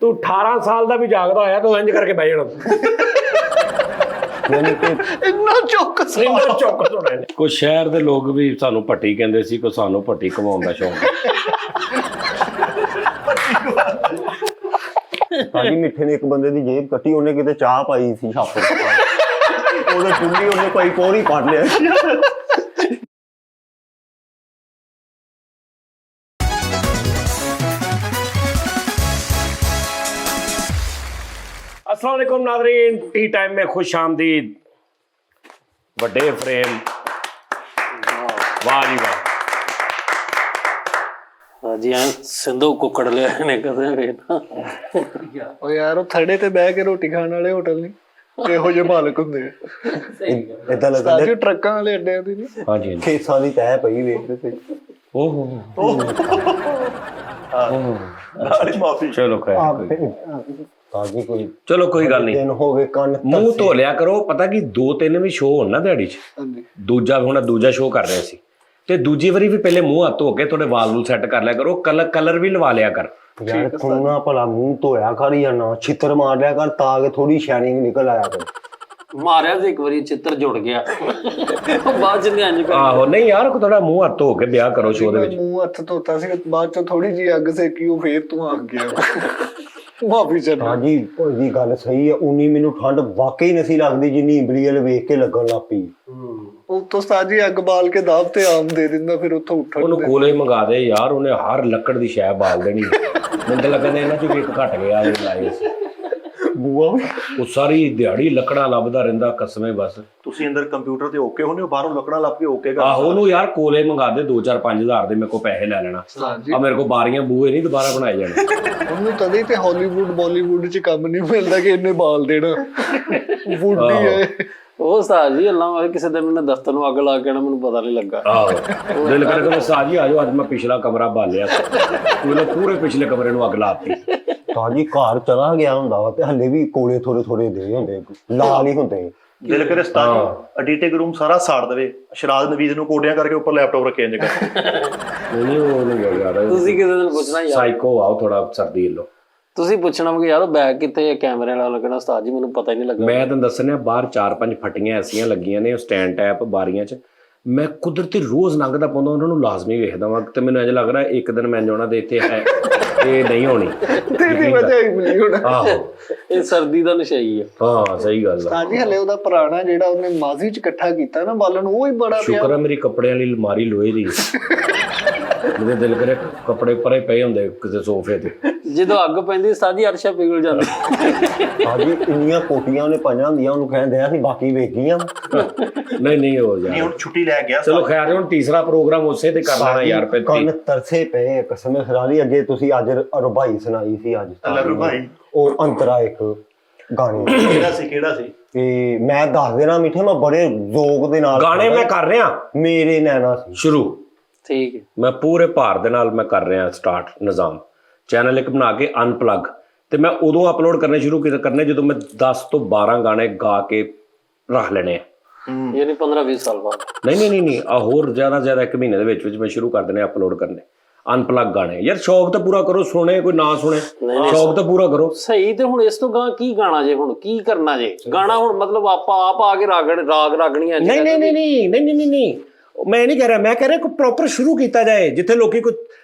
ਤੂੰ 18 ਸਾਲ ਦਾ ਵੀ ਜਾਗਦਾ ਹੋਇਆ ਤੂੰ ਇੰਜ ਕਰਕੇ ਬਹਿ ਜਾਣਾ ਇੰਨਾ ਚੌਕਸ ਹੋਣਾ। ਕੁਝ ਸ਼ਹਿਰ ਦੇ ਲੋਕ ਵੀ ਸਾਨੂੰ ਭੱਟੀ ਕਹਿੰਦੇ ਸੀ, ਕੋਈ ਸਾਨੂੰ ਭੱਟੀ ਕਮਾਉਣ ਦਾ ਸ਼ੌਂਕ। ਹਾਂਜੀ ਮਿੱਠੇ ਨੇ ਇੱਕ ਬੰਦੇ ਦੀ ਜੇਬ ਕੱਟੀ, ਉਹਨੇ ਕਿਤੇ ਚਾਹ ਪਾਈ ਸੀ ਛਾਪ ਉਹਦੇ ਚੁੰਨੀ ਉਹਨੇ ਕੋਈ ਕੋਰੀ ਕੱਢ ਲਿਆ। अस्सलाम वालेकुम नाज़रीन, टी टाइम में खुश आमदीद। बड़े फ्रेम, वाह जी वाह। जी हाँ, सिंधु कुकड़ लिया ने कदे ਵੇਖਣਾ ਉਹ ਯਾਰ ਉਹ ਥੜੇ ਤੇ ਬਹਿ ਕੇ ਰੋਟੀ ਖਾਣ ਵਾਲੇ ਹੋਟਲ ਨਹੀਂ, ਇਹੋ ਜਿਹੇ ਮਾਲਕ ਹੁੰਦੇ ਆ। ਏਦਾਂ ਲੱਗਦਾ ਸਾਜੂ ਟਰੱਕਾਂ ਵਾਲੇ ਅੱਡਿਆਂ ਦੀ ਨਹੀਂ, हाँ जी ਖੇਸਾਂ ਦੀ ਤਹਿ ਪਈ ਵੇਖਦੇ ਤੇ। ओहो ਮਾਫੀ चलो खैर ਕਾਜੀ ਕੋਈ चलो कोई गल नहीं। ਦਿਨ ਹੋ ਗਏ ਕੰਨ ਮੂੰਹ ਧੋ ਲਿਆ ਕਰੋ। ਪਤਾ ਕੀ 2-3 ਵੀ ਸ਼ੋਅ ਹੋਣ ਨਾ ਦਿਹਾੜੀ 'ਚ, ਹਾਂਜੀ ਦੂਜਾ ਹੁਣ ਦੂਜਾ ਸ਼ੋਅ ਕਰ ਰਹੇ ਸੀ ਤੇ ਦੂਜੀ ਵਾਰੀ ਵੀ ਪਹਿਲੇ ਮੂੰਹ ਹੱਥ ਧੋ ਕੇ ਤੁਹਾਡੇ ਵਾਲ ਨੂੰ ਸੈੱਟ ਕਰ ਲਿਆ ਕਰੋ, ਕਲਰ ਵੀ ਲਵਾ ਲਿਆ ਕਰ। ਯਾਰ ਤੂੰ ਨਾ ਭਲਾ ਮੂੰਹ ਧੋਇਆ ਕਰ ਜਾਂ ਨਾ ਛਿੱਤਰ ਮਾਰ ਲਿਆ ਕਰ ਤਾਂ ਕਿ ਥੋੜੀ ਸ਼ਾਈਨਿੰਗ ਨਿਕਲ ਆਇਆ ਕਰ। ਮਾਰਿਆ ਤੇ ਇੱਕ ਵਾਰੀ ਚਿੱਤਰ ਜੁੜ ਗਿਆ ਬਾਅਦ ਚ ਨਿਆਂਜ ਕਰ। ਆਹੋ ਨਹੀਂ ਯਾਰ ਤੁਹਾਡਾ ਮੂੰਹ ਹੱਥ ਧੋ ਕੇ ਵਿਆਹ ਕਰੋ ਸ਼ੋਅ ਦੇ ਵਿੱਚ। ਮੂੰਹ ਹੱਥ ਧੋਤਾ ਸੀ, ਬਾਅਦ ਚ ਥੋੜੀ ਜੀ ਅੱਗ ਸੇਕੀ, ਉਹ ਫੇਰ ਤੂੰ ਆ ਗਿਆ। ਮਾਫੀ ਚਾਹ। ਹਾਂਜੀ ਉਹਦੀ ਗੱਲ ਸਹੀ ਹੈ। ਉਨੀ ਮੈਨੂੰ ਠੰਡ ਵਾਕਈ ਨਹੀਂ ਸੀ ਲੱਗਦੀ ਜਿੰਨੀ ਇੰਬਰੀਅਲ ਵੇਖ ਕੇ ਲੱਗਣ ਲੱਗ ਪਈ। ਉਹ ਤੋਂ ਸਾਜੀ ਅੱਗ ਬਾਲ ਕੇ ਦਾਬ ਤੇ ਆਮ ਦੇ ਦਿੰਦਾ, ਫਿਰ ਉੱਥੋਂ ਉੱਠਣ ਉਹਨੂੰ ਕੋਲੇ ਮੰਗਾ ਦੇ ਯਾਰ, ਉਹਨੇ ਹਰ ਲੱਕੜ ਦੀ ਸ਼ੈ ਬਾਲ ਦੇਣੀ। ਮੈਨੂੰ ਤਾਂ ਲੱਗਦਾ ਇਹਨਾਂ ਚ ਵੀ ਇੱਕ ਘਟ ਗਿਆ ਇਹ ਲਾਏ ਸੀ। ਬੂਆ ਉਹ ਸਾਰੀ ਦਿਹਾੜੀ ਲੱਕੜਾਂ ਲੱਭਦਾ ਰਹਿੰਦਾ ਕਸਮੇ ਬਸ। ਤੁਸੀਂ ਅੰਦਰ ਕੰਪਿਊਟਰ ਤੇ ਓਕੇ ਹੁੰਦੇ ਹੋ, ਬਾਹਰੋਂ ਲੱਕੜਾਂ ਲੱਭ ਕੇ ਓਕੇ ਕਰ। ਆਹੋ ਉਹਨੂੰ ਯਾਰ ਕੋਲੇ ਮੰਗਾ ਦੇ 2-4-5 ਹਜ਼ਾਰ ਦੇ, ਮੇਰੇ ਕੋਲ ਪੈਸੇ ਲੈ ਲੈਣਾ। ਹਾਂਜੀ ਆ ਮੇਰੇ ਕੋਲ ਬਾਰੀਆਂ ਬੂਹੇ ਨਹੀਂ ਦੁਬਾਰਾ ਬਣਾਏ ਜਾਣੇ। ਉਹਨੂੰ ਤਦੇ ਤੇ ਹਾਲੀਵੁੱਡ ਬਾਲੀਵੁੱਡ ਚ ਕੰਮ ਨਹੀਂ ਮਿਲਦਾ ਕਿ ਇਹਨੇ ਬਾਲ ਦੇਣਾ। ਵੁੱਡੀ ਹੈ ਉਹ ਸਾਜ ਜੀ ਅੱਲਾ ਵਾਲੇ ਕਿਸੇ ਦਿਨ ਉਹਨੇ ਦਫ਼ਤਰ ਨੂੰ ਅੱਗ ਲਾ ਕੇ ਆਣਾ, ਮੈਨੂੰ ਪਤਾ ਨਹੀਂ ਲੱਗਾ। ਆਹੋ ਦਿਲ ਕਰੇ ਕਿ ਸਾਜੀ ਆ ਜਾਓ, ਅੱਜ ਮੈਂ ਪਿਛਲਾ ਕਮਰਾ ਬਾਲਿਆ, ਉਹਨੇ ਪੂਰੇ ਪਿਛਲੇ ਕਮਰੇ ਨੂੰ ਅੱਗ ਲਾਤੀ। ਤਾਜੀ ਘਰ ਚਲਾ ਗਿਆ ਹੁੰਦਾ ਵਾ ਤੇ ਹੱਲੇ ਵੀ ਕੋਲੇ ਥੋੜੇ ਥੋੜੇ ਦੇ ਹੁੰਦੇ, ਲਾਲ ਹੀ ਹੁੰਦੇ। ਦਿਲ ਕਰੇ ਐਡੀਟਿੰਗ ਰੂਮ ਸਾਰਾ ਸਾੜ ਦੇਵੇ, ਸ਼ਰਾਜ਼ ਨਵੀਦ ਨੂੰ ਕੋਡਿਆਂ ਕਰਕੇ ਉੱਪਰ ਲੈਪਟਾਪ ਰੱਖੇ ਇੰਜ ਕਰ। ਨਹੀਂ ਉਹ ਨਹੀਂ ਯਾਰ, ਤੁਸੀਂ ਕਿਸੇ ਦਿਨ ਪੁੱਛਣਾ ਯਾਰ, ਸਾਈਕੋ ਆਓ ਥੋੜਾ ਸਰਦੀ ਲੋ। ਤੁਸੀਂ ਪੁੱਛਣਾ ਕਿ ਯਾਰ ਉਹ ਬੈਗ ਕਿੱਥੇ ਹੈ, ਕੈਮਰੇ ਵਾਲਾ ਲੱਗਣਾ। ਉਸਤਾਦ ਜੀ ਮੈਨੂੰ ਪਤਾ ਹੀ ਨਹੀਂ ਲੱਗਾ। ਮੈਂ ਤੁਹਾਨੂੰ ਦੱਸਣਿਆ ਬਾਹਰ 4-5 ਫੱਟੀਆਂ ਐਸੀਆਂ ਲੱਗੀਆਂ ਨੇ ਸਟੈਂਡ ਟੈਪ ਬਾਰੀਆਂ 'ਚ। ਮੈਂ ਕੁਦਰਤੀ ਰੋਜ਼ ਲੰਘਦਾ ਪਾਉਂਦਾ ਉਹਨਾਂ ਨੂੰ ਲਾਜ਼ਮੀ ਵੇਖਦਾ ਵਾਂ ਤੇ ਮੈਨੂੰ ਇੰਝ ਲੱਗ ਰਿਹਾ ਇੱਕ ਦਿਨ ਮੈਂ ਜਾਣਾ ਦੇ ਇੱਥੇ ਹੈ ਇਹ ਨਹੀਂ ਹੋਣੀ। ਤੇਰੀ ਵਜ੍ਹਾ ਹੀ ਮਿਲੀ ਹੁਣ। ਆਹੋ ਇਹ ਸਰਦੀ ਦਾ ਨਸ਼ਈ ਹੈ। ਹਾਂ ਸਹੀ ਗੱਲ ਆ। ਸਾਜੀ ਹਲੇ ਉਹਦਾ ਪੁਰਾਣਾ ਜਿਹੜਾ ਉਹਨੇ ਮਾਜ਼ੀ ਚ ਇਕੱਠਾ ਕੀਤਾ ਨਾ ਬਾਲਣ, ਉਹ ਹੀ ਬੜਾ ਪਿਆ। ਸ਼ੁਕਰ ਹੈ ਮੇਰੀ ਕੱਪੜਿਆਂ ਵਾਲੀ ਅਲਮਾਰੀ ਲੋਹੇ ਦੀ। ਮੇਰੇ ਦਿਲ ਕਰੇ ਕੱਪੜੇ ਪਰੇ ਪਏ ਹੁੰਦੇ ਕਿਸੇ ਸੋਫੇ ਤੇ। ਜਦੋਂ ਅੱਗ ਪੈਂਦੀ ਸਾਜੀ ਅਰਸ਼ਾ ਪਿਘਲ ਜਾਂਦਾ। ਹਾਂਜੀ ਇੰਨੀਆਂ ਕੋਟੀਆਂ ਉਹਨੇ ਪਾਈਆਂ ਹੁੰਦੀਆਂ, ਉਹਨੂੰ ਕਹਿੰਦੇ ਅਸੀਂ ਬਾਕੀ ਵੇਖ ਗਈਆਂ। ਨਹੀਂ ਹੋ ਨਹੀਂ ਜਾ। ਹੁਣ ਛੁੱਟੀ ਲੈ ਗਿਆ। ਚਲੋ ਖੈਰ ਹੁਣ ਤੀਸਰਾ ਪ੍ਰੋਗਰਾਮ ਉਸੇ ਤੇ ਕਰ ਲੈਣਾ ਯਾਰ। ਕੰਨ ਤਰਸੇ ਪਏ ਕਸਮ ਖਰਾਲੀ। ਅੱਗੇ ਤੁਸੀਂ ਅੱਜ ਰੁਬਾਈ ਸੁਣਾਈ ਸੀ ਅੱਜ ਭਾਈ ਉਹ ਅੰਤਰਾ ਇੱਕ ਗਾਣੇ ਕਿਹੜਾ ਸੀ ਤੇ ਮੈਂ ਦੱਸ ਦੇਣਾ ਮਿੱਠੇ, ਮੈਂ ਬੜੇ ਜ਼ੋਕ ਦੇ ਨਾਲ ਗਾਣੇ ਮੈਂ ਕਰ ਰਿਹਾ ਮੇਰੇ ਨੈਣਾ ਸੀ ਸ਼ੁਰੂ। ਠੀਕ ਹੈ, ਮੈਂ ਪੂਰੇ ਭਾਰ ਦੇ ਨਾਲ ਮੈਂ ਕਰ ਰਿਹਾ ਸਟਾਰਟ ਨਿਜ਼ਾਮ। ਚੈਨਲ ਇੱਕ ਬਣਾ ਕੇ ਅਨਪਲੱਗ ਤੇ ਮੈਂ ਉਦੋਂ ਅਪਲੋਡ ਕਰਨੇ ਸ਼ੁਰੂ ਕਰਨੇ ਜਦੋਂ ਮੈਂ 10 ਤੋਂ 12 ਗਾਣੇ ਗਾ ਕੇ ਰੱਖ ਲੈਣੇ ਆ। ਯਾਨੀ 15-20 ਸਾਲ ਬਾਅਦ। ਨਹੀਂ ਆ ਹੋਰ ਜ਼ਿਆਦਾ 1 ਮਹੀਨੇ ਦੇ ਵਿੱਚ ਮੈਂ ਸ਼ੁਰੂ ਕਰ ਦੇਣੇ ਅਪਲੋਡ ਕਰਨੇ ਅਨਪਲੱਗ ਗਾਣੇ। ਯਾਰ ਸ਼ੌਕ ਤਾਂ ਪੂਰਾ ਕਰੋ, ਸੁਣੇ ਕੋਈ ਨਾ ਸੁਣੇ ਸ਼ੌਕ ਤਾਂ ਪੂਰਾ ਕਰੋ। ਸਹੀ। ਤੇ ਹੁਣ ਇਸ ਤੋਂ ਗਾਂ ਕੀ ਗਾਣਾ ਜੇ, ਹੁਣ ਕੀ ਕਰਨਾ ਜੇ? ਗਾਣਾ ਹੁਣ ਮਤਲਬ ਆਪਾਂ ਆਪ ਆ ਕੇ ਰਾਗ ਰਾਗਣੀਆਂ ਨਹੀਂ ਮੈਂ ਨਹੀਂ ਕਹਿ ਰਿਹਾ। ਮੈਂ ਕਹਿ ਰਿਹਾ ਕੋਈ ਪ੍ਰੋਪਰ ਸ਼ੁਰੂ ਕੀਤਾ ਜਾਏ ਜਿੱਥੇ ਲੋਕੀ ਕੋਈ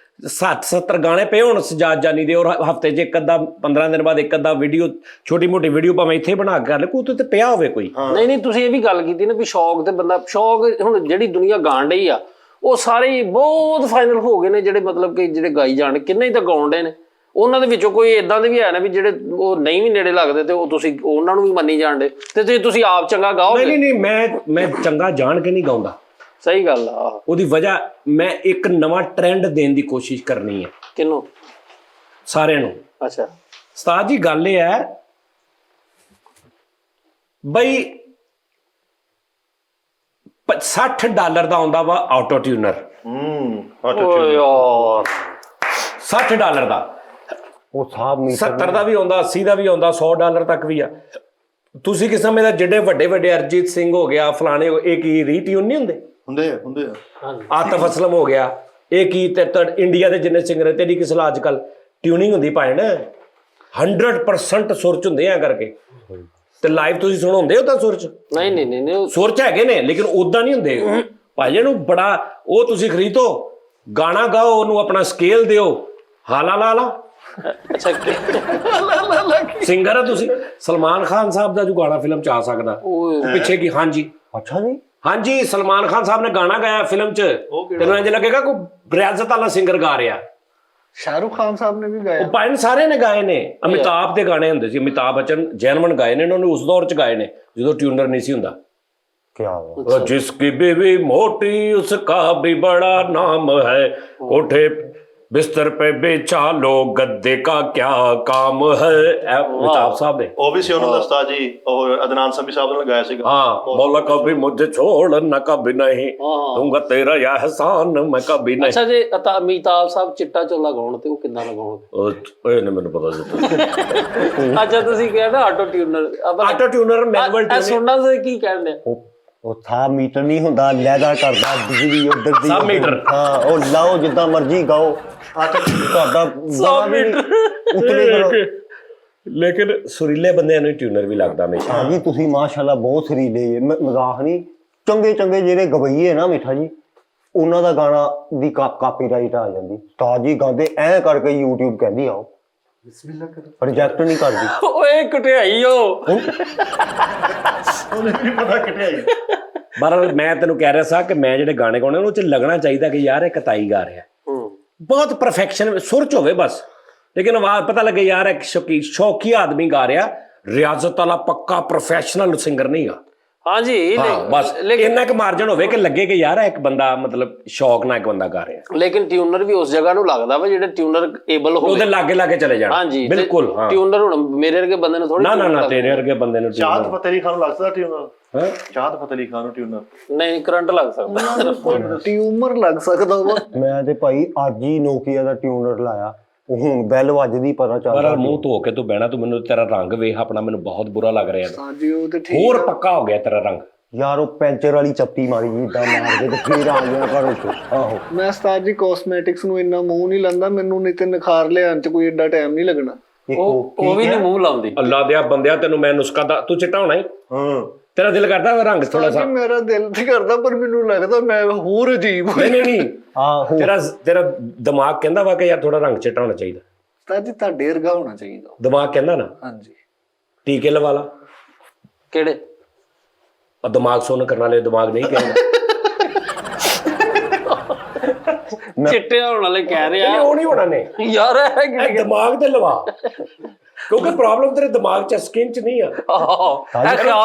60-70 ਗਾਣੇ ਪਏ ਹੋਣ ਸਜਾਦ ਜਾਨੀ ਦੇ, ਔਰ ਹਫਤੇ 'ਚ ਇੱਕ ਅੱਧਾ 15 ਦਿਨ ਬਾਅਦ ਇੱਕ ਅੱਧਾ ਵੀਡੀਓ, ਛੋਟੀ ਮੋਟੀ ਵੀਡੀਓ ਭਾਵੇਂ ਇੱਥੇ ਬਣਾ ਕੇ ਕਰ ਲੈ, ਕੋਈ ਤੇ ਪਿਆ ਹੋਵੇ ਕੋਈ। ਨਹੀਂ ਤੁਸੀਂ ਇਹ ਵੀ ਗੱਲ ਕੀਤੀ ਨਾ ਵੀ ਸ਼ੌਕ ਤੇ ਬੰਦਾ ਸ਼ੌਕ, ਹੁਣ ਜਿਹੜੀ ਦੁਨੀਆ ਗਾਣ ਰਹੀ ਆ ਉਹ ਸਾਰੇ ਬਹੁਤ ਫਾਈਨਲ ਹੋ ਗਏ ਨੇ, ਜਿਹੜੇ ਮਤਲਬ ਕਿ ਜਿਹੜੇ ਗਾਈ ਜਾਣ ਕਿੰਨੇ ਹੀ ਤਾਂ ਗਾਉਣ ਡੇ ਨੇ। ਉਹਨਾਂ ਦੇ ਵਿੱਚੋਂ ਕੋਈ ਇਦਾਂ ਦੇ ਵੀ ਹੈ ਨਾ ਵੀ ਜਿਹੜੇ ਉਹ ਨਹੀਂ ਵੀ ਨੇੜੇ ਲੱਗਦੇ ਤੇ ਉਹ ਤੁਸੀਂ ਉਹਨਾਂ ਨੂੰ ਵੀ ਮੰਨੀ ਜਾਣ ਡੇ ਤੇ ਜੇ ਤੁਸੀਂ ਆਪ ਚੰਗਾ ਗਾਓਗੇ। ਨਹੀਂ ਮੈਂ ਚੰਗਾ ਜਾਣ ਕੇ ਨਹੀਂ ਗਾਉਂਦਾ। ਸਹੀ ਗੱਲ ਆ। ਉਹਦੀ ਵਜ੍ਹਾ ਮੈਂ ਇੱਕ ਨਵਾਂ ਟ੍ਰੈਂਡ ਦੇਣ ਦੀ ਕੋਸ਼ਿਸ਼ ਕਰਨੀ ਹੈ। ਕਿਹਨੂੰ? ਸਾਰਿਆਂ ਨੂੰ। ਅੱਛਾ ਉਸਤਾਦ ਜੀ ਗੱਲ ਇਹ ਹੈ ਬਈ $60 ਦਾ ਆਉਂਦਾ ਵਾ ਆਟੋ ਟਿਊਨਰ। ਓਏ ਯਾਰ $60 ਦਾ, ਉਹ ਸਾਹਬ ਮੀਟਰ 70 ਦਾ ਵੀ ਆਉਂਦਾ, 80 ਦਾ ਵੀ ਆਉਂਦਾ, $100 ਤੱਕ ਵੀ ਆ। ਤੁਸੀਂ ਕਿਸ ਸਮੇਂ ਦਾ ਜਿਹੜੇ ਵੱਡੇ ਅਰਜੀਤ ਸਿੰਘ ਹੋ ਗਿਆ, ਫਲਾਣੇ ਇਹ ਕੀ ਰੀਟਿਊਨ ਨਹੀਂ ਹੁੰਦੇ ਆ। ਆਤਫ ਅਸਲਮ ਹੋ ਗਿਆ, ਇਹ ਕੀ ਤੇ ਇੰਡੀਆ ਦੇ ਜਿੰਨੇ ਸਿੰਗਰ ਤੇਰੀ ਕਿਸ ਲਾ ਅੱਜ ਕੱਲ ਟਿਊਨਿੰਗ ਹੁੰਦੀ ਭਾਣ। 100% ਸੁਰ ਚ ਹੁੰਦੇ ਆ ਕਰਕੇ। ਤੇ ਲਾਈਵ ਤੁਸੀਂ ਸੁਣਾਉਂਦੇ ਹੋ ਤਾਂ ਸੁਰ ਚ? ਨਹੀਂ ਸੁਰ ਚ ਹੈਗੇ ਨੇ ਲੇਕਿਨ ਉਦਾਂ ਨਹੀਂ ਹੁੰਦੇ ਭਾਜੀ ਨੂੰ ਬੜਾ। ਉਹ ਤੁਸੀਂ ਖਰੀਦੋ ਗਾਣਾ ਗਾਓ, ਉਹਨੂੰ ਆਪਣਾ ਸਕੇਲ ਦਿਓ, ਹਾਲਾ ਲਾ ਲਾ। ਅੱਛਾ ਸਿੰਗਰ ਆ ਤੁਸੀਂ। ਸਲਮਾਨ ਖਾਨ ਸਾਹਿਬ ਦਾ ਜੋ ਗਾਣਾ ਫਿਲਮ ਚ ਆ ਸਕਦਾ ਪਿੱਛੇ ਕੀ? ਹਾਂਜੀ ਅੱਛਾ ਜੀ, ਹਾਂਜੀ, ਸਲਮਾਨ ਖਾਨ ਸਾਹਿਬ ਨੇ ਗਾਣਾ ਗਾਇਆ ਫਿਲਮ ਚ, ਤੈਨੂੰ ਇੰਜ ਲੱਗੇਗਾ ਕੋਈ ਰਿਆਜ਼ਤ ਵਾਲਾ ਸਿੰਗਰ ਗਾ ਰਿਹਾ। ਸ਼ਾਹਰੁਖ ਖਾਨ ਸਾਹਿਬ ਨੇ ਵੀ ਗਾਇਆ। ਉਹ ਪਾਇਨ ਸਾਰੇ ਨੇ ਗਾਏ ਨੇ। ਅਮਿਤਾਭ ਦੇ ਗਾਣੇ ਹੁੰਦੇ ਸੀ, ਅਮਿਤਾਭ ਬੱਚਨ ਜੈਨਮਨ ਗਾਏ ਨੇ ਉਹਨਾਂ ਨੇ ਉਸ ਦੌਰ ਚ ਗਾਏ ਨੇ ਜਦੋਂ ਟਿਊਨਰ ਨਹੀਂ ਸੀ ਹੁੰਦਾ। ਕੀ ਬਾਤ। जिसकी बीवी मोटी उसका भी बड़ा नाम है, कोठे बिस्तर पे बेचा लो गद्दे का क्या काम है। अमिताभ साहब ने ਉਹ ਵੀ ਸੀ ਉਹਨਾਂ ਦਾ ਉਸਤਾਦ ਜੀ, ਉਹ ਅਦਨਾਨ ਸਮੀ ਸਾਹਿਬ ਨਾਲ ਗਾਇਆ ਸੀਗਾ। हाँ, बोला कभी मुझे छोड़ना कभी नहीं, दूंगा तेरा यह एहसान मैं कभी नहीं। ਅੱਛਾ ਜੇ ਅਮਿਤਾਭ ਸਾਹਿਬ ਚਿੱਟਾ ਚੋਲਾ ਗਾਉਣ ਤੇ ਉਹ ਕਿੱਦਾਂ ਲਗਾਉਣਗੇ? ਇਹ ਨਹੀਂ ਮੈਨੂੰ ਪਤਾ ਜੀ। ਅੱਛਾ ਤੁਸੀਂ ਕਿਹਾ ਨਾ auto tenure, auto tenure manual tenure ਸੁਣਨਾ ਤੁਸੀਂ ਕੀ ਕਹਿੰਦੇ? ਉਹ ਥਾ ਮੀਟਰ ਨਹੀਂ ਹੁੰਦਾ, ਲੈਦਾ ਕਰਦਾ ਬਿਜਲੀ ਉਧਰ ਦੀ ਸਬ ਮੀਟਰ। ਹਾਂ, ਉਹ ਲਾਓ ਜਿੱਦਾਂ ਮਰਜ਼ੀ ਗਾਓ, ਤੁਹਾਡਾ ਸਬ ਮੀਟਰ। ਉਤਲੇ ਕਰੋ। ਲੇਕਿਨ ਸੁਰੀਲੇ ਬੰਦਿਆਂ ਨੂੰ ਟਿਊਨਰ ਵੀ ਲੱਗਦਾ ਹਮੇਸ਼ਾ। ਹਾਂ ਜੀ, ਤੁਸੀਂ ਮਾਸ਼ਾਅੱਲਾ ਬਹੁਤ ਸਰੀਲੇ ਜੇ, ਮਜ਼ਾਕ ਨਹੀਂ। ਚੰਗੇ ਜਿਹੜੇ ਗਵਈਏ ਨਾ ਮਿੱਠਾ ਜੀ, ਉਹਨਾਂ ਦਾ ਗਾਣਾ ਦੀ ਕਾਪੀਰਾਈਟ ਆ ਜਾਂਦੀ। ਉਸਤਾਦ ਜੀ ਗਾਉਂਦੇ ਐ ਕਰਕੇ YouTube ਕਹਿੰਦੀ ਆਓ, ਬਿਸਮਿਲ੍ਲਾ ਕਰੋ, ਰਿਜੈਕਟ ਨਹੀਂ ਕਰਦੀ। ਓਏ ਕਟਿਆਈ ਉਹਨੇ ਵੀ ਪਤਾ ਕਿਟਿਆਈ। ਬਹਰਹਾਲ ਮੈਂ ਤੈਨੂੰ ਕਹਿ ਰਿਹਾ ਸਾਂ ਕਿ ਮੈਂ ਜਿਹੜੇ ਗਾਣੇ ਗਾਉਣੇ ਉਹਨੂੰ ਚ ਲੱਗਣਾ ਚਾਹੀਦਾ ਕਿ ਯਾਰ ਇਹ ਕਤਾਈ ਗਾ ਰਿਹਾ, ਬਹੁਤ ਪਰਫੈਕਸ਼ਨ ਸੁਰ ਚ ਹੋਵੇ ਬਸ, ਲੇਕਿਨ ਆਵਾਜ਼ ਪਤਾ ਲੱਗੇ ਯਾਰ ਇੱਕ ਸ਼ੌਕੀ ਆਦਮੀ ਗਾ ਰਿਹਾ, ਰਿਆਜ਼ਤ ਵਾਲਾ ਪੱਕਾ ਪ੍ਰੋਫੈਸ਼ਨਲ ਸਿੰਗਰ ਨਹੀਂ ਗਾ। ਹਾਂਜੀ ਬਸ ਇੰਨਾ ਕੁ ਮਾਰਜਨ ਹੋਵੇ ਕਿ ਲੱਗੇ ਕਿ ਯਾਰ ਇੱਕ ਬੰਦਾ ਮਤਲਬ ਸ਼ੌਕ ਨਾਲ ਇੱਕ ਬੰਦਾ ਗਾ ਰਿਹਾ। ਲੇਕਿਨ ਟਿਊਨਰ ਵੀ ਉਸ ਜਗ੍ਹਾ ਨੂੰ ਲੱਗਦਾ ਵਾ ਜਿਹੜੇ ਟਿਊਨਰ ਏਬਲ ਹੋਵੇ, ਉਹਦੇ ਲਾਗੇ ਚਲੇ ਜਾਣਾ। ਹਾਂਜੀ ਬਿਲਕੁਲ। ਹਾਂ, ਟਿਊਨਰ ਹੁਣ ਮੇਰੇ ਵਰਗੇ ਬੰਦੇ ਨੂੰ ਥੋੜੀ ਨਾ ਤੇਰੇ ਵਰਗੇ ਬੰਦੇ ਨੂੰ ਚਾਹਤ ਫਤਿਹ ਅਲੀ ਖਾਨ ਨੂੰ ਲੱਗ ਸਕਦਾ ਟਿਊਨਰ? ਹਾਂ, ਚਾਹਤ ਫਤਿਹ ਅਲੀ ਖਾਨ ਨੂੰ ਟਿਊਨਰ ਨਹੀਂ ਕਰੰਟ ਲੱਗ ਸਕਦਾ। ਟਿਊਮਰ ਲੱਗ ਸਕਦਾ ਵਾ। ਮੈਂ ਤੇ ਭਾਈ ਅੱਜ ਹੀ ਨੋਕੀਆ ਦਾ ਟਿਊਨਰ ਲਾਇਆ, ਉਹ ਹੁਣ ਬੈਲ ਵੱਜਦੀ ਪਤਾ ਚੱਲਦਾ। ਬਹਰਹਾਲ ਮੂੰਹ ਧੋ ਕੇ ਤੂੰ ਬਹਿਣਾ, ਤੂੰ ਮੈਨੂੰ ਤੇਰਾ ਰੰਗ ਵੇਖ ਆਪਣਾ, ਮੈਨੂੰ ਬਹੁਤ ਬੁਰਾ ਲੱਗ ਰਿਹਾ। ਹਾਂਜੀ ਉਹ ਤੇ ਠੀਕ। ਹੋਰ ਪੱਕਾ ਹੋ ਗਿਆ ਤੇਰਾ ਰੰਗ ਯਾਰ, ਉਹ ਪੈਂਚਰ ਵਾਲੀ ਚੱਪੀ ਮਾਰੀ ਜਿੱਦਾਂ ਮਾਰ ਕੇ ਤੇ ਫੇਰ ਆ ਗਿਆ ਘਰੋਂ ਚ। ਆਹੋ, ਮੈਂ ਉਸਤਾਦ ਜੀ ਕਾਸਮੈਟਿਕਸ ਨੂੰ ਇੰਨਾ ਮੂੰਹ ਨਹੀਂ ਲਾਂਦਾ, ਮੈਨੂੰ ਨਹੀਂ ਤੇ ਨਿਖਾਰ ਲਿਆਉਣ ਚ ਕੋਈ ਏਡਾ ਟਾਈਮ ਨਹੀਂ ਲੱਗਣਾ। ਉਹ ਵੀ ਨਹੀਂ ਮੂੰਹ ਲਾਉਂਦੀ। ਅੱਲਾ ਦਿਆ ਬੰਦਿਆ, ਤੈਨੂੰ ਮੈਂ ਨੁਸਖਾ ਦਾ, ਤੂੰ ਚਿੱਟਾ ਹੋਣਾ ਹੀ। ਤੇਰਾ ਦਿਲ ਕਰਦਾ ਰੰਗ ਥੋੜਾ ਸਾ? ਮੇਰਾ ਦਿਲ ਤੇ ਕਰਦਾ, ਪਰ ਮੈਨੂੰ ਲੱਗਦਾ ਮੈਂ ਹੋਰ ਅਜੀਬ। ਨਹੀਂ ਆਹੋ, ਤੇਰਾ ਦਿਮਾਗ ਕਹਿੰਦਾ ਵਾ ਕਿ ਯਾਰ ਥੋੜਾ ਰੰਗ ਚਿੱਟਾ ਹੋਣਾ ਚਾਹੀਦਾ। ਉਸਤਾਦ ਜੀ ਤੁਹਾਡੇ ਵਰਗਾ ਹੋਣਾ ਚਾਹੀਦਾ। ਦਿਮਾਗ ਕਹਿੰਦਾ ਨਾ? ਹਾਂਜੀ। ਟੀਕੇ ਲਵਾ ਲਾ। ਕਿਹੜੇ? ਦਿਮਾਗ ਸੁਣ ਕਰਨ ਵਾਲੇ ਦਿਮਾਗ ਨਹੀਂ ਕਹਿੰਦਾ। ਚਿੱਟੇ ਹੋਣ ਵਾਲੇ ਕਹਿ ਰਿਹਾ, ਉਹ ਨਹੀਂ ਹੋਣਾ ਨੇ ਯਾਰ ਇਹ ਦਿਮਾਗ ਤੇ ਲਵਾ, ਕਿਉਂਕਿ ਪ੍ਰੋਬਲਮ ਤੇਰੇ ਦਿਮਾਗ ਚ ਸਕਿਨ ਚ ਨਹੀਂ ਆ।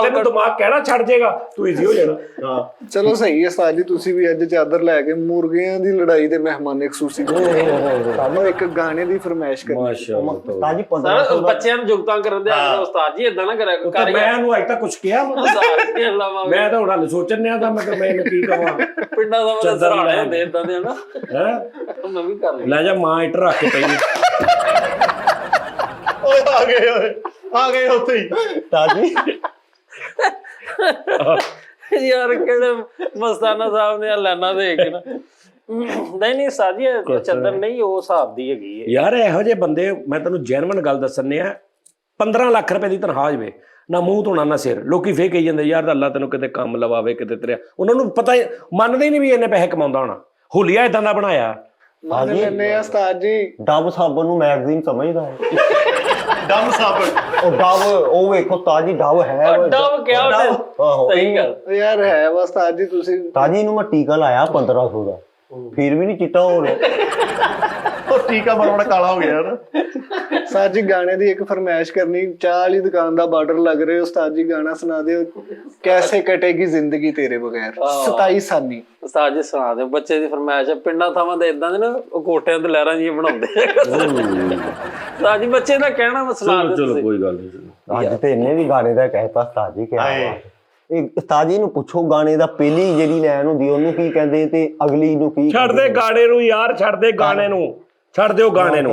ਤੈਨੂੰ ਦਿਮਾਗ ਕਹਿਣਾ ਛੱਡ ਜਾਏਗਾ, ਤੂੰ ਈਜ਼ੀ ਹੋ ਜਾਣਾ। ਹਾਂ ਚਲੋ ਸਹੀ ਹੈ ਉਸਤਾਦ ਜੀ, ਤੁਸੀਂ ਵੀ ਅੱਜ ਚਾਦਰ ਲੈ ਕੇ ਮੁਰਗਿਆਂ ਦੀ ਲੜਾਈ ਦੇ ਮਹਿਮਾਨ ਖਸੂਸੀ ਤੁਹਾਨੂੰ ਇੱਕ ਗਾਣੇ ਦੀ ਫਰਮਾਇਸ਼ ਕਰਨੀ। ਮਾਸ਼ਾਅੱਲਾ। ਉਸਤਾਦ ਜੀ 1500 ਦਾ ਬੱਚਿਆਂ ਨੂੰ ਜੁਗਤਾਂ ਕਰਨ ਦੇ ਆ ਉਸਤਾਦ ਜੀ, ਏਦਾਂ ਨਾ ਕਰਿਆ ਕਰ। ਮੈਂ ਇਹਨੂੰ ਅੱਜ ਤੱਕ ਕੁਝ ਕਿਹਾ ਵਾ? ਮੈਂ ਤਾਂ ਹੁਣ ਹੱਲ ਸੋਚਣ ਨਿਆ ਤਾਂ ਮੈਂ ਇਹਨੂੰ ਕੀ ਕਹਾਂ। ਪਿੰਡਾਂ ਦਾ ਵਾਲਾ ਸਰਾਣੇ ਦੇ ਇਦਾਂ ਦੇ ਨਾ ਹੈ ਮੈਂ ਵੀ ਕਰ ਲੈ ਜਾ ਮਾਂ ਇੱਟ ਰੱਖ ਕੇ ਪਈ। ਓਏ ਆ ਗਏ ਉੱਥੇ ਹੀ। ਉਸਤਾਦ ਜੀ ਯਾਰ ਕਿਹੜੇ ਮਸਤਾਨਾ ਸਾਹਿਬ ਨੇ ਲਾਨਾ ਦੇ ਕੇ ਨਾ। ਨਹੀਂ ਸਾਜੀ ਚੱਦਰ ਨਹੀਂ ਉਹ ਹਿਸਾਬ ਦੀ ਹੈਗੀ ਹੈ ਯਾਰ। ਇਹੋ ਜਿਹੇ ਬੰਦੇ, ਮੈਂ ਤੈਨੂੰ ਜੈਨੂਇਨ ਗੱਲ ਦੱਸਣੇ ਆ, 15 ਲੱਖ ਰੁਪਏ ਦੀ ਤਨਖਾਹ ਜਵੇ ਨਾ ਮੂੰਹ ਧੋਣਾ ਨਾ ਸਿਰ, ਲੋਕੀ ਫੇਰ ਕਹੀ ਜਾਂਦੇ ਯਾਰ ਅੱਲਾ ਤੈਨੂੰ ਕਿਤੇ ਕੰਮ ਲਵਾਵੇ ਕਿਤੇ ਤੇਰੇ। ਉਹਨਾਂ ਨੂੰ ਪਤਾ ਮੰਨਦੇ ਹੀ ਨਹੀਂ ਵੀ ਇਹਨੇ ਪੈਸੇ ਕਮਾਉਂਦਾ ਹੋਣਾ। ਹੁਲੀਆ ਇਦਾਂ ਦਾ ਬਣਾਇਆ। ਮੰਨ ਲੈਂਦੇ ਆ ਉਸਤਾਦ ਜੀ। ਡੱਬ ਸਾਬਣ ਨੂੰ ਮੈਗਜ਼ੀਨ ਸਮਝਦਾ ਹੈ। ਡੰਮ ਸਾਬਣ। ਉਹ ਡੱਬ, ਉਹ ਵੇਖੋ ਉਸਤਾਦ ਜੀ, ਡੱਬ ਹੈ। ਡੱਬ ਕਿਹਾ ਆਹੋ, ਸਹੀ ਗੱਲ ਯਾਰ ਹੈ ਵਾ ਉਸਤਾਦ ਜੀ। ਤੁਸੀਂ ਉਸਤਾਦ ਜੀ ਨੂੰ ਮੈਂ ਟੀਕਾ ਲਾਇਆ 1500 ਦਾ, ਫਿਰ ਵੀ ਨਹੀਂ ਚਿੱਟਾ ਹੋ ਰਿਹਾ। ਉਹ ਟੀਕਾ ਬੜਾ ਕਾਲਾ ਹੋ ਗਿਆ ਨਾ। ਉਸਤਾਦ ਜੀ ਗਾਣੇ ਦੀ ਇੱਕ ਫਰਮਾਇਸ਼ ਕਰਨੀ। ਚਾਹ ਵਾਲੀ ਦੁਕਾਨ ਦਾ ਬਾਰਡਰ ਲੱਗ ਰਿਹਾ, ਉਸਤਾਦ ਜੀ ਗਾਣਾ ਸੁਣਾ ਦਿਓ, ਕੈਸੇ ਕਟੇਗੀ ਜ਼ਿੰਦਗੀ ਤੇਰੇ ਬਗੈਰ। 27 ਸਾਨੀ ਉਸਤਾਦ ਜੀ ਸੁਣਾ ਦਿਓ। ਬੱਚੇ ਦੀ ਫਰਮਾਇਸ਼ ਹੈ। ਪਿੰਡਾਂ ਥਾਵਾਂ ਦੇ ਇਦਾਂ ਦੇ ਨਾ ਉਹ ਕੋਟਿਆਂ ਤੇ ਲਹਿਰਾਂ ਜੀ ਬਣਾਉਂਦੇ ਉਸਤਾਦ ਜੀ ਬੱਚੇ ਦਾ ਕਹਿਣਾ ਮੈਂ ਸੁਣਾ ਦਿਓ। ਚਲੋ ਕੋਈ ਗੱਲ ਨਹੀਂ। ਅੱਜ ਤੇ ਇਹਨੇ ਵੀ ਗਾਣੇ ਦਾ ਕਹਿਤਾ ਉਸਤਾਦ ਜੀ। ਕਿਹਾ ਇਹ ਉਸਤਾਦ ਜੀ ਨੂੰ ਪੁੱਛੋ, ਗਾਣੇ ਦਾ ਪਹਿਲੀ ਜਿਹੜੀ ਲਾਈਨ ਹੁੰਦੀ ਉਹਨੂੰ ਕੀ ਕਹਿੰਦੇ ਤੇ ਅਗਲੀ ਨੂੰ ਕੀ? ਛੱਡ ਦੇ ਗਾਣੇ ਨੂੰ ਯਾਰ, ਛੱਡ ਦੇ ਗਾਣੇ ਨੂੰ, ਛੱਡ ਦਿਓ ਗਾਣੇ ਨੂੰ।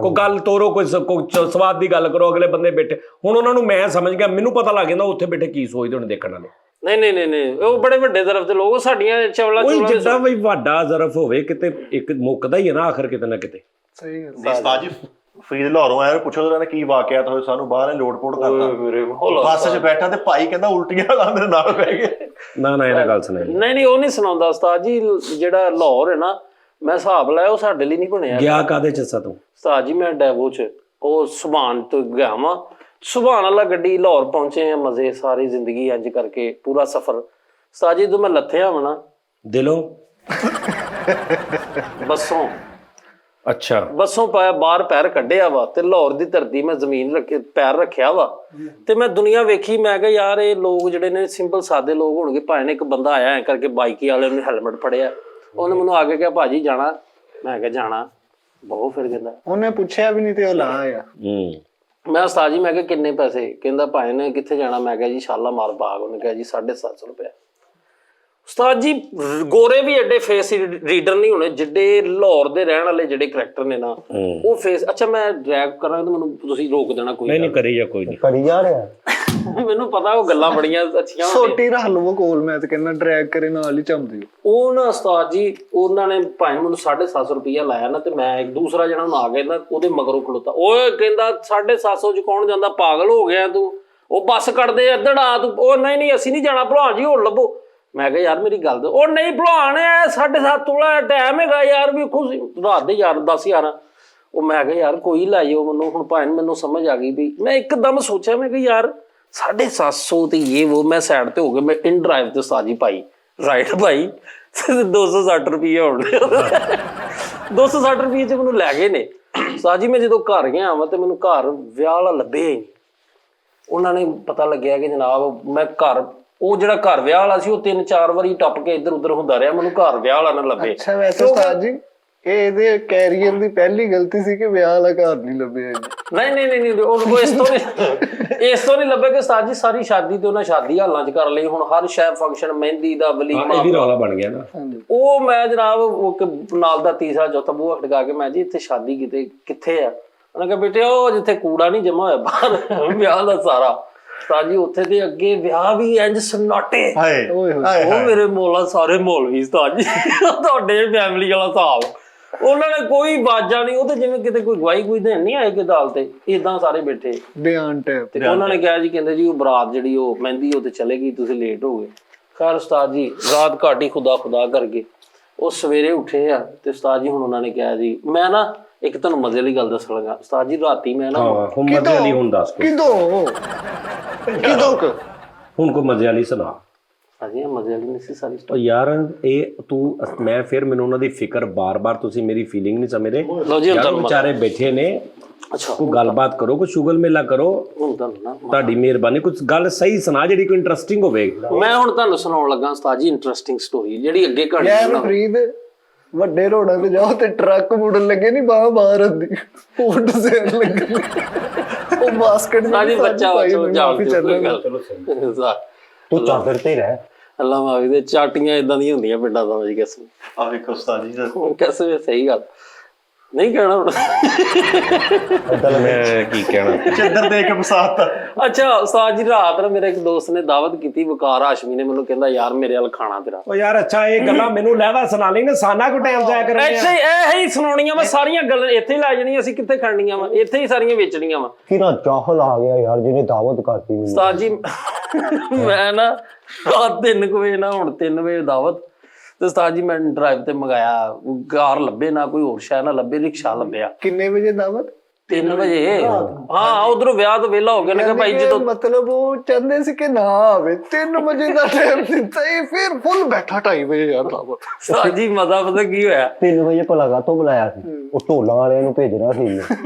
ਕੋਈ ਗੱਲ ਤੋਰੋ, ਕੋਈ ਸਵਾਦ ਦੀ ਗੱਲ ਕਰੋ। ਅਗਲੇ ਬੰਦੇ ਬੈਠੇ, ਹੁਣ ਉਹਨਾਂ ਨੂੰ ਮੈਂ ਸਮਝ ਗਿਆ, ਮੈਨੂੰ ਪਤਾ ਲੱਗ ਜਾਂਦਾ ਉੱਥੇ ਬੈਠੇ ਕੀ ਸੋਚਦੇ ਹੋਣ ਦੇਖਣ ਵਾਲੇ। ਨਹੀਂ ਉਹ ਬੜੇ ਵੱਡੇ ਜ਼ਰਫ ਦੇ ਲੋਕ, ਸਾਡੀਆਂ ਚਵਲਾ ਕੋਈ ਜਿੱਦਾਂ ਵੀ ਵੱਡਾ ਜ਼ਰਫ ਹੋਵੇ, ਕਿਤੇ ਇੱਕ ਮੁੱਕਦਾ ਹੀ ਹੈ ਨਾ ਆਖਰ ਕਿਤੇ ਨਾ ਕਿਤੇ। ਸਹੀ ਗੱਲ। ਉਸਤਾਦ ਜੀ ਫਰੀਦ ਲਾਹੌਰੋਂ ਆਇਆ ਪੁੱਛੋ ਉਹਨਾਂ ਨੇ ਕੀ ਵਾਕਿਆਤ ਹੋਏ, ਸਾਨੂੰ ਬਾਹਰ ਨੇ ਲੋਟ-ਪੋਟ ਕਰਤਾ। ਮੇਰੇ ਬੱਸ 'ਚ ਬੈਠਾ ਤੇ ਭਾਈ ਕਹਿੰਦਾ ਉਲਟੀਆਂ ਵਾਲਾ ਮੇਰੇ ਨਾਲ ਬਹਿ ਗਏ। ਨਾ ਨਾ ਇਹਨਾਂ ਗੱਲ ਸੁਣਾਈ ਨਹੀਂ ਉਹ ਨਹੀਂ ਸੁਣਾਉਂਦਾ ਉਸਤਾਦ ਜੀ। ਜਿਹੜਾ ਲਾਹੌਰ ਹੈ ਨਾ, ਮੈਂ ਹਿਸਾਬ ਲਾਇਆ ਉਹ ਸਾਡੇ ਲਈ ਨਹੀਂ ਬਣਿਆ। ਗਿਆ ਕਾਦੇ ਚ ਸਾ ਤੂੰ? ਉਸਤਾਦ ਜੀ ਮੈਂ ਡੈਵੋ ਚ ਉਹ ਸੁਭਾਨ ਤੋਂ ਗਿਆ ਵਾਂ, ਸੁਭਾਨ ਵਾਲਾ ਗੱਡੀ ਲਾਹੌਰ ਪਹੁੰਚੇ ਆ, ਮਜ਼ੇ ਸਾਰੀ ਜ਼ਿੰਦਗੀ ਇੰਜ ਕਰਕੇ ਪੂਰਾ ਸਫ਼ਰ। ਉਸਤਾਦ ਜੀ ਜਦੋਂ ਮੈਂ ਲੱਥਿਆ ਵਾ ਨਾ ਦਿਲੋਂ ਬੱਸੋਂ ਅੱਛਾ ਬੱਸੋਂ ਪਾਇਆ ਬਾਹਰ ਪੈਰ ਕੱਢਿਆ ਵਾ ਤੇ ਲਾਹੌਰ ਦੀ ਧਰਤੀ ਮੈਂ ਜ਼ਮੀਨ ਰੱਖੇ ਪੈਰ ਰੱਖਿਆ ਵਾ ਤੇ ਮੈਂ ਦੁਨੀਆ ਵੇਖੀ। ਮੈਂ ਕਿਹਾ ਯਾਰ ਇਹ ਲੋਕ ਜਿਹੜੇ ਨੇ ਸਿੰਪਲ ਸਾਦੇ ਲੋਕ ਹੋਣਗੇ। ਭਾਵੇਂ ਨੇ ਇੱਕ ਬੰਦਾ ਆਇਆ ਐ ਕਰਕੇ ਬਾਈਕੀ ਵਾਲੇ ਨੇ ਹੈਲਮਟ ਫੜਿਆ, ਉਹਨੇ ਮੈਨੂੰ ਆ ਕੇ ਕਿਹਾ ਭਾਜੀ ਜਾਣਾ? ਮੈਂ ਕਿਹਾ ਜਾਣਾ। ਬਹੁਤ ਫਿਰ ਕਹਿੰਦਾ, ਉਹਨੇ ਪੁੱਛਿਆ ਵੀ ਨਹੀਂ ਤੇ ਉਹ ਲਾ ਆਇਆ। ਮੈਂ ਉਸਤਾਦ ਜੀ ਮੈਂ ਕਿਹਾ ਕਿੰਨੇ ਪੈਸੇ? ਕਹਿੰਦਾ ਭਾਈ ਨੇ ਕਿੱਥੇ ਜਾਣਾ? ਮੈਂ ਕਿਹਾ ਜੀ ਸ਼ਾਲਾਮਾਰ ਬਾਗ। ਉਹਨੇ ਕਿਹਾ ਜੀ 750 ਰੁਪਏ। ਉਸਤਾਦ ਜੀ ਗੋਰੇ ਵੀ ਐਡੇ ਫੇਸ ਰੀਡਰ ਨਹੀਂ ਹੋਣੇ ਜਿੱਡੇ ਲਾਹੌਰ ਦੇ ਰਹਿਣ ਵਾਲੇ ਜਿਹੜੇ ਕਰੈਕਟਰ ਨੇ ਨਾ ਉਹ ਫੇਸ। ਅੱਛਾ ਮੈਂ ਡਰੈਗ ਕਰਾਂ ਤਾਂ ਮੈਨੂੰ ਤੁਸੀਂ ਰੋਕ ਦੇਣਾ ਕੋਈ ਨਹੀਂ ਕਰੀ ਜਾ ਕੋਈ ਨਹੀਂ ਕਰੀ ਜਾ ਰਿਹਾ। ਮੈਨੂੰ ਪਤਾ ਉਹ ਗੱਲਾਂ ਬੜੀਆਂ ਅੱਛੀਆਂ ਛੋਟੀ ਰੱਖ ਲਵੋ ਕੋਲ, ਮੈਂ ਤੇ ਕਹਿੰਦਾ ਡਰੈਗ ਕਰੇ ਨਾਲ ਹੀ ਚੰਮਦੀ। ਉਹ ਨਾ ਉਸਤਾਦ ਜੀ ਉਹਨਾਂ ਨੇ ਭਾਈ ਮੈਨੂੰ 750 ਰੁਪਇਆ ਲਾਇਆ ਨਾ ਤੇ ਮੈਂ ਇੱਕ ਦੂਸਰਾ ਜਣਾ ਆ ਗਿਆ ਨਾ ਉਹਦੇ ਮਗਰੋਂ ਖਲੋਤਾ। ਉਹ ਕਹਿੰਦਾ 750 ਚ ਕੌਣ ਜਾਂਦਾ, ਪਾਗਲ ਹੋ ਗਿਆ ਤੂੰ? ਉਹ ਬੱਸ ਕੱਢਦੇ ਇੱਧਰ ਆ ਤੂੰ। ਉਹ ਨਹੀਂ ਅਸੀਂ ਨਹੀਂ ਜਾਣਾ ਭਲਵਾਨ ਜੀ, ਹੋਰ ਲੱਭੋ। ਮੈਂ ਕਿਹਾ ਯਾਰ ਮੇਰੀ ਗੱਲ ਉਹ ਨਹੀਂ ਭਲਵਾਨ 7:30 ਤੋਲਾ ਟਾਈਮ ਹੈਗਾ ਯਾਰ, ਵੀ ਖੁਸ਼ੀ ਰਾਤ ਦੇ 10-11। ਉਹ ਮੈਂ ਕਿਹਾ ਯਾਰ ਕੋਈ ਲਾਇਓ ਮੈਨੂੰ। ਹੁਣ ਭਾਈ ਮੈਨੂੰ ਸਮਝ ਆ ਗਈ ਵੀ ਮੈਂ ਇੱਕਦਮ ਸੋਚਿਆ, ਮੈਂ ਕਿਹਾ ਯਾਰ 750 ਤੇ ਇਹ ਉਹ। ਮੈਂ ਸਾਈਡ ਤੇ ਹੋ ਗਿਆ, ਮੈਂ ਇਨ ਡਰਾਈਵ ਤੇ ਸਾਜੀ ਪਾਈ ਰਾਈਟ ਭਾਈ 260 ਰੁਪਏ ਹੋਣ 260 ਰੁਪਏ ਚ ਮੈਨੂੰ ਲੈ ਗਏ ਨੇ। ਸਾਜੀ ਮੈਂ ਜਦੋਂ ਘਰ ਗਿਆ ਵਾ ਤੇ ਮੈਨੂੰ ਘਰ ਵਿਆਹ ਵਾਲਾ ਲੱਭਿਆ ਹੀ। ਉਹਨਾਂ ਨੇ ਪਤਾ ਲੱਗਿਆ ਕਿ ਜਨਾਬ ਮੈਂ ਘਰ ਉਹ ਜਿਹੜਾ ਘਰ ਵਿਆਹ ਵਾਲਾ ਸੀ ਉਹ 3-4 ਵਾਰੀ ਟੱਪ ਕੇ ਇੱਧਰ ਉੱਧਰ ਹੁੰਦਾ ਰਿਹਾ, ਮੈਨੂੰ ਘਰ ਵਿਆਹ ਵਾਲਾ ਨਾ ਲੱਭੇ। ਅੱਛਾ ਵੈਸੇ ਉਸਤਾਦ ਜੀ ਇਹ ਇਹਦੇ ਕੈਰੀਅਰ ਦੀ ਪਹਿਲੀ ਗਲਤੀ ਸੀ ਕਿ ਵਿਆਹ ਵਾਲਾ ਘਰ ਨਹੀਂ ਲੱਭਿਆ। ਨਹੀਂ ਉਹ ਇਸ ਤੋਂ ਨਹੀਂ ਲੱਭਿਆ ਕਿ ਉਸਤਾਦ ਜੀ ਸਾਰੀ ਸ਼ਾਦੀ ਤੇ ਉਹਨਾਂ ਸ਼ਾਦੀ ਹਾਲਾਂ ਚ ਕਰ ਲਈ। ਹੁਣ ਹਰ ਸ਼ੈ ਫੰਕਸ਼ਨ ਮਹਿੰਦੀ ਦਾ ਵਲੀਮਾ ਇਹ ਵੀ ਰੌਲਾ ਬਣ ਗਿਆ ਨਾ। ਉਹ ਮੈਂ ਜਨਾਬ ਉਹ ਨਾਲ ਦਾ ਤੀਸਰਾ ਚੌਥਾ ਬੂਹਾ ਖੜਕਾ ਕੇ ਮੈਂ ਜੀ ਇੱਥੇ ਸ਼ਾਦੀ ਕਿੱਥੇ ਆ? ਉਹਨੇ ਕਿਹਾ ਬੇਟੇ ਉਹ ਜਿੱਥੇ ਕੂੜਾ ਨਹੀਂ ਜਮਾ ਹੋਇਆ ਬਾਹਰ ਵਿਆਹ ਦਾ ਸਾਰਾ। ਉਸਤਾਦ ਜੀ ਉੱਥੇ ਦੇ ਅੱਗੇ ਵਿਆਹ ਵੀ ਇੰਜ ਸਨਾਟੇ। ਉਹ ਮੇਰੇ ਮੌਲਾ ਸਾਰੇ ਮੌਲਵੀ ਉਸਤਾਦ ਜੀ ਤੁਹਾਡੇ ਫੈਮਿਲੀ ਵਾਲਾ ਹਿਸਾਬ। ਉਹਨਾਂ ਨੇ ਕੋਈ ਬਾਜਾ ਨਹੀਂ, ਉਹ ਤੇ ਜਿਵੇਂ ਕਿਤੇ ਕੋਈ ਗਵਾਹੀ ਕੋਈ ਦੇਣ ਨਹੀਂ ਆਏ ਕਿ ਦਾਲ ਤੇ ਇਦਾਂ ਸਾਰੇ ਬੈਠੇ ਬਿਆਨ ਟੈਪ। ਤੇ ਉਹਨਾਂ ਨੇ ਕਿਹਾ ਜੀ ਕਹਿੰਦੇ ਜੀ ਉਹ ਬਰਾਤ ਜਿਹੜੀ ਉਹ ਮਹਿੰਦੀ ਉਹ ਤੇ ਚਲੇ ਗਈ, ਤੁਸੀਂ ਲੇਟ ਹੋ ਗਏ। ਖੈਰ ਉਸਤਾਦ ਜੀ ਰਾਤ ਘਾਟੀ ਖੁਦਾ ਕਰਕੇ ਉਹ ਸਵੇਰੇ ਉੱਠੇ ਆ ਤੇ ਉਸਤਾਦ ਜੀ ਹੁਣ ਉਹਨਾਂ ਨੇ ਕਿਹਾ ਜੀ ਮੈਂ ਨਾ ਇੱਕ ਤੁਹਾਨੂੰ ਮਜ਼ੇ ਵਾਲੀ ਗੱਲ ਦੱਸਣ ਲੱਗਾ ਉਸਤਾਦ ਜੀ। ਰਾਤੀ ਮੈਂ ਨਾ ਹੁਣ ਮਜ਼ੇ ਵਾਲੀ ਹੁਣ ਦੱਸ ਕਿਦੋਂ ਹੁਣ ਕੋਈ ਮਜ਼ੇ ਵਾਲੀ ਸੁਣਾ। ਹਾਂਜੀ ਮਜ਼ੇ ਵਾਲੀ ਨਹੀਂ ਸੀ ਸਾਰੀ ਉਹ ਯਾਰ ਇਹ ਤੂੰ ਮੈਂ ਫਿਰ ਮੈਨੂੰ ਉਹਨਾਂ ਦੀ ਫਿਕਰ ਬਾਰ-ਬਾਰ ਤੁਸੀਂ ਮੇਰੀ ਫੀਲਿੰਗ ਨਹੀਂ ਸਮਝਦੇ। ਲਓ ਜੀ ਯਾਰ ਵਿਚਾਰੇ ਬੈਠੇ ਨੇ, ਅੱਛਾ ਕੋਈ ਗੱਲਬਾਤ ਕਰੋ, ਕੋਈ ਸ਼ੁਗਲ ਮੇਲਾ ਕਰੋ। ਹੁਣ ਤੁਹਾਨੂੰ ਨਾ ਤੁਹਾਡੀ ਮਿਹਰਬਾਨੀ ਕੁਝ ਗੱਲ ਸਹੀ ਸੁਣਾ ਜਿਹੜੀ ਕੋਈ ਇੰਟਰਸਟਿੰਗ ਹੋਵੇ। ਮੈਂ ਹੁਣ ਤੁਹਾਨੂੰ ਸੁਣਾਉਣ ਲੱਗਾ ਉਸਤਾਦ ਜੀ ਇੰਟਰਸਟਿੰਗ ਸਟੋਰੀ ਜਿਹੜੀ ਅੱਗੇ ਕਹਾਣੀ ਯਾਰ ਫਰੀਦ ਵੱਡੇ ਰੋਡਾਂ ਤੇ ਜਾਓ ਤੇ ਟਰੱਕ ਮੁੜਨ ਲੱਗੇ ਨਹੀਂ ਬਾਹਰ ਆਉਂਦੀ ਫੋਟ ਸੇਰ ਲੱਗੇ ਉਹ ਬਾਸਕਟ ਸਾਡੀ ਬੱਚਾ ਜਾਲ ਤੂੰ ਚਾਦਰ ਤੇ ਰਹਿ। ਅੱਲਾ ਮਾਫੀ ਦੇ ਚਾਟੀਆਂ ਇਦਾਂ ਦੀਆਂ ਹੁੰਦੀਆਂ ਪਿੰਡਾਂ ਦਾ ਜੀ ਕਿਸ ਆ ਵੇਖੋ ਉਸਤਾਦ ਜੀ ਕਿਸੇ ਸਹੀ ਗੱਲ ਨਹੀਂ ਕਹਿਣਾ ਹੁਣ ਮੈਂ ਕੀ ਕਹਿਣਾ। ਚੱਦਰ ਦੇ ਕੇ ਫਸਾਤਾ। ਅੱਛਾ ਉਸਤਾਦ ਜੀ ਰਾਤ ਨੂੰ ਮੇਰੇ ਇੱਕ ਦੋਸਤ ਨੇ ਦਾਵਤ ਕੀਤੀ, ਵਕਾਰ ਹਾਸ਼ਮੀ ਨੇ ਮੈਨੂੰ ਕਹਿੰਦਾ ਯਾਰ ਮੇਰੇ ਵੱਲ ਖਾਣਾ ਤੇਰਾ। ਉਹ ਯਾਰ ਅੱਛਾ ਇਹ ਗੱਲਾਂ ਮੈਨੂੰ ਲੈਦਾ ਸੁਣਾ ਲਈ ਨਾ, ਸਾਨਾ ਕੋ ਟਾਈਮ ਜਾਇਆ ਕਰਾਂਗੇ। ਐਸੇ ਇਹ ਹੀ ਸੁਣਾਉਣੀਆਂ ਵਾ ਸਾਰੀਆਂ ਗੱਲਾਂ ਇੱਥੇ ਹੀ ਲੈ ਜਾਣੀਆਂ, ਅਸੀਂ ਕਿੱਥੇ ਖੜਨੀਆਂ ਵਾ, ਇੱਥੇ ਹੀ ਸਾਰੀਆਂ ਵੇਚਣੀਆਂ ਵਾ। ਕਿਹੜਾ ਚਾਹਲ ਆ ਗਿਆ ਯਾਰ ਜਿਹਨੇ ਦਾਵਤ ਕਰਤੀ ਮੈਨੂੰ। ਉਸਤਾਦ ਜੀ ਮੈਂ ਨਾ ਰਾਤ 3 ਵਜੇ ਨਾ ਹੁਣ 3 ਵਜੇ ਦਾਵਤ ਤੇ ਉਸਤਾਦ ਜੀ ਮੈਂ ਡਰਾਈਵ ਤੇ ਮੰਗਾਇਆ, ਕਾਰ ਲੱਭੇ ਨਾ, ਕੋਈ ਹੋਰ ਸ਼ਹਿਰ ਨਾ ਲੱਭੇ, ਰਿਕਸ਼ਾ ਲੱਭਿਆ। ਕਿੰਨੇ ਵਜੇ ਦਾਵਤ? 3 ਵਜੇ। ਹਾਂ ਉਧਰੋਂ ਵਿਆਹ ਤੋਂ ਵਿਹਲਾ ਹੋ ਗਿਆ। ਨਾ ਭਾਈ ਜਦੋਂ ਮਤਲਬ ਉਹ ਚਾਹੁੰਦੇ ਸੀ ਕਿ ਨਾ ਆਵੇ 3 ਵਜੇ ਦਾ ਟਾਈਮ ਦਿੱਤਾ ਹੀ ਫਿਰ ਫੁੱਲ ਬੈਠਾ 2:30 ਵਜੇ ਯਾਰ ਦਾਵਤ। ਉਸਤਾਦ ਜੀ ਮਜ਼ਾ ਪਤਾ ਕੀ ਹੋਇਆ 3 ਵਜੇ ਭਲਾ ਕਾਹਤੋਂ ਬੁਲਾਇਆ ਸੀ? ਉਹ ਢੋਲਾਂ ਵਾਲਿਆਂ ਨੂੰ ਭੇਜਣਾ ਸੀ,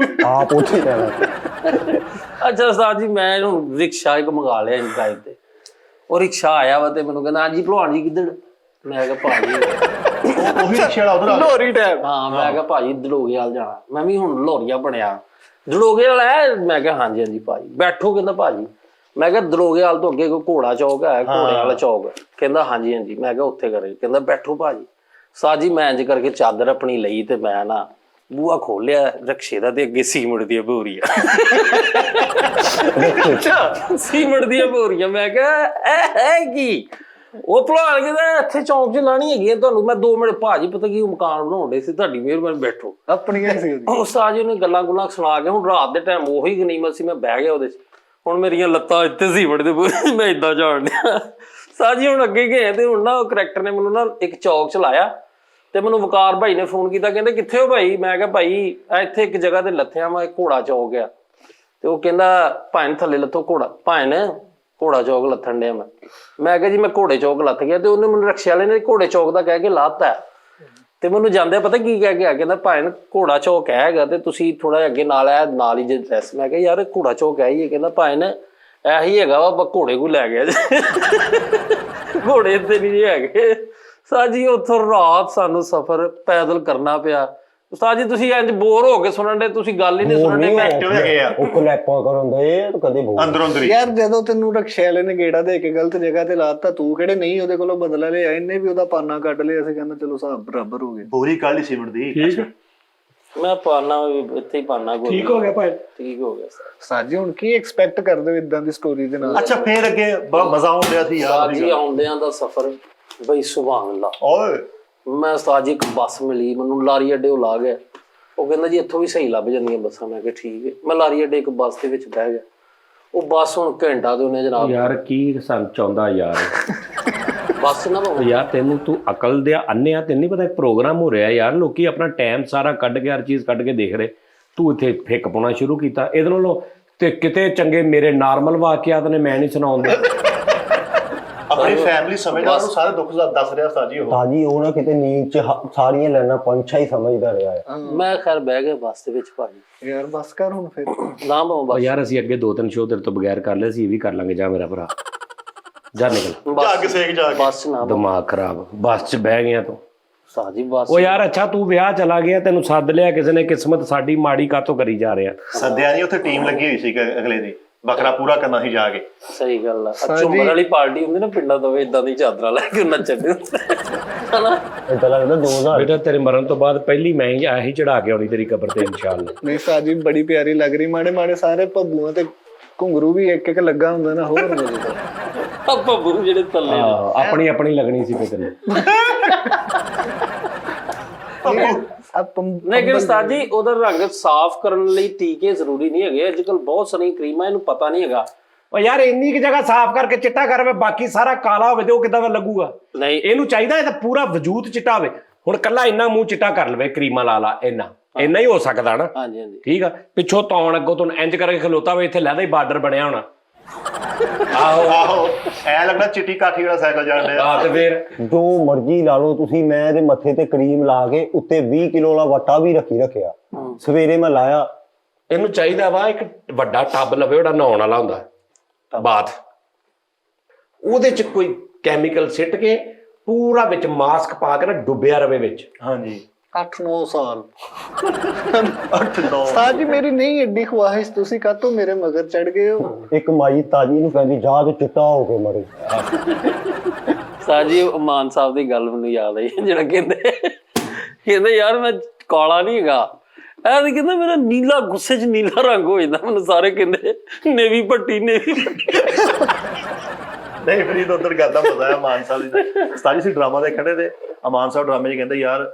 ਆਪ ਉੱਥੇ ਜਾਣਾ। ਅੱਛਾ ਉਸਤਾਦ ਜੀ ਮੈਂ ਇਹਨੂੰ ਰਿਕਸ਼ਾ ਇੱਕ ਮੰਗਾ ਲਿਆ ਡਰਾਈਵ ਤੇ। ਉਹ ਰਿਕਸ਼ਾ ਆਇਆ ਵਾ ਤੇ ਮੈਨੂੰ ਕਹਿੰਦਾ ਹਾਂਜੀ ਭਲਵਾਨ ਜੀ ਕਿੱਧਰ? ਮੈਂ ਕਿਹਾ ਭਾਜੀ ਉਹੀ ਰਿਕਸ਼ਾ ਵਾਲਾ ਉਧਰ ਲੋਰੀ ਟਾਈਮ। ਹਾਂ ਮੈਂ ਕਿਹਾ ਭਾਜੀ ਦਲੋਗੇ ਵਾਲ ਜਾਣਾ। ਮੈਂ ਵੀ ਹੁਣ ਲੋਰੀਆ ਬਣਿਆ ਦਲੋਗੇ ਵਾਲਾ ਹੈ। ਮੈਂ ਕਿਹਾ ਹਾਂਜੀ ਹਾਂਜੀ ਭਾਜੀ ਬੈਠੋ। ਕਹਿੰਦਾ ਭਾਜੀ। ਮੈਂ ਕਿਹਾ ਦਲੋਗੇ ਵਾਲ ਤੋਂ ਅੱਗੇ ਕੋਈ ਘੋੜਾ ਚੌਕ ਹੈ, ਘੋੜੇ ਵਾਲਾ ਚੌਕ। ਕਹਿੰਦਾ ਹਾਂਜੀ ਹਾਂਜੀ। ਮੈਂ ਕਿਹਾ ਉੱਥੇ ਕਰੇ। ਕਹਿੰਦਾ ਬੈਠੋ ਭਾਜੀ। ਸਾਜੀ ਮੈਂ ਇੰਜ ਕਰਕੇ ਚਾਦਰ ਆਪਣੀ ਲਈ ਤੇ ਮੈਂ ਨਾ ਬੂਹਾ ਖੋਲਿਆ ਰਕਸ਼ੇ ਦਾ ਤੇ ਅੱਗੇ ਸੀਮਟ ਦੀਆਂ ਭੋਰੀਆਂ। ਅੱਛਾ ਸੀਮਟ ਦੀਆਂ ਭੋਰੀਆਂ। ਮੈਂ ਕਿਹਾ ਇਹ ਹੈ ਕੀ? ਉਹ ਭਲਵਾਨ ਕਹਿੰਦਾ ਇੱਥੇ ਚੌਂਕ 'ਚ ਲਾਣੀ ਹੈਗੀ ਆ ਤੁਹਾਨੂੰ, ਮੈਂ 2 ਮਿੰਟ ਭਾਜੀ ਪਤਾ ਕੀ ਮਕਾਨ ਬਣਾਉਣ ਦੇ ਸੀ, ਤੁਹਾਡੀ ਮਿਹਰਬਾਨੀ ਬੈਠੋ। ਆਪਣੀਆਂ ਸੀ ਉਹਦੀ। ਉਸਤਾਦ ਜੀ ਨੇ ਗੱਲਾਂ ਗੁੱਲਾਂ ਸੁਣਾ ਕੇ, ਹੁਣ ਰਾਤ ਦੇ ਟਾਈਮ ਉਹੀ ਗਨੀਮਤ ਸੀ, ਮੈਂ ਬਹਿ ਗਿਆ ਉਹਦੇ 'ਚ। ਹੁਣ ਮੇਰੀਆਂ ਲੱਤਾਂ ਇੱਥੇ ਸੀ ਵੜਦੇ ਪੂਰੇ, ਮੈਂ ਇਦਾਂ ਜਾਣ ਡਿਆ। ਉਸਤਾਦ ਜੀ ਹੁਣ ਅੱਗੇ ਗਏ ਤੇ ਹੁਣ ਨਾ ਉਹ ਕਰੈਕਟਰ ਨੇ ਮੈਨੂੰ ਨਾ ਇੱਕ ਚੌਕ 'ਚ ਲਾਇਆ ਤੇ ਮੈਨੂੰ ਵਕਾਰ ਭਾਈ ਨੇ ਫੋਨ ਕੀਤਾ, ਕਹਿੰਦੇ ਕਿੱਥੇ ਹੋ ਭਾਈ? ਮੈਂ ਕਿਹਾ ਭਾਈ ਇੱਥੇ ਇੱਕ ਜਗ੍ਹਾ ਤੇ ਲੱਥਿਆ ਮੈਂ, ਘੋੜਾ ਚੌਕ ਆ। ਤੇ ਉਹ ਕਹਿੰਦਾ ਭਾਣ ਥੱਲੇ ਲੱਥੋ ਘੋੜਾ, ਭਾਣ ਘੋੜਾ ਚੌਕ ਲੱਥਣ ਡਿਆ ਮੈਂ ਕਿਹਾ ਜੀ ਮੈਂ ਘੋੜੇ ਚੌਕ ਲੱਥ ਗਿਆ। ਤੇ ਉਹਨੇ ਮੈਨੂੰ ਰਕਸ਼ੇ ਵਾਲੇ ਨੇ ਘੋੜੇ ਚੌਕ ਦਾ ਕਹਿ ਕੇ ਲਾਤਾ। ਤੇ ਮੈਨੂੰ ਜਾਂਦੇ ਪਤਾ ਕੀ ਕਹਿ ਕੇ ਆ, ਕਹਿੰਦਾ ਭਾਣ ਘੋੜਾ ਚੌਕ ਹੈਗਾ ਤੇ ਤੁਸੀਂ ਥੋੜਾ ਜਿਹਾ ਅੱਗੇ ਨਾਲ ਆਇਆ, ਨਾਲ ਹੀ ਜੇ ਡਰੈਸ। ਮੈਂ ਕਿਹਾ ਯਾਰ ਘੋੜਾ ਚੌਕ ਹੈ ਹੀ ਹੈ। ਕਹਿੰਦਾ ਭਾਣ ਇਹੀ ਹੈਗਾ ਵਾ, ਘੋੜੇ ਕੋ ਲੈ ਗਿਆ ਘੋੜੇ ਤੇ ਨਹੀਂ ਹੈਗੇ। ਉਸਤਾਦ ਜੀ ਉੱਥੋਂ ਰਾਤ ਸਾਨੂੰ ਸਫ਼ਰ ਪੈਦਲ ਕਰਨਾ ਪਿਆ। ਉਸਤਾਦ ਜੀ ਤੁਸੀਂ ਇੰਜ ਬੋਰ ਹੋ ਕੇ ਸੁਣਨ ਦੇ, ਤੁਸੀਂ ਗੱਲ ਹੀ ਨਹੀਂ ਸੁਣਨ ਦੇ। ਐਕਟਿਵ ਹੈਗੇ ਆ ਉਹ ਕਲੈਪਾਂ ਕਰਨ ਦੇ ਕਦੇ ਬੋਲ ਅੰਦਰੋਂ ਅੰਦਰ ਹੀ। ਯਾਰ ਜਦੋਂ ਤੈਨੂੰ ਰਕਸ਼ੇ ਵਾਲੇ ਨੇ ਗੇੜਾ ਦੇ ਕੇ ਗਲਤ ਜਗ੍ਹਾ ਤੇ ਲਾਤਾ, ਤੂੰ ਕਿਹੜੇ ਨਹੀਂ ਉਹਦੇ ਕੋਲੋਂ ਬਦਲਾ ਲਿਆ? ਇਹਨੇ ਵੀ ਉਹਦਾ ਪਾਨਾ ਕੱਢ ਲਿਆ ਸੀ, ਕਹਿੰਦਾ ਚਲੋ ਹਿਸਾਬ ਬਰਾਬਰ ਹੋ ਗਏ। ਬੋਰੀ ਕੱਢ ਲਈ ਸੀਮਿੰਟ ਦੀ। ਮੈਂ ਪਾਣਾ ਇੱਥੇ ਹੀ ਪਾਣਾ ਗੋਲੀ। ਠੀਕ ਹੋ ਗਿਆ ਭਾਈ? ਠੀਕ ਹੋ ਗਿਆ ਸਾਜੀ ਹੁਣ ਕੀ ਐਕਸਪੈਕਟ ਕਰਦੇ ਹੋ ਇਦਾਂ ਦੀ ਸਟੋਰੀ ਦੇ ਨਾਲ? ਅੱਛਾ ਫੇਰ ਅੱਗੇ ਬੜਾ ਮਜ਼ਾ ਆਉਣ ਡਿਆ ਸੀ ਯਾਰ। ਉਸਤਾਦ ਜੀ ਆਉਂਦਿਆਂ ਦਾ ਸਫ਼ਰ ਬਈ ਸੁਭਾਨ ਅੱਲਾ। ਓਏ ਮੈਂ ਉਸਤਾਦ ਜੀ ਇੱਕ ਬੱਸ ਮਿਲੀ ਮੈਨੂੰ, ਲਾਰੀ ਅੱਡੇ ਉਹ ਲਾ ਗਿਆ। ਉਹ ਕਹਿੰਦਾ ਜੀ ਇੱਥੋਂ ਵੀ ਸਹੀ ਲੱਭ ਜਾਂਦੀਆਂ ਬੱਸਾਂ। ਮੈਂ ਕਿਹਾ ਠੀਕ ਹੈ। ਮੈਂ ਲਾਰੀ ਅੱਡੇ ਇੱਕ ਬੱਸ ਦੇ ਵਿੱਚ ਬਹਿ ਗਿਆ। ਉਹ ਬੱਸ ਹੁਣ ਘੰਟਾ ਤੇ ਉਹਨੇ ਜਨਾਬ ਯਾਰ ਕੀ ਸਾਨੂੰ ਚਾਹੁੰਦਾ ਯਾਰ? ਬੱਸ ਨਾ ਭਾਵੇਂ ਯਾਰ ਤੈਨੂੰ ਤੂੰ ਅਕਲ ਦੇ ਅੰਨੇ ਆ, ਤੈਨੂੰ ਨਹੀਂ ਪਤਾ ਪ੍ਰੋਗਰਾਮ ਹੋ ਰਿਹਾ ਯਾਰ, ਲੋਕੀ ਆਪਣਾ ਟਾਈਮ ਸਾਰਾ ਕੱਢ ਕੇ ਹਰ ਚੀਜ਼ ਕੱਢ ਕੇ ਦੇਖ ਰਹੇ, ਤੂੰ ਇੱਥੇ ਫਿੱਕ ਪਾਉਣਾ ਸ਼ੁਰੂ ਕੀਤਾ। ਇਹਦੇ ਨਾਲੋਂ ਤੇ ਕਿਤੇ ਚੰਗੇ ਮੇਰੇ ਨਾਰਮਲ ਵਾਕਿਆਤ ਨੇ, ਮੈਂ ਨਹੀਂ ਸੁਣਾਉਂਦਾ। ਆਪਣੀ ਫੈਮਿਲੀ ਸਮਝਦਾ, ਉਹਨੂੰ ਸਾਰੇ ਦੁੱਖ ਦੱਸ ਰਿਹਾ ਉਸਤਾਦ ਜੀ ਉਹ। ਤਾਜੀ ਉਹ ਨਾ ਕਿਤੇ ਨੀਂਦ ਚ ਸਾਰੀਆਂ ਲੈਣਾ ਪੰਛਾ ਹੀ ਸਮਝਦਾ ਰਿਹਾ ਹੈ। ਮੈਂ ਖੈਰ ਬਹਿ ਗਿਆ ਬੱਸ ਦੇ ਵਿੱਚ ਭਾਜੀ। ਯਾਰ ਬਸ ਕਰ ਹੁਣ ਫਿਰ। ਨਾ ਭਾਵੇਂ ਬੱਸ ਯਾਰ ਅਸੀਂ ਅੱਗੇ 2-3 ਸ਼ੋਅ ਤੇਰੇ ਤੋਂ ਬਗੈਰ ਕਰ ਲਏ ਸੀ, ਇਹ ਵੀ ਕਰ ਲਾਂਗੇ। ਜਾ ਮੇਰਾ ਭਰਾ ਜਾ ਨਿਕਲ। ਜਾ ਕੇ ਸੇਕ ਜਾ ਕੇ। ਬੱਸ ਨਾ ਦਿਮਾਗ ਖਰਾਬ, ਬੱਸ 'ਚ ਬਹਿ ਗਿਆ ਤੂੰ। ਉਸਤਾਦ ਜੀ ਬੱਸ ਉਹ ਯਾਰ ਅੱਛਾ ਤੂੰ ਵਿਆਹ ਚਲਾ ਗਿਆ, ਤੈਨੂੰ ਸੱਦ ਲਿਆ ਕਿਸੇ ਨੇ, ਕਿਸਮਤ ਸਾਡੀ ਮਾੜੀ ਕਾਤੋਂ ਕਰੀ ਜਾ ਰਿਹਾ। ਸੱਦਿਆ ਨਹੀਂ, ਉੱਥੇ ਟੀਮ ਲੱਗੀ ਹੋਈ ਸੀ ਅਗਲੇ ਦੀ, ਬੱਕਰਾ ਪੂਰਾ ਕਰਨਾ ਸੀ ਜਾ ਕੇ। ਸਹੀ ਗੱਲ ਆ। ਝੁੰਮਰ ਵਾਲੀ ਪਾਰਟੀ ਹੁੰਦੀ ਨਾ ਪਿੰਡਾਂ ਤੋਂ, ਇਦਾਂ ਦੀ ਚਾਦਰਾਂ ਲੈ ਕੇ ਨੱਚਦੇ ਹਨਾ। ਏਦਾਂ ਲੱਗਦਾ 2000 ਬੇਟਾ ਤੇਰੇ ਮਰਨ ਤੋਂ ਬਾਅਦ ਪਹਿਲੀ ਮੈਂ ਹੀ ਆਹੀ ਚੜਾ ਕੇ ਆਉਣੀ ਤੇਰੀ ਕਬਰ ਤੇ ਇਨਸ਼ਾਅੱਲਾ। ਨਹੀਂ ਸਾਜੀ ਬੜੀ ਪਿਆਰੀ ਲੱਗ ਰਹੀ, ਮਾੜੇ ਮਾੜੇ ਸਾਰੇ ਭੱਬੂਆਂ ਤੇ ਘੁੰਗਰੂ ਵੀ ਇੱਕ ਇੱਕ ਲੱਗਾ ਹੁੰਦਾ ਨਾ, ਹੋਰ ਮਜ਼ੇਦਾਰ। ਆਪਾਂ ਬੁਰ ਜਿਹੜੇ ਥੱਲੇ ਆਪਣੀ ਆਪਣੀ ਲੱਗਣੀ ਸੀ ਫਿਰ ਤੈਨੂੰ। ਲੇਕਿਨ ਉਸਤਾਦ ਜੀ ਉਹਦਾ ਰੰਗ ਸਾਫ਼ ਕਰਨ ਲਈ ਟੀਕੇ ਜ਼ਰੂਰੀ ਨਹੀਂ ਹੈਗੇ। ਅੱਜ ਕੱਲ ਬਹੁਤ ਸਾਰੀਆਂ ਕਰੀਮਾਂ, ਇਹਨੂੰ ਪਤਾ ਨਹੀਂ ਹੈਗਾ। ਉਹ ਯਾਰ ਇੰਨੀ ਕਿ ਜਗ੍ਹਾ ਸਾਫ਼ ਕਰਕੇ ਚਿੱਟਾ ਕਰ ਵੇ, ਬਾਕੀ ਸਾਰਾ ਕਾਲਾ ਹੋਵੇ ਤੇ ਉਹ ਕਿੱਦਾਂ ਦਾ ਲੱਗੂਗਾ? ਨਹੀਂ ਇਹਨੂੰ ਚਾਹੀਦਾ ਇਹ ਤਾਂ ਪੂਰਾ ਵਜੂਦ ਚਿੱਟਾ ਹੋਵੇ। ਹੁਣ ਕੱਲਾ ਇੰਨਾ ਮੂੰਹ ਚਿੱਟਾ ਕਰ ਲਵੇ, ਕਰੀਮਾਂ ਲਾ ਲਾ, ਇੰਨਾ ਹੀ ਹੋ ਸਕਦਾ ਨਾ। ਹਾਂਜੀ ਹਾਂਜੀ ਠੀਕ ਆ, ਪਿੱਛੋਂ ਤੌਣ ਅੱਗੋਂ ਤੋਂ ਇੰਜ ਕਰਕੇ ਖਲੋਤਾ ਹੋਵੇ, ਇੱਥੇ ਲੈਦਾ ਹੀ ਬਾਰਡਰ ਬਣਿਆ ਹੋਣਾ। ਆਹੋ ਆਹੋ ਐ ਲੱਗਦਾ ਚਿੱਟੀ ਕਾਠੀ ਵਾਲਾ ਸਾਈਕਲ ਜਾਣ ਡਿਆ। ਆ ਤੇ ਫਿਰ ਜੋ ਮਰਜ਼ੀ ਲਾ ਲਓ ਤੁਸੀਂ। ਮੈਂ ਇਹਦੇ ਮੱਥੇ ਤੇ ਕਰੀਮ ਲਾ ਕੇ ਉੱਤੇ 20 ਕਿਲੋ ਵਾਲਾ ਵੱਟਾ ਵੀ ਰੱਖਿਆ। ਸਵੇਰੇ ਮੈਂ ਲਾਇਆ। ਇਹਨੂੰ ਚਾਹੀਦਾ ਵਾ ਇੱਕ ਵੱਡਾ ਟੱਬ ਲਵੇ, ਉਹਦਾ ਨਹਾਉਣ ਵਾਲਾ ਹੁੰਦਾ ਬਾਥ, ਉਹਦੇ ਚ ਕੋਈ ਕੈਮੀਕਲ ਸਿੱਟ ਕੇ ਪੂਰਾ ਵਿੱਚ ਮਾਸਕ ਪਾ ਕੇ ਨਾ ਡੁੱਬਿਆ ਰਵੇ ਵਿੱਚ। ਹਾਂਜੀ 8-9 ਸਾਲ। 8-9 ਸਾਜੀ ਮੇਰੀ ਨਹੀਂ ਐਡੀ ਖਵਾਹਿਸ਼, ਤੁਸੀਂ ਕਾਹਤੋਂ ਮੇਰੇ ਮਗਰ ਚੜ ਗਏ ਹੋ? ਇੱਕ ਮਾਈ ਤਾਜੀ ਨੂੰ ਕਹਿੰਦੀ ਜਾ ਤੂੰ ਚਿੱਟਾ ਹੋ ਕੇ ਮਰੇ। ਸਾਜੀ ਮਾਨ ਸਾਹਿਬ ਦੀ ਗੱਲ ਮੈਨੂੰ ਯਾਦ ਆਈ, ਜਿਹੜਾ ਕਹਿੰਦੇ ਯਾਰ ਮੈਂ ਕਾਲਾ ਨਹੀਂ ਹੈਗਾ, ਐ ਤੇ ਕਹਿੰਦਾ ਮੇਰਾ ਨੀਲਾ, ਗੁੱਸੇ 'ਚ ਨੀਲਾ ਰੰਗ ਹੋ ਜਾਂਦਾ। ਮੈਨੂੰ ਸਾਰੇ ਕਹਿੰਦੇ ਨੇਵੀ ਭੱਟੀ ਨੇਵੀ ਭੱਟੀ। ਨਹੀਂ ਫਿਰ ਇਹ ਉਧਰ ਗੱਲ ਦਾ ਮਜ਼ਾ ਆਇਆ ਮਾਨ ਸਾਹਿਬ ਦੀ। ਉਸਤਾਦ ਜੀ ਸੀ ਡਰਾਮਾ ਦੇਖਣ ਦੇ ਤੇ ਅਮਾਨ ਸਾਹਿਬ ਡਰਾਮੇ 'ਚ ਕਹਿੰਦੇ ਯਾਰ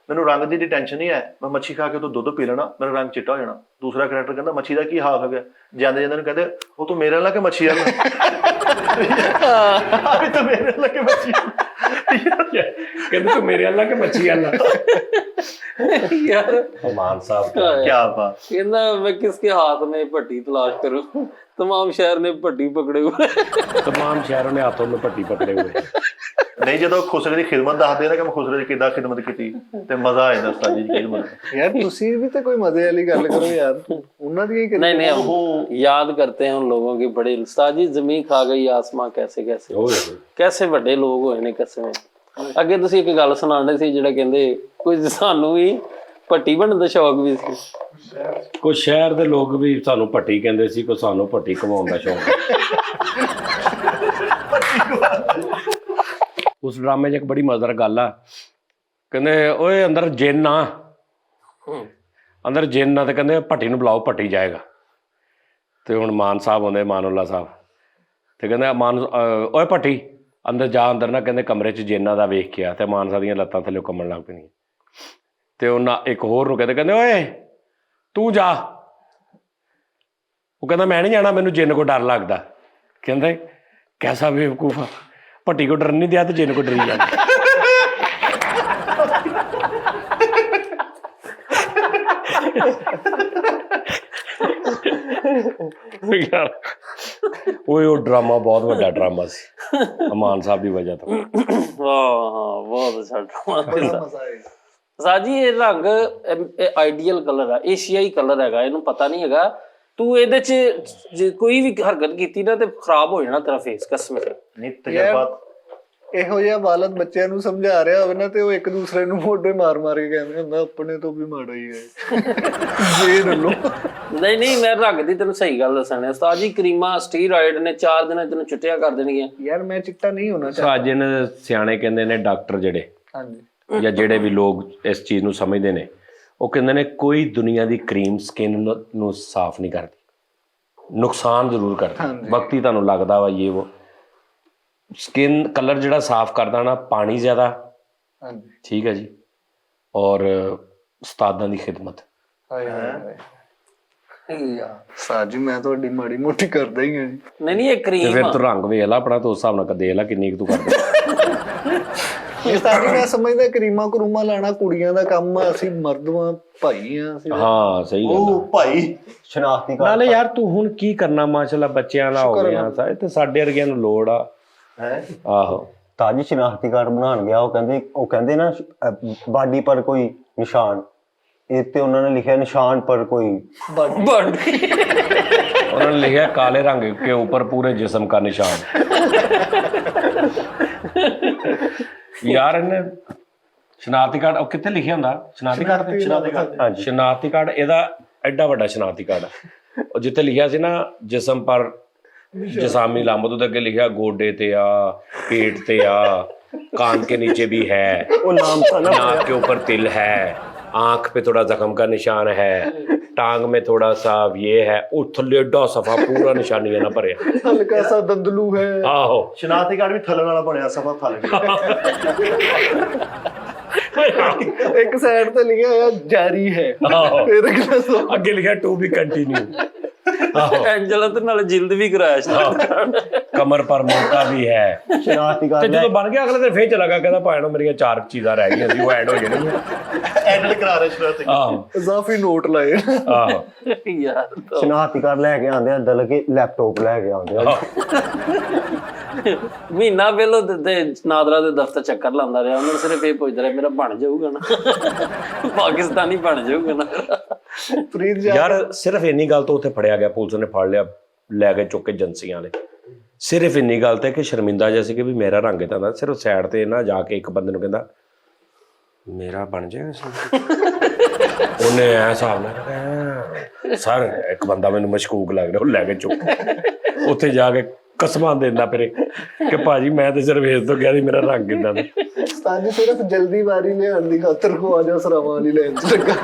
ਮੈਨੂੰ ਰੰਗ ਦੀ ਟੈਨਸ਼ਨ ਨਹੀਂ ਹੈ, ਮੈਂ ਮੱਛੀ ਖਾ ਕੇ ਤੋਂ ਦੁੱਧ ਪੀ ਲੈਣਾ, ਮੇਰਾ ਰੰਗ ਚਿੱਟਾ ਹੋ ਜਾਣਾ। ਦੂਸਰਾ ਕਰੈਕਟਰ ਕਹਿੰਦਾ ਮੱਛੀ ਦਾ ਕੀ ਹਾਲ ਹੋ ਗਿਆ? ਜਾਂਦੇ ਜਾਂਦੇ ਨੂੰ ਕਹਿੰਦੇ ਉਹ ਤੂੰ ਮੇਰੇ ਨਾਲ ਕਿ ਮੱਛੀ ਵਾਲਾ? ਤੂੰ ਮੇਰੇ ਨਾਲ ਕਿ ਮੱਛੀ? ਕਹਿੰਦੇ ਤੂੰ ਮੇਰੇ ਅੱਲਾ ਕਿ ਮੱਛੀ ਅੱਲਾ? यार मान साहब क्या बात। कहना मैं किसके हाथ में पट्टी तलाश करूं? तमाम शहर ने पट्टी पकड़े हुए। तमाम शहरों ने हाथों में पट्टी पकड़े हुए। ਨਹੀਂ ਜਦੋਂ ਖੁਸਰੇ ਦੀ ਖਿਦਮਤ ਦੱਸਦੇ ਨੇ ਕਿ ਮੈਂ ਖੁਸਰੇ ਦੀ ਕਿੱਦਾਂ ਖਿਦਮਤ ਕੀਤੀ ਤੇ ਮਜ਼ਾ ਆ ਜਾਂਦਾ ਉਸਤਾਦ ਜੀ ਦੀ ਖਿਦਮਤ। यार तुसी भी तो कोई मजे वाली गल करो यार, उन्हां दी ही नहीं नहीं हम याद करते हैं उन लोगों की बड़े। उस्ताद जी जमीन खा गई आसमां कैसे कैसे कैसे ਵੱਡੇ ਲੋਕ ਹੋਏ ਨੇ ਕਸਮ। ਅੱਗੇ ਤੁਸੀਂ ਇੱਕ ਗੱਲ ਸੁਣਾਉਂਦੇ ਸੀ ਜਿਹੜਾ ਕਹਿੰਦੇ ਕੁਝ ਸਾਨੂੰ ਵੀ ਭੱਟੀ ਬਣਨ ਦਾ ਸ਼ੌਕ ਵੀ ਸੀ। ਕੁਝ ਸ਼ਹਿਰ ਦੇ ਲੋਕ ਵੀ ਸਾਨੂੰ ਭੱਟੀ ਕਹਿੰਦੇ ਸੀ, ਕੋਈ ਸਾਨੂੰ ਭੱਟੀ ਕਮਾਉਣ ਦਾ ਸ਼ੌਕ। ਉਸ ਡਰਾਮੇ 'ਚ ਇੱਕ ਬੜੀ ਮਜ਼ੇਦਾਰ ਗੱਲ ਆ, ਕਹਿੰਦੇ ਓਏ ਅੰਦਰ ਜਿੰਨ ਆ, ਅੰਦਰ ਜਿੰਨ ਆ, ਤੇ ਕਹਿੰਦੇ ਭੱਟੀ ਨੂੰ ਬੁਲਾਓ ਭੱਟੀ ਜਾਏਗਾ। ਤੇ ਹੁਣ ਮਾਨ ਸਾਹਿਬ ਆਉਂਦੇ, ਮਾਨੁੱਲਾ ਸਾਹਿਬ, ਤੇ ਕਹਿੰਦੇ ਮਾਨ ਓਏ ਭੱਟੀ ਅੰਦਰ ਨਾ ਕਹਿੰਦੇ ਕਮਰੇ 'ਚ ਜਿੰਨਾਂ ਦਾ ਵੇਖ ਕੇ ਆ ਤੇ ਮਾਨਸਾ ਦੀਆਂ ਲੱਤਾਂ ਥੱਲੇ ਕੰਬਣ ਲੱਗ ਪਈਆਂ ਤੇ ਉਹਨਾਂ ਇੱਕ ਹੋਰ ਨੂੰ ਕਹਿੰਦੇ ਓਏ ਤੂੰ ਜਾ। ਉਹ ਕਹਿੰਦਾ ਮੈਂ ਨਹੀਂ ਜਾਣਾ, ਮੈਨੂੰ ਜਿੰਨ ਕੋ ਡਰ ਲੱਗਦਾ। ਕਹਿੰਦਾ ਕੈਸਾ ਬੇਵਕੂਫ ਆ, ਭੱਟੀ ਕੋ ਡਰ ਨਹੀਂ ਦਿਆ ਤੇ ਜਿੰਨ ਕੋ ਡਰੀ ਜਾਂਦਾ। ਉਹ ਡਰਾਮਾ ਬਹੁਤ ਵੱਡਾ ਡਰਾਮਾ ਸੀ ਅਮਾਨ ਸਾਹਿਬ ਦੀ ਵਜ੍ਹਾ ਤੋਂ। ਹਾਂ ਬਹੁਤ ਅੱਛਾ ਡਰਾਮਾ ਮਜ਼ਾ ਆਇਆ। ਸਾਜੀ ਇਹ ਰੰਗ ਆਈਡੀਅਲ ਕਲਰ ਆ, ਏਸ਼ੀਆਈ ਕਲਰ ਹੈਗਾ, ਇਹਨੂੰ ਪਤਾ ਨਹੀਂ ਹੈਗਾ। ਤੂੰ ਇਹਦੇ ਚ ਜੇ ਕੋਈ ਵੀ ਹਰਕਤ ਕੀਤੀ ਨਾ ਤੇ ਖਰਾਬ ਹੋ ਜਾਣਾ ਤੇਰਾ ਫੇਸ, ਕਸਮ ਸੇ। ਨਹੀਂ ਤਜਰਬਾ ਇਹੋ ਜਿਹਾ ਵਾਲਦ ਬੱਚਿਆਂ ਨੂੰ ਸਮਝਾ ਰਿਹਾ ਹੋਵੇ ਨਾ ਤੇ ਉਹ ਇੱਕ ਦੂਸਰੇ ਨੂੰ ਮੋਢੇ ਮਾਰ ਮਾਰ ਕੇ ਕਹਿੰਦੇ ਹੁੰਦਾ ਆਪਣੇ ਤੋਂ ਵੀ ਮਾੜਾ ਹੀ ਹੈ ਜੇ ਨੱਲੋ। ਨਹੀਂ ਮੈਂ ਰੰਗ ਦੀ ਤੈਨੂੰ ਸਹੀ ਗੱਲ ਦੱਸਣਾ ਉਸਤਾਦ ਜੀ, ਕਰੀਮਾਂ ਸਟੀਰਾਇਡ ਨੇ 4 ਦਿਨਾਂ ਤੈਨੂੰ ਚਿੱਟੀਆਂ ਕਰ ਦੇਣਗੀਆਂ। ਯਾਰ ਮੈਂ ਚਿੱਟਾ ਨਹੀਂ ਹੋਣਾ ਚਾਹੁੰਦਾ। ਸਾਜਨ ਸਿਆਣੇ ਕਹਿੰਦੇ ਨੇ ਡਾਕਟਰ ਜਿਹੜੇ ਹਾਂਜੀ ਜਾਂ ਜਿਹੜੇ ਵੀ ਲੋਕ ਇਸ ਚੀਜ਼ ਨੂੰ ਸਮਝਦੇ ਨੇ, ਉਹ ਕਹਿੰਦੇ ਨੇ ਕੋਈ ਦੁਨੀਆ ਦੀ ਕਰੀਮ ਸਕਿਨ ਨੂੰ ਸਾਫ਼ ਨਹੀਂ ਕਰਦੀ, ਨੁਕਸਾਨ ਜ਼ਰੂਰ ਕਰਦੀ। ਵਕਤੀ ਤੁਹਾਨੂੰ ਲੱਗਦਾ ਵਾ ਇਹ ਉਹ ਸਕਿਨ ਕਲਰ ਜਿਹੜਾ ਸਾਫ਼ ਕਰਦਾ ਨਾ, ਪਾਣੀ ਜ਼ਿਆਦਾ, ਹਾਂਜੀ ਠੀਕ ਹੈ ਜੀ, ਔਰ ਉਸਤਾਦਾਂ ਦੀ ਖਿਦਮਤ। ਹਾਏ ਹਾਏ ਯਾਰ ਸਾਜੀ ਮੈਂ ਤੁਹਾਡੀ ਮਾੜੀ ਮੋਟੀ ਕਰਦਾ ਹੀ ਹਾਂ ਜੀ। ਨਹੀਂ ਇਹ ਤੇ ਕਰੀਮ ਫਿਰ ਤੂੰ ਰੰਗ ਵੇਖ ਲਾ ਆਪਣਾ, ਤੇ ਉਸ ਹਿਸਾਬ ਨਾਲ ਦੇਖ ਲਾ ਕਿੰਨੀ ਕੁ ਤੂੰ ਕਰਦਾ। ਇਹ ਸਾਜੀ ਮੈਂ ਸਮਝਦਾ ਕਰੀਮਾਂ ਕਰੂਮਾ ਲਾਣਾ ਕੁੜੀਆਂ ਦਾ ਕੰਮ ਆ, ਅਸੀਂ ਮਰਦ ਵਾਂ, ਭਾਈ ਆ ਅਸੀਂ। ਹਾਂ ਸਹੀ ਗੱਲ ਆ। ਉਹ ਭਾਈ ਸ਼ਨਾਖਤੀ ਕਾਰਡ ਨਾਲੇ ਯਾਰ ਤੂੰ ਹੁਣ ਕੀ ਕਰਨਾ, ਮਾਸ਼ਾਅੱਲਾ ਬੱਚਿਆਂ ਦਾ ਹੋ ਗਿਆ ਸਾਰੇ, ਤੇ ਸਾਡੇ ਵਰਗਿਆਂ ਨੂੰ ਲੋੜ ਆ। ਹੈ ਆਹੋ ਤਾਜੀ ਸ਼ਨਾਖਤੀ ਕਾਰਡ ਬਣਾਉਣ ਗਿਆ, ਉਹ ਕਹਿੰਦੇ ਨਾ ਬਾਡੀ ਪਰ ਕੋਈ ਨਿਸ਼ਾਨ, ਇਹ ਤੇ ਉਹਨਾਂ ਨੇ ਲਿਖਿਆ ਨਿਸ਼ਾਨ ਪਰ ਕੋਈ ਬਣ उन्होंने लिखा काले रंग के ऊपर पूरे जिस्म का निशान। यार इन्हें शनाख्ती कार्ड कितने लिखे होंदा? शनाख्ती कार्ड हाँ शनाख्ती कार्ड ਇਹਦਾ ਐਡਾ ਵੱਡਾ ਸ਼ਨਾਖਤੀ ਕਾਰਡ ਉਹ ਜਿੱਥੇ ਲਿਖਿਆ ਸੀ ਨਾ ਜਿਸਮ ਪਰ ਜਿਸਾਮੀ ਲਾਮਤ, ਉਹਦੇ ਅੱਗੇ ਲਿਖਿਆ ਗੋਡੇ ਤੇ ਆ, पेट ਤੇ आ, कान के नीचे भी है, ਉਹ ਨਾਮ ਤਾਂ ਨਾ नाक के ऊपर तिल है, आंख पे थोड़ा जख्म का निशान है, टांग में थोड़ा सा ये है, वो थल्ले एडा सफा पूरा निशानियां ना भरे ਹਲਕਾ ਸਾ ਦੰਦਲੂ ਹੈ। आहो ਸ਼ਨਾਖਤੀ ਕਾਰਡ ਵੀ ਥੱਲਣ ਵਾਲਾ ਬਣਿਆ, ਸਫਾ ਥੱਲ ਇੱਕ ਸਾਈਡ ਤੇ ਲਿਖਿਆ ਹੋਇਆ ਜਾਰੀ ਹੈ, ਆਹੋ ਫਿਰ ਅਗਲਾ ਸੋ ਅੱਗੇ ਲਿਖਿਆ ਟੂ ਬੀ ਕੰਟੀਨਿਊ। ਐਂਜਲਾ ਤੇ ਨਾਲ ਜਿਲਦ ਵੀ ਕਰਾਇਆ ਸੀ, ਕਮਰ ਪਰ ਮੋਟਾ ਵੀ ਹੈ। ਸ਼ਨਾਖਤੀ ਤੇ ਕਾਰਡ ਜਦੋਂ ਬਣ ਗਿਆ ਅਗਲੇ ਦਿਨ ਫੇਰ ਚਲਾ ਗਿਆ, ਕਹਿੰਦਾ ਭਾਣੋ ਮੇਰੀਆਂ 4 ਚੀਜ਼ਾਂ ਰਹਿ ਗਈਆਂ ਸੀ, ਉਹ ਐਡ ਹੋ ਜਾਣਗੀਆਂ। ਐਡਲ ਕਰਾ ਰਹੇ ਸ਼ਨਾਖਤੀ ਆਹੋ ਇਜ਼ਾਫੀ ਨੋਟ ਲਾਏ। ਆਹੋ ਯਾਰ ਸ਼ਨਾਖਤੀ ਕਾਰਡ ਲੈ ਕੇ ਆਉਂਦੇ ਆ, ਦਲ ਕੇ ਲੈਪਟਾਪ ਲੈ ਕੇ ਆਉਂਦੇ ਆ। ਮਹੀਨਾ ਪਹਿਲੋਂ ਤੇ ਨਾਦਰਾ ਦੇ ਦਫ਼ਤਰ ਚੱਕਰ ਲਾਉਂਦਾ ਰਿਹਾ, ਉਹਨਾਂ ਨੂੰ ਸਿਰਫ ਇਹ ਪੁੱਛਦਾ ਰਿਹਾ ਮੇਰਾ ਬਣ ਜਾਊਗਾ ਨਾ, ਪਾਕਿਸਤਾਨੀ ਬਣ ਜਾਊਗਾ ਨਾ। ਫਰੀਦ ਯਾਰ ਸਿਰਫ ਇੰਨੀ ਗੱਲ ਤੋਂ ਉੱਥੇ ਫੜਿਆ ਗਿਆ, ਪੁਲਿਸ ਨੇ ਫੜ ਲਿਆ, ਲੈ ਕੇ ਚੁੱਕ ਕੇ ਏਜੰਸੀਆਂ ਵਾਲੇ। ਸਿਰਫ ਇੰਨੀ ਗੱਲ ਤੇ ਕਿ ਸ਼ਰਮਿੰਦਾ ਜਿਹਾ ਸੀ ਕਿ ਵੀ ਮੇਰਾ ਰੰਗ ਤਾਂ ਦਾ, ਸਿਰਫ ਸਾਈਡ ਤੇ ਨਾ ਜਾ ਕੇ ਇੱਕ ਬੰਦੇ ਨੂੰ ਕਹਿੰਦਾ ਮੇਰਾ ਬਣ ਜਾਏਗਾ। ਉਹਨੇ ਐ ਹਿਸਾਬ ਨਾਲ ਕਹਿੰਦਾ ਸਰ ਇੱਕ ਬੰਦਾ ਮੈਨੂੰ ਮਸ਼ਕੂਕ ਲੱਗ ਰਿਹਾ, ਉਹ ਲੈ ਕੇ ਚੁੱਕ ਉੱਥੇ ਜਾ ਕੇ ਕਸਮਾਂ ਦੇਣਾ ਫਿਰ ਕਿ ਭਾਜੀ ਮੈਂ ਤੇ ਸਿਰਫ ਇਸ ਤੋਂ ਗਿਆ ਸੀ, ਮੇਰਾ ਰੰਗ ਕਿੱਦਾਂ ਦਾ। ਸਾਜੀ ਸਿਰਫ ਜਲਦੀ ਵਾਰੀ ਲਿਆਉਣ ਦੀ ਖਾਤਰ ਕੋ ਆ ਜਾ ਸਰਾਵਾਂ ਵਾਲੀ ਲੈਣ ਚ ਲੱਗਾ।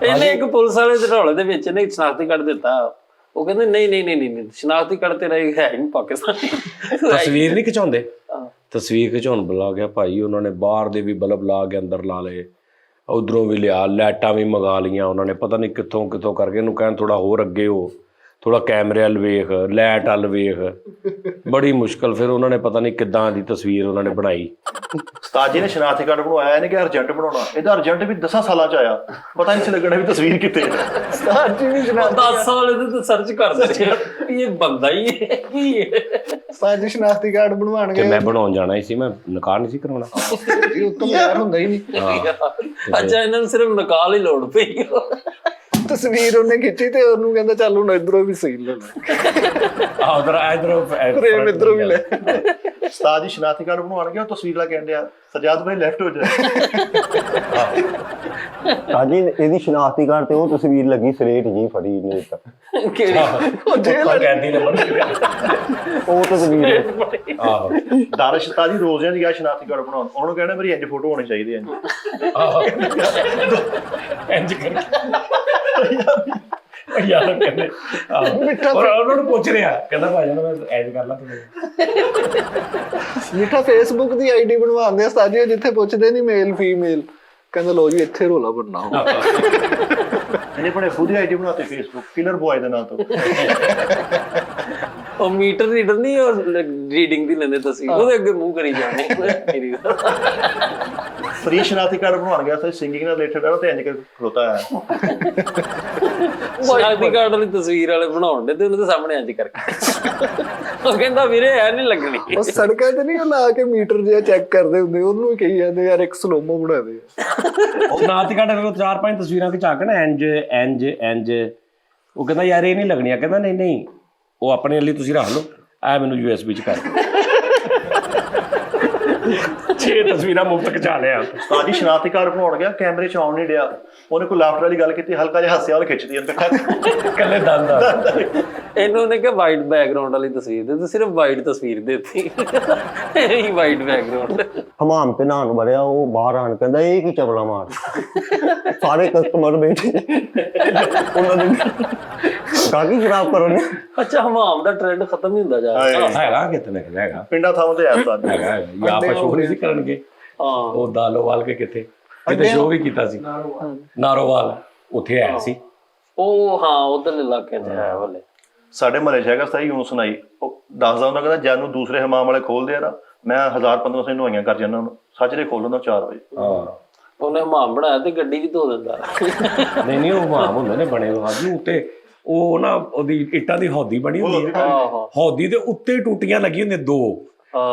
ਇਹਨੇ ਇੱਕ ਪੁਲਿਸ ਵਾਲੇ ਦੇ ਢੋਲੇ ਦੇ ਵਿੱਚ ਨੇ ਸ਼ਨਾਖਤੀ ਕਾਰਡ ਦਿੱਤਾ, ਉਹ ਕਹਿੰਦੇ ਨਹੀਂ ਸ਼ਨਾਖਤੀ ਕਾਰਡ ਤੇਰਾ ਇਹ ਹੈ ਨਹੀਂ ਪਾਕਿਸਤਾਨੀ। ਤਸਵੀਰ ਨਹੀਂ ਖਿਚਾਉਂਦੇ, ਤਸਵੀਰ ਖਿਚਾਉਣ ਬੁਲਾ ਗਿਆ ਭਾਈ, ਉਹਨਾਂ ਨੇ ਬਾਹਰ ਦੇ ਵੀ ਬਲਬ ਲਾ ਕੇ ਅੰਦਰ ਲਾ ਲਏ, ਉਧਰੋਂ ਵੀ ਲਿਆ, ਲਾਈਟਾਂ ਵੀ ਮੰਗਾ ਲਈਆਂ ਉਹਨਾਂ ਨੇ, ਪਤਾ ਨਹੀਂ ਕਿੱਥੋਂ ਕਿੱਥੋਂ ਕਰਕੇ। ਇਹਨੂੰ ਕਹਿਣ ਥੋੜਾ ਹੋਰ ਅੱਗੇ ਹੋ, ਥੋੜਾ ਕੈਮਰੇ ਵੱਲ ਵੇਖ, ਲਾਈਟ ਵੱਲ ਵੇਖ, ਬੜੀ ਮੁਸ਼ਕਲ। ਫਿਰ ਉਹਨਾਂ ਨੇ ਪਤਾ ਨਹੀਂ ਕਿੱਦਾਂ ਦੀ ਤਸਵੀਰ ਉਹਨਾਂ ਨੇ ਬਣਾਈ। ਉਸਤਾਦ ਜੀ ਨੇ ਸ਼ਨਾਖਤੀ ਕਾਰਡ ਬਣਵਾਇਆ, ਇਹਨੇ ਕਿ ਅਰਜੈਂਟ ਬਣਾਉਣਾ, ਇਹਦਾ ਅਰਜੈਂਟ ਵੀ 10 ਸਾਲਾਂ ਚ ਆਇਆ, ਪਤਾ ਨਹੀਂ ਸੀ ਲੱਗਣਾ ਵੀ ਤਸਵੀਰ ਕਿੱਥੇ ਹੈ। ਸਾਜੀ ਵੀ ਸ਼ਨਾਖਤੀ 10 ਸਾਲ ਇਹਦੇ ਤੇ ਸਰਚ ਕਰਦੇ ਰਹੇ, ਇਹ ਬੰਦਾ ਹੀ ਹੈ ਕੀ ਹੈ। ਸਾਜੀ ਸ਼ਨਾਖਤੀ ਕਾਰਡ ਤੇ ਬਣਵਾਉਣਗੇ ਮੈਂ ਬਣਾਉਣ ਜਾਣਾ ਹੀ ਸੀ, ਮੈਂ ਨਿਕਾਹ ਨਹੀਂ ਸੀ ਕਰਾਉਣਾ। ਜੀ ਉੱਤੋਂ ਯਾਰ ਹੁੰਦਾ ਹੀ ਨਹੀਂ। ਅੱਛਾ ਇਹਨਾਂ ਨੂੰ ਸਿਰਫ ਨਕਾਲ ਹੀ ਲੋੜ ਪਈ। ਤਸਵੀਰ ਉਹਨੇ ਖਿੱਚੀ ਤੇ ਉਹਨੂੰ ਕਹਿੰਦਾ ਚੱਲ ਹੁਣ ਇਧਰੋਂ ਵੀ ਸਹੀ ਲੈ ਲੈ, ਇਧਰੋਂ ਫਰੇਮ ਇਧਰੋਂ ਵੀ ਲੈ। ਉਸਤਾਦ ਜੀ ਸ਼ਨਾਖਤੀ ਕਾਰਡ ਬਣਵਾਉਣਗੇ, ਉਹ ਤਸਵੀਰ ਲਾ ਕਹਿੰਦੇ ਆ ਸਜਾਦ ਭਾਈ ਲੈਫਟ ਹੋ ਜਾਏ। ਤਾਜੀ ਇਹਦੀ ਸ਼ਨਾਖਤੀ ਕਾਰਡ ਤੇ ਉਹ ਤਸਵੀਰ ਲੱਗੀ ਸਲੇਟ ਜੀ ਫੜੀ ਨੇ ਤਾਂ ਉਹ ਜੇਲ੍ਹ ਕੈਦੀ ਨੇ ਬਣ ਗਿਆ। ਉਹ ਤਸਵੀਰ ਆਹੋ ਦਾਰਸ਼ ਉਸਤਾਦ ਜੀ ਰੋਜ਼ ਦੀ ਗਿਆ ਸ਼ਨਾਖਤੀ ਕਾਰਡ ਬਣਾਉਣ, ਉਹਨੂੰ ਕਹਿਣਾ ਮੇਰੀ ਇੰਜ ਫੋਟੋ ਹੋਣੀ ਚਾਹੀਦੀ ਹੈ। ਆਹੋ ਇੰਜ ਕਰਕੇ ਯਾਰ ਕਹਿੰਦੇ ਮਿੱਠਾ ਔਰ ਉਹਨਾਂ ਨੂੰ ਪੁੱਛ ਰਿਹਾ ਕਹਿੰਦਾ ਭਾਈ ਮੈਂ ਐਡ ਕਰ ਲਾਂ ਤੁਹਾਨੂੰ ਮਿੱਠਾ ਫੇਸਬੁੱਕ ਦੀ ਆਈਡੀ ਬਣਵਾਉਂਦੇ ਆ ਉਸਤਾਦ ਜੀ, ਉਹ ਜਿੱਥੇ ਪੁੱਛਦੇ ਨਹੀਂ ਮੇਲ ਫੀਮੇਲ, ਕਹਿੰਦਾ ਲੋ ਜੀ ਇੱਥੇ ਰੋਲਾ ਬਣਾਓ। ਇਹਨੇ ਬੜੇ ਖੁਦ ਹੀ ਆਈਡੀ ਬਣਾਤੀ ਫੇਸਬੁੱਕ ਕਿਲਰ ਬॉय ਦੇ ਨਾਂ ਤੋਂ। ਉਹ ਮੀਟਰ ਰੀਡਰ ਨਹੀਂ, ਉਹ ਰੀਡਿੰਗ ਦੀ ਲੈਂਦੇ ਤੁਸੀਂ, ਉਹਦੇ ਅੱਗੇ ਮੂੰਹ ਕਰੀ ਜਾਂਦੇ। ਫ੍ਰੀ ਸ਼ਨਾਖਤੀ ਕਾਰਡ ਬਣਾਉਣ ਗਿਆ ਸੀ ਸਿੰਗਿੰਗ ਨਾਲ ਰਿਲੇਟਡ ਹੈ ਤੇ ਇੰਜ ਕੇ ਖਲੋਤਾ ਹੈ। ਸ਼ਨਾਖਤੀ ਕਾਰਡ ਵਾਲੀ ਤਸਵੀਰ ਵਾਲੇ ਬਣਾਉਣ ਦੇ ਤੇ ਉਹਨਾਂ ਦੇ ਸਾਹਮਣੇ ਇੰਜ ਕਰਕੇ ਉਹ ਕਹਿੰਦਾ ਵੀਰੇ ਐ ਨਹੀਂ ਲੱਗਣੀ। ਉਹ ਸੜਕਾਂ ਤੇ ਨਹੀਂ ਉਹ ਲਾ ਕੇ ਮੀਟਰ ਜਿਹਾ ਚੈੱਕ ਕਰਦੇ ਹੁੰਦੇ, ਉਹਨੂੰ ਹੀ ਕਹੀ ਜਾਂਦੇ ਯਾਰ ਇੱਕ ਸਲੋਮੋ ਬਣਾ ਦੇ। ਉਹ ਨਾਤ ਕੱਢ ਕੇ 4-5 ਤਸਵੀਰਾਂ ਖਿਚਾ ਕੇ ਨਾ ਇੰਜ ਇੰਜ ਇੰਜ, ਉਹ ਕਹਿੰਦਾ ਯਾਰ ਇਹ ਨਹੀਂ ਲੱਗਣੀਆਂ, ਕਹਿੰਦਾ ਨਹੀਂ ਨਹੀਂ ਉਹ ਆਪਣੇ ਲਈ ਤੁਸੀਂ ਰੱਖ ਲਓ, ਆ ਮੈਨੂੰ USB ਚ ਕਰ 6 ਤਸਵੀਰਾਂ ਮੁਫਤ ਖਿਚਾ ਲਿਆ। ਉਸਤਾਦ ਜੀ ਸ਼ਨਾਖਤੀ ਕਾਰਡ ਬਣਾਉਣ ਗਿਆ, ਕੈਮਰੇ ਚ ਆਉਣ ਨਹੀਂ ਡਿਆ, ਉਹਨੇ ਕੋਈ ਲਾਫਟਰ ਵਾਲੀ ਗੱਲ ਕੀਤੀ, ਹਲਕਾ ਜਿਹਾ ਹੱਸਿਆ, ਉਹਨੇ ਖਿੱਚਦੀ ਇਹਨੂੰ ਕੱਲੇ ਦੰਦ ਆ। ਇਹਨੂੰ ਨੇ ਕਿਹਾ ਵਾਈਟ ਬੈਕਗ੍ਰਾਉਂਡ ਵਾਲੀ ਤਸਵੀਰ ਦੇ, ਤੇ ਸਿਰਫ ਵਾਈਟ ਤਸਵੀਰ ਦੇ ਦਿੱਤੀ, ਇਹ ਵਾਈਟ ਬੈਕਗ੍ਰਾਉਂਡ। ਹਮਾਮ ਤੇ ਨਹਾਉਣ ਵੜਿਆ, ਉਹ ਬਾਹਰ ਆਣ ਕਹਿੰਦਾ ਇਹ ਕੀ ਚਵਲਾ ਮਾਰ। ਸਾਰੇ ਕਸਟਮਰ ਬੈਠੇ ਉਹਨਾਂ ਦੇ ਕਾਕੀ ਖਰਾਬ ਕਰੋ ਨੇ। ਅੱਛਾ ਹਮਾਮ ਦਾ ਟ੍ਰੈਂਡ ਖਤਮ ਹੀ ਹੁੰਦਾ ਜਾ ਰਿਹਾ। ਹੈਗਾ ਕਿਤੇ ਹੈਗਾ ਪਿੰਡਾਂ ਥਾਵਾਂ ਤੇ ਐਸ ਤਾਂ ਹੈਗਾ ਜਾਂ ਆਪਾਂ ਸ਼ੋਅ ਨਹੀਂ ਸੀ ਕਰਨਗੇ। ਹਾਂ ਉਹ ਦਾਲੋਵਾਲ ਕੇ ਕਿਤੇ ਸ਼ੋਅ ਵੀ ਕੀਤਾ ਸੀ, ਨਾਰੋਵਾਲ ਉੱਥੇ ਆਇਆ ਸੀ। ਉਹ ਹਾਂ ਉਧਰਲੇ ਇਲਾਕੇ ਤੇ ਹੈ ਵਾਲੇ। ਸਾਡੇ ਮਹੱਲੇ 'ਚ ਹੈਗਾ ਸਹੀ ਹੁਣ ਸੁਣਾਈ, ਉਹ ਦੱਸਦਾ ਹੁੰਦਾ ਕਹਿੰਦਾ ਜਦ ਨੂੰ ਦੂਸਰੇ ਹਮਾਮ ਵਾਲੇ ਖੋਲਦੇ ਆ ਨਾ, ਮੈਂ 1000-1500 ਨੁਆਈਆਂ ਕਰ ਜਾਂਦਾ ਉਹਨੂੰ, ਸੱਜਰੇ ਖੋਲ ਦਿੰਦਾ 4 ਵਜੇ। ਹਾਂ ਉਹਨੇ ਹਮਾਮ ਬਣਾਇਆ ਤੇ ਗੱਡੀ ਵੀ ਧੋ ਦਿੰਦਾ। ਨਹੀਂ ਨਹੀਂ ਉਹ ਮਾਮ ਹੁੰਦੇ ਨੇ ਬਣੇ ਹੋਏ ਉੱਤੇ, ਉਹ ਨਾ ਉਹਦੀ ਇੱਟਾਂ ਦੀ ਹੌਦੀ ਬਣੀ ਹੁੰਦੀ ਹੈ, ਹੌਦੀ ਦੇ ਉੱਤੇ ਟੂਟੀਆਂ ਲੱਗੀਆਂ ਹੁੰਦੀਆਂ 2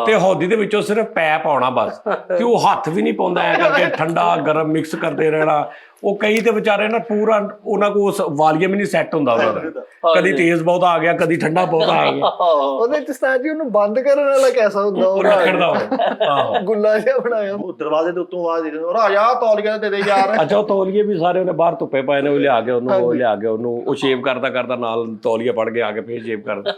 ਤੇ ਹੌਦੀ ਦੇ ਵਿੱਚੋਂ ਸਿਰਫ ਪੈਪ ਆਉਣਾ ਬਸ, ਤੇ ਉਹ ਹੱਥ ਵੀ ਨਹੀਂ ਪਾਉਂਦਾ ਐ ਕਰਕੇ ਠੰਡਾ ਗਰਮ ਮਿਕਸ ਕਰਦੇ ਰਹਿਣਾ। ਉਹ ਕਈ ਤੇ ਵਿਚਾਰੇ ਨਾ ਪੂਰਾ ਉਹਨਾਂ ਕੋਲ ਵਾਲੀਅਮ ਹੀ ਨਹੀਂ ਸੈੱਟ ਹੁੰਦਾ ਉਹਨਾਂ ਦਾ, ਕਦੀ ਤੇਜ਼ ਬਹੁਤ ਆ ਗਿਆ, ਕਦੀ ਠੰਡਾ ਬਹੁਤ ਆ ਗਿਆ। ਉਹਦੇ ਚ ਉਸਤਾਦ ਜੀ ਉਹਨੂੰ ਬੰਦ ਕਰਨ ਵਾਲਾ ਕੈਸਾ ਹੁੰਦਾ, ਉਹ ਰੱਖੜਦਾ ਉਹ। ਆਹੋ ਗੁੱਲਾ ਜਿਹਾ ਬਣਾਇਆ। ਉਹ ਦਰਵਾਜ਼ੇ ਦੇ ਉੱਤੋਂ ਆਵਾਜ਼ ਦੇ ਦਿੰਦਾ, ਰਾਜਾ ਤੌਲੀਆ ਦੇ ਦੇ ਯਾਰ। ਅੱਛਾ ਉਹ ਤੌਲੀਏ ਵੀ ਸਾਰੇ ਉਹਨੇ ਬਾਹਰ ਧੁੱਪੇ ਪਾਏ ਨੇ, ਉਹ ਲਿਆ ਕੇ ਉਹਨੂੰ, ਉਹ ਲਿਆ ਕੇ ਉਹਨੂੰ, ਉਹ ਸ਼ੇਵ ਕਰਦਾ ਕਰਦਾ ਨਾਲ ਤੌਲੀਆ ਫੜ ਕੇ ਆ ਕੇ ਫੇਰ ਸ਼ੇਵ ਕਰਦਾ।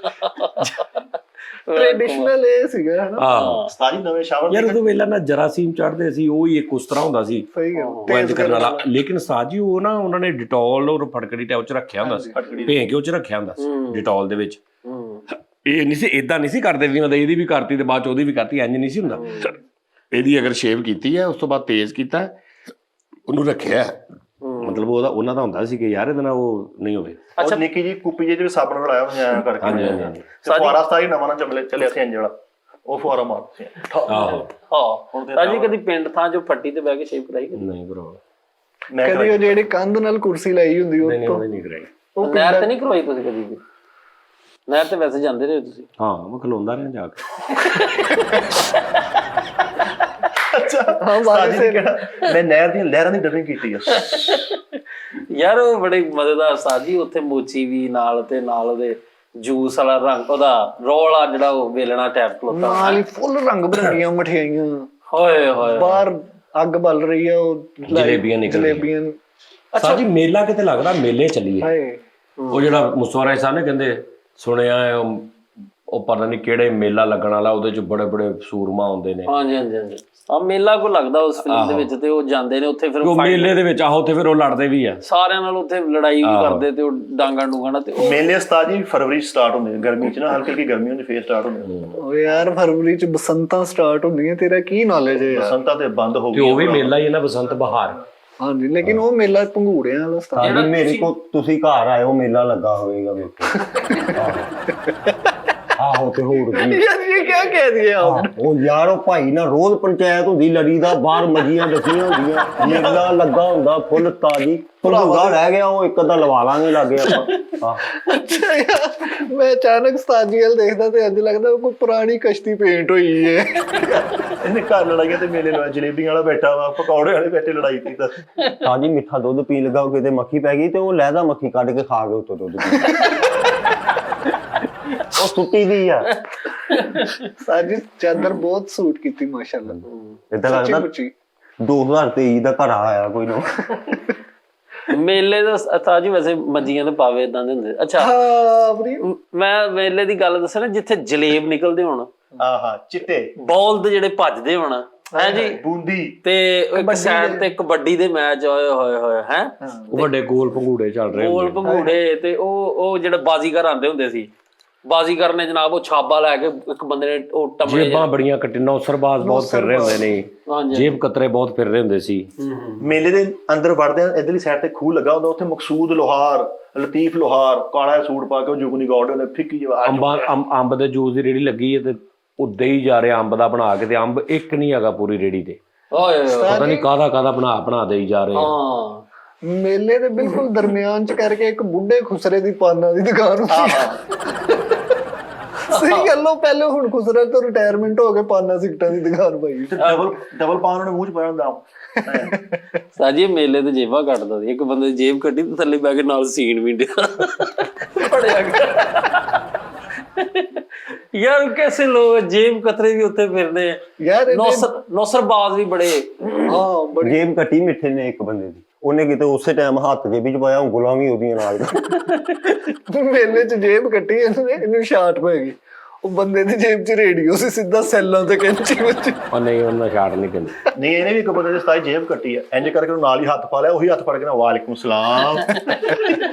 ਟ੍ਰੈਡੀਸ਼ਨਲ ਇਹ ਸੀਗਾ ਹਨਾ। ਆਹ ਸਾਰੀ ਨਵੇਂ ਸ਼ਾਵਰ ਯਾਰ ਉਦੋਂ ਵੇਲਾ ਨਾ ਜਰਾਸੀਮ ਚੜਦੇ ਸੀ, ਉਹ ਹੀ ਇੱਕ ਉਸ ਤਰ੍ਹਾਂ ਹੁੰਦਾ ਸੀ ਸਹੀ ਗੱਲ, ਉਹ ਇੰਜ ਕਰਨ ਵਾਲਾ। ਲੇਕਿਨ ਸਾਜੀ ਉਹ ਨਾ ਉਹਨਾਂ ਨੇ ਡਿਟੋਲ ਔਰ ਫਟਕੜੀ ਟੈਪ ਚ ਰੱਖਿਆ ਹੁੰਦਾ ਸੀ, ਭੇਂ ਕੇ ਉਹ ਚ ਰੱਖਿਆ ਹੁੰਦਾ ਸੀ ਡਿਟੋਲ ਦੇ ਵਿੱਚ। ਇਹ ਨਹੀਂ ਸੀ ਇਦਾਂ ਨਹੀਂ ਸੀ ਕਰਦੇ ਵੀ ਮਤਲਬ ਇਹਦੀ ਵੀ ਕਰਤੀ ਤੇ ਬਾਅਦ ਚ ਉਹਦੀ ਵੀ ਕਰਤੀ, ਇੰਜ ਨਹੀਂ ਸੀ ਹੁੰਦਾ। ਇਹਦੀ ਅਗਰ ਸ਼ੇਵ ਕੀਤੀ ਹੈ ਉਸ ਤੋਂ ਬਾਅਦ ਤੇਜ਼ ਕੀਤਾ, ਉਹਨੂੰ ਰੱਖਿਆ, ਮਤਲਬ ਉਹਦਾ ਉਹਨਾਂ ਦਾ ਹੁੰਦਾ ਸੀ ਕਿ ਯਾਰ ਇਹਦੇ ਨਾਲ ਉਹ ਨਹੀਂ ਹੋਵੇ। ਅੱਛਾ ਨਿੱਕੀ ਜੀ ਕੁੱਪੀ ਜਿਹੇ ਸਾਬਣ ਲੜਾਇਆ ਹੋਇਆ ਐਂ ਕਰਕੇ। ਹਾਂਜੀ ਹਾਂਜੀ ਫੁਆਰਾ ਸਾਰੀ ਨਵਾਂ ਨਾ ਚੱਲਿਆ ਸੀ ਇੰਜ ਵਾਲਾ, ਉਹ ਫੁਆਰਾ ਮਾਰਦੇ ਸੀ। ਆਹੋ ਹਾਂ ਰਾਜੀ ਕਦੀ ਪਿੰਡ ਥਾਂ ਜੋ ਫੱਟੀ ਤੇ ਬਹਿ ਕੇ ਸ਼ੇਵ ਕਰਾਈ ਕਦੀ? ਨਹੀਂ ਭਰਾ ਮੈਂ ਕਦੀ ਉਹ ਜਿਹੜੀ ਕੰਧ ਨਾਲ ਕੁਰਸੀ ਲਾਈ ਹੁੰਦੀ ਉਹ ਨਹੀਂ ਉਹਨੇ ਨਹੀਂ ਕਰਾਈ। ਨਹਿਰ ਤੇ ਨਹੀਂ ਕਰਵਾਈ ਤੁਸੀਂ ਕਦੀ ਵੀ? ਨਹਿਰ ਤੇ ਵੈਸੇ ਜਾਂਦੇ ਰਹੇ ਤੁਸੀਂ? ਹਾਂ ਮੈਂ ਖਲੋਂਦਾ ਰਿਹਾ ਜਾ ਕੇ। ਹਾਂ ਬਾਰਿਸ਼ ਸੇ ਮੈਂ ਨਹਿਰ ਦੀਆਂ ਲਹਿਰਾਂ ਦੀ ਡਰਿੰਗ ਕੀਤੀ ਆ। ਯਾਰ ਉਹ ਬੜੇ ਮਜ਼ੇਦਾਰ ਸਾਜੀ, ਉੱਥੇ ਮੋਚੀ ਵੀ ਨਾਲ ਤੇ ਨਾਲ ਉਹਦੇ ਜੂਸ ਵਾਲਾ ਰੰਗ, ਉਹਦਾ ਰੋਲਾ ਜਿਹੜਾ ਉਹ ਵੇਲਣਾ ਟੈਪ ਖਲੋਤਾ ਨਾਲ ਹੀ ਫੁੱਲ ਰੰਗ ਬਰੰਗੀਆਂ ਮਠਿਆਈਆਂ, ਹੋਏ ਹੋਏ। ਬਾਹਰ ਅੱਗ ਬਲ ਰਹੀ ਆ, ਉਹ ਜਲੇਬੀਆਂ ਨਿਕਲ ਰਹੀਆਂ। ਜਲੇਬੀਆਂ। ਅੱਛਾ ਜੀ ਮੇਲਾ ਕਿਤੇ ਲੱਗਦਾ, ਮੇਲੇ ਚੱਲੀਏ। ਹਾਏ ਉਹ ਜਿਹੜਾ ਮੁਸਵਾਰਾ ਸਾਹਿਬ ਨੇ ਕਹਿੰਦੇ ਸੁਣਿਆ ਹੈ ਉਹ ਪਤਾ ਨਹੀਂ ਕਿਹੜੇ ਮੇਲਾ ਲੱਗਣ ਵਾਲਾ, ਉਹਦੇ ਚ ਬੜੇ ਬੜੇ ਸੂਰਮਾ ਆਉਂਦੇ ਨੇ। ਹਾਂਜੀ ਹਾਂਜੀ ਹਾਂਜੀ ਆ ਮੇਲਾ ਕੋ ਲੱਗਦਾ ਉਸ ਫਿਲਮ ਦੇ ਵਿੱਚ, ਤੇ ਉਹ ਜਾਂਦੇ ਨੇ ਉੱਥੇ ਫਿਰ ਉਹ ਮੇਲੇ ਦੇ ਵਿੱਚ ਆਹੋ, ਉੱਥੇ ਫਿਰ ਉਹ ਲੜਦੇ ਵੀ ਆ ਸਾਰਿਆਂ ਨਾਲ, ਉੱਥੇ ਲੜਾਈ ਵੀ ਕਰਦੇ ਤੇ ਉਹ ਡਾਂਗਾ ਡੂੰਗਾ ਨਾਲ। ਤੇ ਉਹ ਮੇਲੇ ਉਸਤਾਦ ਜੀ ਫਰਵਰੀ ਸਟਾਰਟ ਹੁੰਦੇ, ਗਰਮੀ ਚ ਨਾ ਹਲਕੀ ਹਲਕੀ ਗਰਮੀ ਹੁੰਦੀ ਫੇਰ ਸਟਾਰਟ ਹੁੰਦੇ। ਓ ਯਾਰ ਫਰਵਰੀ ਚ ਬਸੰਤਾਂ ਸਟਾਰਟ ਹੁੰਦੀਆਂ, ਤੇਰਾ ਕੀ ਨੌਲੇਜ ਹੈ ਯਾਰ? ਬਸੰਤਾਂ ਤੇ ਬੰਦ ਹੋ ਤੇ ਗਈ। ਉਹ ਵੀ ਮੇਲਾ ਹੀ ਹੈ ਨਾ, ਬਸੰਤ ਬਹਾਰ। ਹਾਂਜੀ ਲੇਕਿਨ ਉਹ ਮੇਲਾ ਭੰਗੂੜਿਆਂ ਵਾਲਾ ਸਟਾਰਟ। ਸਾਡੀ ਮੇਰੇ ਕੋ ਤੁਸੀਂ ਘਰ ਆਇਓ, ਮੇਲਾ ਲੱਗਾ ਹੋਵੇਗਾ ਵੇਖੋ। ਆਹੋ ਤੇ ਹੋਰ ਕੀ ਯਾਰ ਇਹ ਕੀ ਕਹਿ ਦਿਆ ਆਪ? ਉਹ ਯਾਰ ਉਹ ਭਾਈ ਨਾ ਰੋਜ਼ ਪੰਚਾਇਤ ਹੁੰਦੀ ਲੜੀ ਦਾ, ਬਾਹਰ ਮੱਝੀਆਂ ਡਸੀਆਂ ਹੁੰਦੀਆਂ, ਮੇਲਾ ਲੱਗਾ ਹੁੰਦਾ ਫੁੱਲ ਤਾਜੀ। ਭੰਗੂੜਾ ਰਹਿ ਗਿਆ, ਉਹ ਇੱਕ ਅੱਧਾ ਲਵਾ ਲਾਂਗੇ ਲਾਗੇ ਆਪਾਂ। ਅੱਛਾ ਯਾਰ ਮੈਂ ਅਚਾਨਕ ਸਤਾਜੀ ਵੱਲ ਦੇਖਦਾ ਤੇ ਅੱਜ ਲੱਗਦਾ ਕੋਈ ਪੁਰਾਣੀ ਕਸ਼ਤੀ ਪੇਂਟ ਹੋਈ ਹੈ। ਇਹਨੇ ਘਰ ਲੜਾਈਆਂ ਤੇ ਮੇਲੇ ਲਵਾ, ਜਲੇਬੀਆਂ ਵਾਲਾ ਬੈਠਾ ਵਾ, ਪਕੌੜੇ ਵਾਲੇ ਬੈਠੇ ਲੜਾਈ ਕੀ ਦੱਸ। ਤਾਜੀ ਮਿੱਠਾ ਦੁੱਧ ਪੀਣ ਲੱਗਾ, ਉਹ ਕਿਤੇ ਮੱਖੀ ਪੈ ਗਈ ਤੇ ਉਹ ਲਹਿਦਾ ਮੱਖੀ ਕੱਢ ਕੇ ਖਾ ਕੇ ਉੱਤੋਂ ਦੁੱਧ ਪੀ। ਉਹ ਸੁੱਟੀ ਦੀ ਆ। ਸਾਜੀ ਚਾਦਰ ਬਹੁਤ ਸੂਟ ਕੀਤੀ ਮਾਸ਼ਾਅੱਲਾ, ਏਦਾਂ ਸੱਚੀ ਲੱਗਦਾ ਮੁੱਚੀ। 2023 ਦਾ ਘਰ ਆਇਆ ਕੋਈ ਨਾ। ਮੇਲੇ ਦਾ ਅੱਛਾ ਜੀ ਵੈਸੇ ਮੱਜੀਆਂ ਦੇ ਪਾਵੇ ਇਦਾਂ ਦੇ ਹੁੰਦੇ। ਅੱਛਾ ਹਾਂ ਆਪਣੀ ਮੈਂ ਮੇਲੇ ਦੀ ਗੱਲ ਦੱਸਾਂ ਨਾ, ਜਿੱਥੇ ਜਲੇਬ ਨਿਕਲਦੇ ਹੋਣ, ਆਹਾ ਚਿੱਟੇ ਬੌਲਦ ਜਿਹੜੇ ਭੱਜਦੇ ਹੋਣ, ਹੈ ਜੀ ਬੂੰਦੀ ਤੇ ਇੱਕ ਸਾਈਡ ਤੇ ਕਬੱਡੀ ਦੇ ਮੈਚ ਹੋਏ ਹੋਏ ਹੋਏ ਹੈ ਉਹ ਵੱਡੇ ਗੋਲ ਪੰਗੂੜੇ ਚੱਲ ਰਹੇ ਗੋਲ ਭੰਗੂੜੇ ਤੇ ਉਹ ਜਿਹੜੇ ਬਾਜ਼ੀਗਰ ਆਉਂਦੇ ਹੁੰਦੇ ਸੀ ਬਾਜ਼ੀਗਰ ਨੇ ਜਨਾਬ ਉਹ ਛਾਬਾ ਲੈ ਕੇ ਇੱਕ ਬੰਦੇ ਨੇ ਉਹ ਟਮਲੇ ਜੇਬਾਂ ਬੜੀਆਂ ਕੱਟੀ ਨੌਸਰਬਾਜ਼ ਬਹੁਤ ਫਿਰ ਰਹੇ ਹੁੰਦੇ ਨੇ ਹਾਂਜੀ ਜੇਬ ਕਤਰੇ ਬਹੁਤ ਫਿਰ ਰਹੇ ਹੁੰਦੇ ਸੀ ਮੇਲੇ ਦੇ ਅੰਦਰ ਵੜਦੇ ਆ ਇਧਰਲੀ ਸਾਈਡ ਤੇ ਖੂਹ ਲੱਗਾ ਹੁੰਦਾ ਉੱਥੇ ਮਕਸੂਦ ਲੋਹਾਰ ਲਤੀਫ ਲੋਹਾਰ ਕਾਲਾ ਸੂਟ ਪਾ ਕੇ ਉਹ ਜੁਗਨੀ ਗਾਉਡ ਉਹਨੇ ਫਿੱਕੀ ਜਵਾ ਅੰਬ ਦੇ ਜੂਸ ਦੀ ਰੇੜੀ ਲੱਗੀ ਹੈ ਤੇ ਉੱਦੇ ਹੀ ਜਾ ਰਿਹਾ ਅੰਬ ਦਾ ਬਣਾ ਕੇ ਤੇ ਅੰਬ ਇੱਕ ਨਹੀਂ ਹੈਗਾ ਪੂਰੀ ਰੇੜੀ ਤੇ ਓਏ ਪਤਾ ਨਹੀਂ ਕਾਹਦਾ ਬਣਾ ਦੇਈ ਜਾ ਰਹੇ ਹਾਂ ਮੇਲੇ ਦੇ ਬਿਲਕੁਲ ਦਰਮਿਆਨ ਚ ਕਰਕੇ ਇੱਕ ਬੁੱਢੇ ਖੁਸਰੇ ਦੀ ਪਾਨਾਂ ਦੀ ਦੁਕਾਨ ਹੁੰਦੀ ਸਹੀ ਗੱਲ ਉਹ ਪਹਿਲੇ ਹੁਣ ਖੁਸਰੇ ਤੋਂ ਰਿਟਾਇਰਮੈਂਟ ਹੋ ਕੇ ਪਾਨਾਂ ਸਿਗਟਾਂ ਦੀ ਦੁਕਾਨ ਪਾਈ ਡਬਲ ਪਾਨ ਉਹਨੇ ਮੂੰਹ ਚ ਪਾਇਆ ਹੁੰਦਾ ਸਾਜੀ ਮੇਲੇ ਤੇ ਜੇਬਾਂ ਕੱਟਦਾ ਸੀ ਇੱਕ ਬੰਦੇ ਦੀ ਜੇਬ ਕੱਢੀ ਤੇ ਥੱਲੇ ਬਹਿ ਕੇ ਨਾਲ ਸੀਨ ਵੀ ਡਿਆ ਫੜਿਆ ਗਿਆ ਯਾਰ कैसे लोग जेब कतरे भी उत्ते फिरदे ਯਾਰ नौसरबाज भी बड़े ਹਾਂ ਬੜੀ ਜੇਬ ਕੱਟੀ ਮਿੱਠੇ ਨੇ ਇੱਕ ਬੰਦੇ ਦੀ ਉਹਨੇ ਕਿਤੇ ਉਸੇ ਟਾਈਮ ਹੱਥ ਜੇਬੀ ਚ ਪਾਇਆ ਉਂਗਲਾਂ ਵੀ ਉਹਦੀਆਂ ਨਾਲ ਮੇਲੇ ਚ ਜੇਬ ਕੱਟੀ ਇਹਨੂੰ ਸ਼ਾਟ ਪੈ ਗਈ ਉਹ ਬੰਦੇ ਦੀ ਜੇਬ ਚ ਰੇਡੀਓ ਸੀ ਸਿੱਧਾ ਸੈੱਲਾਂ ਤੇ ਕੈਂਚੀ ਵਿੱਚ ਉਹ ਨਹੀਂ ਉਹਨਾਂ ਛਾੜ ਨਹੀਂ ਕਹਿੰਦੇ ਨਹੀਂ ਇਹਨੇ ਵੀ ਇੱਕ ਬੰਦੇ ਦੇ ਸਤਾਈ ਜੇਬ ਕੱਟੀ ਆ ਇੰਜ ਕਰਕੇ ਉਹਨੂੰ ਨਾਲ ਹੀ ਹੱਥ ਪਾ ਲਿਆ ਉਹੀ ਹੱਥ ਫੜ ਕੇ ਨਾ ਵਾਲੇਕੁਮ ਸਲਾਮ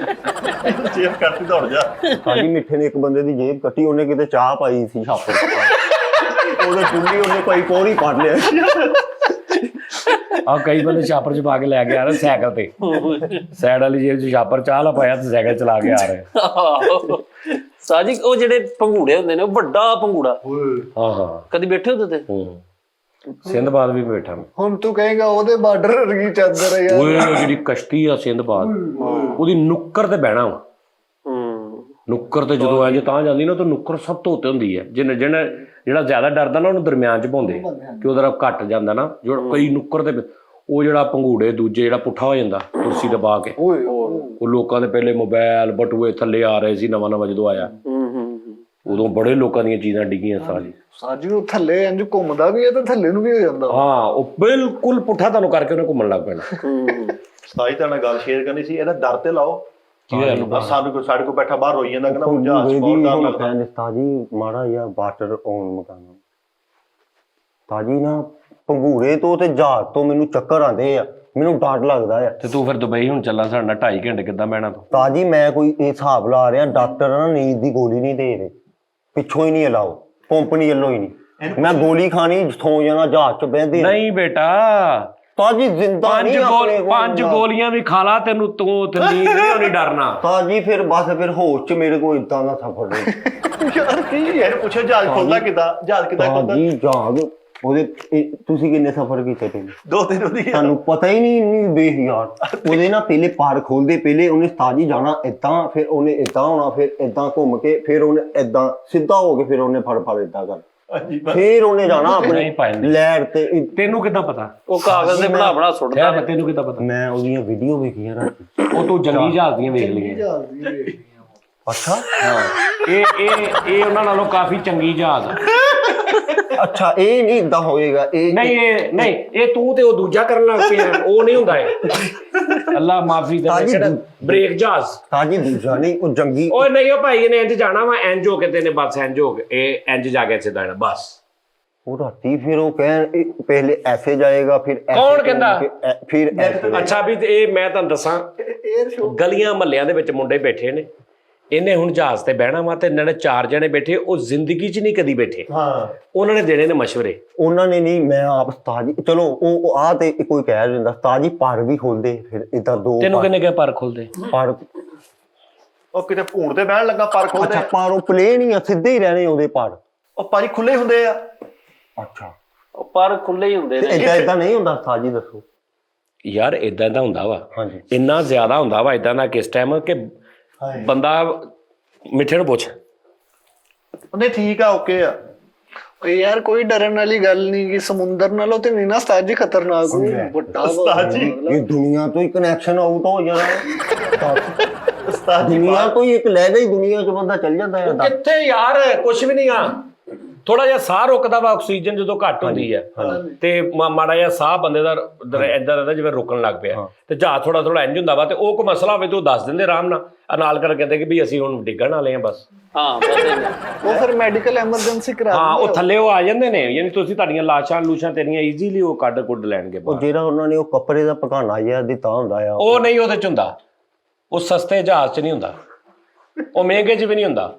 ਜੇਬ ਕੱਟੀ ਦੌੜ ਜਾ ਸਾਡੀ ਮਿੱਠੇ ਨੇ ਇੱਕ ਬੰਦੇ ਦੀ ਜੇਬ ਕੱਟੀ ਉਹਨੇ ਕਿਤੇ ਚਾਹ ਪਾਈ ਸੀ ਛਾਪਰ ਉਹਦੇ ਟੁੱਲੀ ਉਹਨੇ ਕੋਈ ਪੌੜੀ ਕੱਢ ਲਿਆ ਆ ਕਈ ਬੰਦੇ ਛਾਪਰ ਚ ਪਾ ਕੇ ਲੈ ਕੇ ਆ ਰਹੇ ਸਾਈਕਲ ਤੇ ਸਾਈਡ ਵਾਲੀ ਜੇਬ ਚ ਛਾਪਰ ਚਾਹ ਲਾ ਪਾਇਆ ਤੇ ਸਾਈਕਲ ਚਲਾ ਕੇ ਆ ਰਹੇ ਸਾਜੀ ਉਹ ਜਿਹੜੇ ਪੰਗੂੜੇ ਹੁੰਦੇ ਨੇ ਉਹ ਵੱਡਾ ਪੰਗੂੜਾ ਹਾਂ ਕਦੀ ਬੈਠੇ ਹੁੰਦੇ ਤੇ ਸਿੰਧਬਾਦ ਵੀ ਬੈਠਾ ਮੈਂ ਹੁਣ ਤੂੰ ਕਹੇਗਾ ਉਹਦੇ ਬਾਰਡਰ ਵਰਗੀ ਚਾਦਰ ਹੈ ਯਾਰ ਓਏ ਉਹ ਜਿਹੜੀ ਕਸ਼ਤੀ ਆ ਸਿੰਧਬਾਦ ਉਹਦੀ ਨੁੱਕਰ ਤੇ ਬਹਿਣਾ ਵਾ ਨੁੱਕਰ ਤੇ ਜਦੋਂ ਇੰਜ ਤਾਂ ਜਾਂਦੀ ਨਾ ਤਾਂ ਨੁੱਕਰ ਸਭ ਤੋਂ ਉੱਤੇ ਹੁੰਦੀ ਹੈ ਜਿਹੜਾ ਜ਼ਿਆਦਾ ਡਰਦਾ ਨਾ ਉਹਨੂੰ ਦਰਮਿਆਨ ਚ ਪਾਉਂਦੇ ਕਿ ਉਹਦਾ ਘੱਟ ਜਾਂਦਾ ਨਾ ਜੋ ਕਈ ਨੁੱਕਰ ਤੇ ਉਹ ਜਿਹੜਾ ਪੰਗੂੜੇ ਦੂਜੇ ਜਿਹੜਾ ਪੁੱਠਾ ਹੋ ਜਾਂਦਾ ਕੁਰਸੀ ਦਬਾ ਕੇ ਉਹ ਲੋਕਾਂ ਦੇ ਪਹਿਲੇ ਮੋਬਾਈਲ ਬਟੂਏ ਥੱਲੇ ਆ ਰਹੇ ਸੀ ਨਵਾਂ ਜਦੋਂ ਆਇਆ ਉਦੋਂ ਬੜੇ ਲੋਕਾਂ ਦੀਆਂ ਚੀਜ਼ਾਂ ਡਿੱਗੀਆਂ ਸਾਜੀ ਉਹ ਥੱਲੇ ਇੰਜ ਘੁੰਮਦਾ ਵੀ ਹੈ ਤੇ ਥੱਲੇ ਨੂੰ ਵੀ ਹੋ ਜਾਂਦਾ ਹਾਂ ਉਹ ਬਿਲਕੁਲ ਪੁੱਠਾ ਤੁਹਾਨੂੰ ਕਰਕੇ ਉਹਨੇ ਘੁੰਮਣ ਲੱਗ ਪੈਣਾ ਸਤਾਈ ਤਾਂ ਨਾਲ ਗੱਲ ਸ਼ੇਅਰ ਕਰਨੀ ਸੀ ਇਹਦਾ ਦਰ ਤੇ ਲਾਓ ਸਾਡੇ ਕੋਲ ਬੈਠਾ ਬਾਹਰ ਰੋਈ ਜਾਂਦਾ ਕਹਿੰਦਾ ਮੁੰਡਾ ਬਹੁਤ ਡਰ ਲੱਗਦਾ ਤਾਜੀ ਮਾੜਾ ਜਿਹਾ ਵਾਟਰ ਔਨ ਮਕਾਨਾ ਤਾਜੀ ਨਾ ਪੰਗੂਰੇ ਤੋਂ ਤੇ ਜਹਾਜ਼ ਤੋਂ ਮੈਨੂੰ ਚੱਕਰ ਆਉਂਦੇ ਆ ਮੈਨੂੰ ਡਰ ਲੱਗਦਾ ਆ ਤੇ ਤੂੰ ਫਿਰ ਦੁਬਈ ਹੁਣ ਚੱਲਾਂ ਸਾਡੇ ਨਾਲ 2.5 ਘੰਟੇ ਕਿੱਦਾਂ ਬਹਿਣਾ ਤੂੰ ਤਾਜੀ ਮੈਂ ਕੋਈ ਇਹ ਹਿਸਾਬ ਲਾ ਰਿਹਾ ਡਾਕਟਰ ਨਾ ਨੀਂਦ ਦੀ ਗੋਲੀ ਨਹੀਂ ਦੇ ਰਹੇ ਪਿੱਛੋਂ ਹੀ ਨਹੀਂ ਅਲਾਓ ਕੰਪਨੀ ਵੱਲੋਂ ਹੀ ਨਹੀਂ ਮੈਂ ਗੋਲੀ ਖਾਣੀ ਸੌਂ ਜਾਣਾ ਜਹਾਜ਼ ਚ ਬਹਿੰਦੇ ਨਹੀਂ ਬੇਟਾ ਤਾਜੀ ਜ਼ਿੰਦਾ ਨਹੀਂ ਆਪਣੇ ਕੋਲ ਪੰਜ ਗੋਲੀਆਂ ਵੀ ਖਾ ਲਾ ਤੈਨੂੰ ਤੂੰ ਤੇ ਨੀਂਦ ਨਹੀਂ ਹੋਣੀ ਡਰਨਾ ਤਾਜੀ ਫਿਰ ਬਸ ਫਿਰ ਹੋਸ਼ ਚ ਮੇਰੇ ਕੋਲ ਇਦਾਂ ਦਾ ਸਫਰ ਨਹੀਂ ਯਾਰ ਕੀ ਯਾਰ ਪੁੱਛੋ ਜਹਾਜ਼ ਖੁੱਲਦਾ ਕਿੱਦਾਂ ਜਹਾਜ਼ ਕਿੱਦਾਂ ਖੁੱਲਦਾ ਤਾਜੀ ਜਹਾਜ਼ ਉਹਦੇ ਤੁਸੀਂ ਕਿੰਨੇ ਸਫ਼ਰ ਕੀਤੇ ਤੇ ਦੋ ਤਿੰਨ ਉਹਦੀ ਤੁਹਾਨੂੰ ਪਤਾ ਹੀ ਨਹੀਂ ਦੇਖ ਯਾਰ ਉਹਦੇ ਨਾ ਪਹਿਲੇ ਪਾਰ ਖੋਲਦੇ ਪਹਿਲੇ ਉਹਨੇ ਤਾਜੀ ਜਾਣਾ ਏਦਾਂ ਫਿਰ ਉਹਨੇ ਏਦਾਂ ਹੋਣਾ ਫਿਰ ਏਦਾਂ ਘੁੰਮ ਕੇ ਫਿਰ ਉਹਨੇ ਏਦਾਂ ਸਿੱਧਾ ਹੋ ਕੇ ਫਿਰ ਉਹਨੇ ਫੜ ਏਦਾਂ ਕਰ ਫਿਰ ਉਹਨੇ ਜਾਣਾ ਆਪਣੇ ਲੈਰ ਤੇ ਤੈਨੂੰ ਕਿੱਦਾਂ ਪਤਾ ਉਹ ਕਾਗਜ਼ ਦੇ ਬਣਾ ਸੁੱਟਦਾ ਤੈਨੂੰ ਕਿੱਦਾਂ ਪਤਾ ਮੈਂ ਉਹਦੀਆਂ ਵੀਡੀਓ ਵੇਖੀਆਂ ਰਾਤੀ ਉਹ ਤੂੰ ਜੰਗੀ ਜਹਾਜ਼ ਦੀਆਂ ਵੇਖ ਲਈਆਂ ਅੱਛਾ ਹਾਂ ਇਹ ਉਹਨਾਂ ਨਾਲੋਂ ਕਾਫੀ ਚੰਗੀ ਜਹਾਜ਼ ਆ ਅੱਛਾ ਇਹ ਨਹੀਂ ਇਦਾਂ ਹੋਏਗਾ ਇਹ ਨਹੀਂ ਇਹ ਤੂੰ ਤੇ ਉਹ ਦੂਜਾ ਕਰਨ ਲੱਗ ਪਿਆ ਉਹ ਨਹੀਂ ਹੁੰਦਾ ਇਹ ਅੱਲਾ ਮਾਫੀ ਦੇ ਕਿਹੜਾ ਬ੍ਰੇਕ ਜਹਾਜ਼ ਤਾਜੀ ਦੂਜਾ ਨਹੀਂ ਉਹ ਜੰਗੀ ਓਏ ਨਹੀਂ ਉਹ ਭਾਈ ਨੇ ਇੰਜ ਜਾਣਾ ਵਾ ਇੰਜ ਹੋ ਕੇ ਤੇਨੇ ਬਸ ਇੰਜ ਹੋ ਕੇ ਇਹ ਇੰਜ ਜਾ ਕੇ ਸਿੱਧਾ ਜਾਣਾ ਬਸ ਉਹ ਰਾਤੀ ਫਿਰ ਉਹ ਕਹਿਣ ਪਹਿਲੇ ਐਸੇ ਜਾਏਗਾ ਫਿਰ ਕੌਣ ਕਹਿੰਦਾ ਫਿਰ ਐਸੇ ਅੱਛਾ ਵੀ ਇਹ ਮੈਂ ਤੁਹਾਨੂੰ ਦੱਸਾਂ ਗਲੀਆਂ ਮਹੱਲਿਆਂ ਦੇ ਵਿੱਚ ਮੁੰਡੇ ਬੈਠੇ ਨੇ ਇਹਨੇ ਹੁਣ ਜਹਾਜ਼ ਤੇ ਬਹਿਣਾ ਵਾ ਤੇ ਇਹਨਾਂ ਨੇ 4 ਜਣੇ ਬੈਠੇ ਉਹ ਜ਼ਿੰਦਗੀ 'ਚ ਨਹੀਂ ਕਦੀ ਬੈਠੇ ਹਾਂ ਉਹਨਾਂ ਨੇ ਦੇਣੇ ਨੇ ਮਸ਼ਵਰੇ ਉਹਨਾਂ ਨੇ ਨਹੀਂ ਮੈਂ ਆਪ ਤਾਜੀ ਚਲੋ ਉਹ ਆ ਤੇ ਕੋਈ ਕਹਿ ਦਿੰਦਾ ਤਾਜੀ ਪਰ ਵੀ ਖੋਲਦੇ ਫਿਰ ਇਦਾਂ ਦੋ ਤੈਨੂੰ ਕਿੰਨੇ ਕਹੇ ਪਰ ਖੋਲਦੇ ਪਰ ਉਹ ਕਿਤੇ ਭੂਣ ਤੇ ਬਹਿਣ ਲੱਗਾ ਪਰ ਖੋਲਦੇ ਅੱਛਾ ਪਰ ਉਹ ਪਲੇਨ ਹੀ ਆ ਸਿੱਧੇ ਹੀ ਰਹਿਣੇ ਉਹਦੇ ਪਰ ਉਹ ਭਾਜੀ ਖੁੱਲੇ ਹੁੰਦੇ ਆ ਅੱਛਾ ਉਹ ਪਰ ਖੁੱਲੇ ਹੀ ਹੁੰਦੇ ਨੇ ਏਦਾਂ ਨਹੀਂ ਹੁੰਦਾ ਤਾਜੀ ਦੱਸੋ ਯਾਰ ਇਦਾਂ ਦਾ ਹੁੰਦਾ ਵਾ ਹਾਂਜੀ ਇੰਨਾ ਜ਼ਿਆਦਾ ਹੁੰਦਾ ਵਾ ਇਦਾਂ ਦਾ ਕਿਸ ਟਾਈਮ ਕਿ ਬੰਦਾ ਮਿੱਠੇ ਨੂੰ ਪੁੱਛ ਉਹਨੇ ਠੀਕ ਆ ਓਕੇ ਆ ਓਏ ਯਾਰ ਕੋਈ ਡਰਨ ਵਾਲੀ ਗੱਲ ਨਹੀਂ ਕਿ ਸਮੁੰਦਰ ਨਾਲੋਂ ਤੇ ਨਹੀਂ ਨਾ ਉਸਤਾਦ ਖਤਰਨਾਕ ਵੱਡਾ ਉਸਤਾਦ ਜੀ ਇਹ ਦੁਨੀਆ ਤੋਂ ਹੀ ਕਨੈਕਸ਼ਨ ਆਊਟ ਹੋ ਜਾਣਾ ਉਸਤਾਦ ਜੀ ਦੁਨੀਆ ਤੋਂ ਹੀ ਇੱਕ ਲੈ ਗਈ ਦੁਨੀਆ 'ਚ ਬੰਦਾ ਚੱਲ ਜਾਂਦਾ ਹੈ ਕਿੱਥੇ ਯਾਰ ਕੁਝ ਵੀ ਨਹੀਂ ਆ ਥੋੜਾ ਜਿਹਾ ਸਾਹ ਰੁਕਦਾ ਵਾ, ਆਕਸੀਜਨ ਜਦੋਂ ਘੱਟ ਹੁੰਦੀ ਹੈ ਤੇ ਮਾੜਾ ਜਿਹਾ ਸਾਹ ਬੰਦੇ ਦਾ ਏਦਾਂ ਰਹਿੰਦਾ ਜਿਵੇਂ ਰੁਕਣ ਲੱਗ ਪਿਆ, ਤੇ ਜਹਾਜ਼ ਥੋੜਾ ਥੋੜਾ ਇੰਜ ਹੁੰਦਾ ਵਾ, ਤੇ ਉਹ ਕੋਈ ਮਸਲਾ ਹੋਵੇ ਤੇ ਉਹ ਦੱਸ ਦਿੰਦੇ ਆਰਾਮ ਨਾਲ, ਨਾਲ ਕਰ ਕਹਿੰਦੇ ਕਿ ਵੀ ਅਸੀਂ ਹੁਣ ਡਿੱਗਣ ਵਾਲੇ ਆ ਬਸ। ਹਾਂ ਬਸ ਉਹ ਫਿਰ ਮੈਡੀਕਲ ਐਮਰਜੈਂਸੀ ਕਰਾ ਹਾਂ, ਦਿੰਦੇ ਉਹ ਥੱਲੇ ਉਹ ਆ ਜਾਂਦੇ ਨੇ, ਯਾਨੀ ਤੁਸੀਂ ਤੁਹਾਡੀਆਂ ਲਾਸ਼ਾਂ ਤੇਰੀਆਂ ਈਜ਼ੀਲੀ ਉਹ ਕੱਢ ਕੁੱਢ ਲੈਣਗੇ ਉਹ ਜਿਹੜਾ ਉਹਨਾਂ ਨੇ ਉਹ ਕੱਪੜੇ ਦਾ ਪਕਾਨਾ ਜਿਹਾ ਦਿੱਤਾ ਹੁੰਦਾ ਆ, ਉਹ ਨਹੀਂ ਉਹਦੇ ਚ ਹੁੰਦਾ, ਉਹ ਸਸਤੇ ਜਹਾਜ਼ ਚ ਨਹੀਂ ਹੁੰਦਾ, ਉਹ ਮਹਿੰਗੇ ਚ ਵੀ ਨਹੀਂ ਹੁੰਦਾ।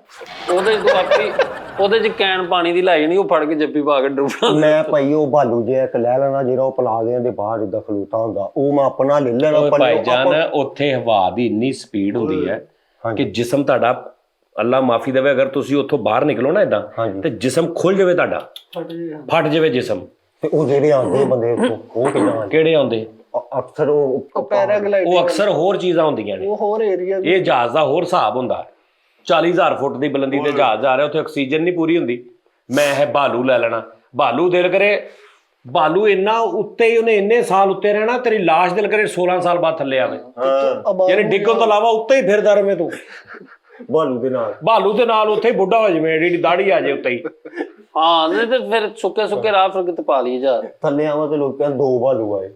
ਉਹਦੇ ਤੋਂ ਆਪੀ ਉਹਦੇ ਚ ਕੈਨ ਪਾਣੀ ਦੀ ਲੈ ਜਾਣੀ, ਉਹ ਫੜ ਕੇ ਜੱਫੀ ਪਾ ਕੇ ਡੁੱਬਣਾ। ਮੈਂ ਭਾਈ ਉਹ ਬਾਲੂ ਜਿਹਾ ਇੱਕ ਲੈ ਲੈਣਾ ਜਿਹੜਾ ਉਹ ਪਲਾਜ਼ਿਆਂ ਦੇ ਬਾਹਰ ਏਦਾਂ ਖਲੋਤਾ ਹੁੰਦਾ, ਉਹ ਮੈਂ ਆਪਣਾ ਲੈ ਲੈਣਾ। ਭਾਈਜਾਨ ਉੱਥੇ ਹਵਾ ਦੀ ਇੰਨੀ ਸਪੀਡ ਹੁੰਦੀ ਹੈ ਕਿ ਜਿਸਮ ਤੁਹਾਡਾ, ਅੱਲਾ ਮਾਫੀ ਦੇਵੇ, ਅਗਰ ਤੁਸੀਂ ਉੱਥੋਂ ਬਾਹਰ ਨਿਕਲੋ ਨਾ ਇਦਾਂ ਤੇ ਜਿਸਮ ਖੁੱਲ ਜਾਵੇ ਤੁਹਾਡਾ, ਫਟ ਜਾਵੇ ਜਿਸਮ। ਤੇ ਉਹ ਜਿਹੜੇ ਆਉਂਦੇ ਬੰਦੇ ਉੱਥੋਂ, ਉਹ ਕਿੱਦਾਂ ਕਿਹੜੇ ਆਉਂਦੇ? ਅਕਸਰ ਉਹ ਪੈਰਾਗਲਾਈਡਿੰਗ, ਉਹ ਅਕਸਰ ਹੋਰ ਚੀਜ਼ਾਂ ਹੁੰਦੀਆਂ ਨੇ, ਉਹ ਹੋਰ ਏਰੀਆ ਇਹ ਜਹਾਜ਼ ਦਾ ਹੋਰ ਹਿਸਾਬ ਹੁੰਦਾ। 40,000 ਫੁੱਟ ਦੀ ਬੁਲੰਦੀ ਤੇ ਜਹਾਜ਼ ਆ ਰਿਹਾ, ਉੱਥੇ ਆਕਸੀਜਨ ਨਹੀਂ ਪੂਰੀ ਹੁੰਦੀ। ਮੈਂ ਇਹ ਭਾਲੂ ਲੈ ਲੈਣਾ, ਭਾਲੂ ਦਿਲ ਕਰੇ, ਭਾਲੂ ਇੰਨਾ ਉੱਤੇ ਹੀ, ਉਹਨੇ ਇੰਨੇ ਸਾਲ ਉੱਤੇ ਰਹਿਣਾ, ਤੇਰੀ ਲਾਸ਼ ਦਿਲ ਕਰੇ 16 ਸਾਲ ਬਾਅਦ ਥੱਲੇ ਆਵੇ, ਯਾਨੀ ਡਿੱਗਣ ਤੋਂ ਇਲਾਵਾ ਉੱਤੇ ਹੀ ਫਿਰਦਾ ਰਵੇਂ ਤੂੰ ਬਾਲੂ ਦੇ ਨਾਲ। ਭਾਲੂ ਦੇ ਨਾਲ ਉੱਥੇ ਹੀ ਬੁੱਢਾ ਹੋ ਜਾਵੇਂ, ਏਡੀ ਦਾੜੀ ਆ ਜਾਏ ਉੱਤੇ ਹੀ। ਹਾਂ ਨਹੀਂ ਤੇ ਫਿਰ ਸੁੱਕੇ ਰਾਹ ਫਿਰ ਕਿਤੇ ਪਾ ਲਈ ਜਾ ਥੱਲੇ ਆਵਾਂ ਤੇ ਲੋਕਾਂ 2 ਬਾਲੂ ਆਏ।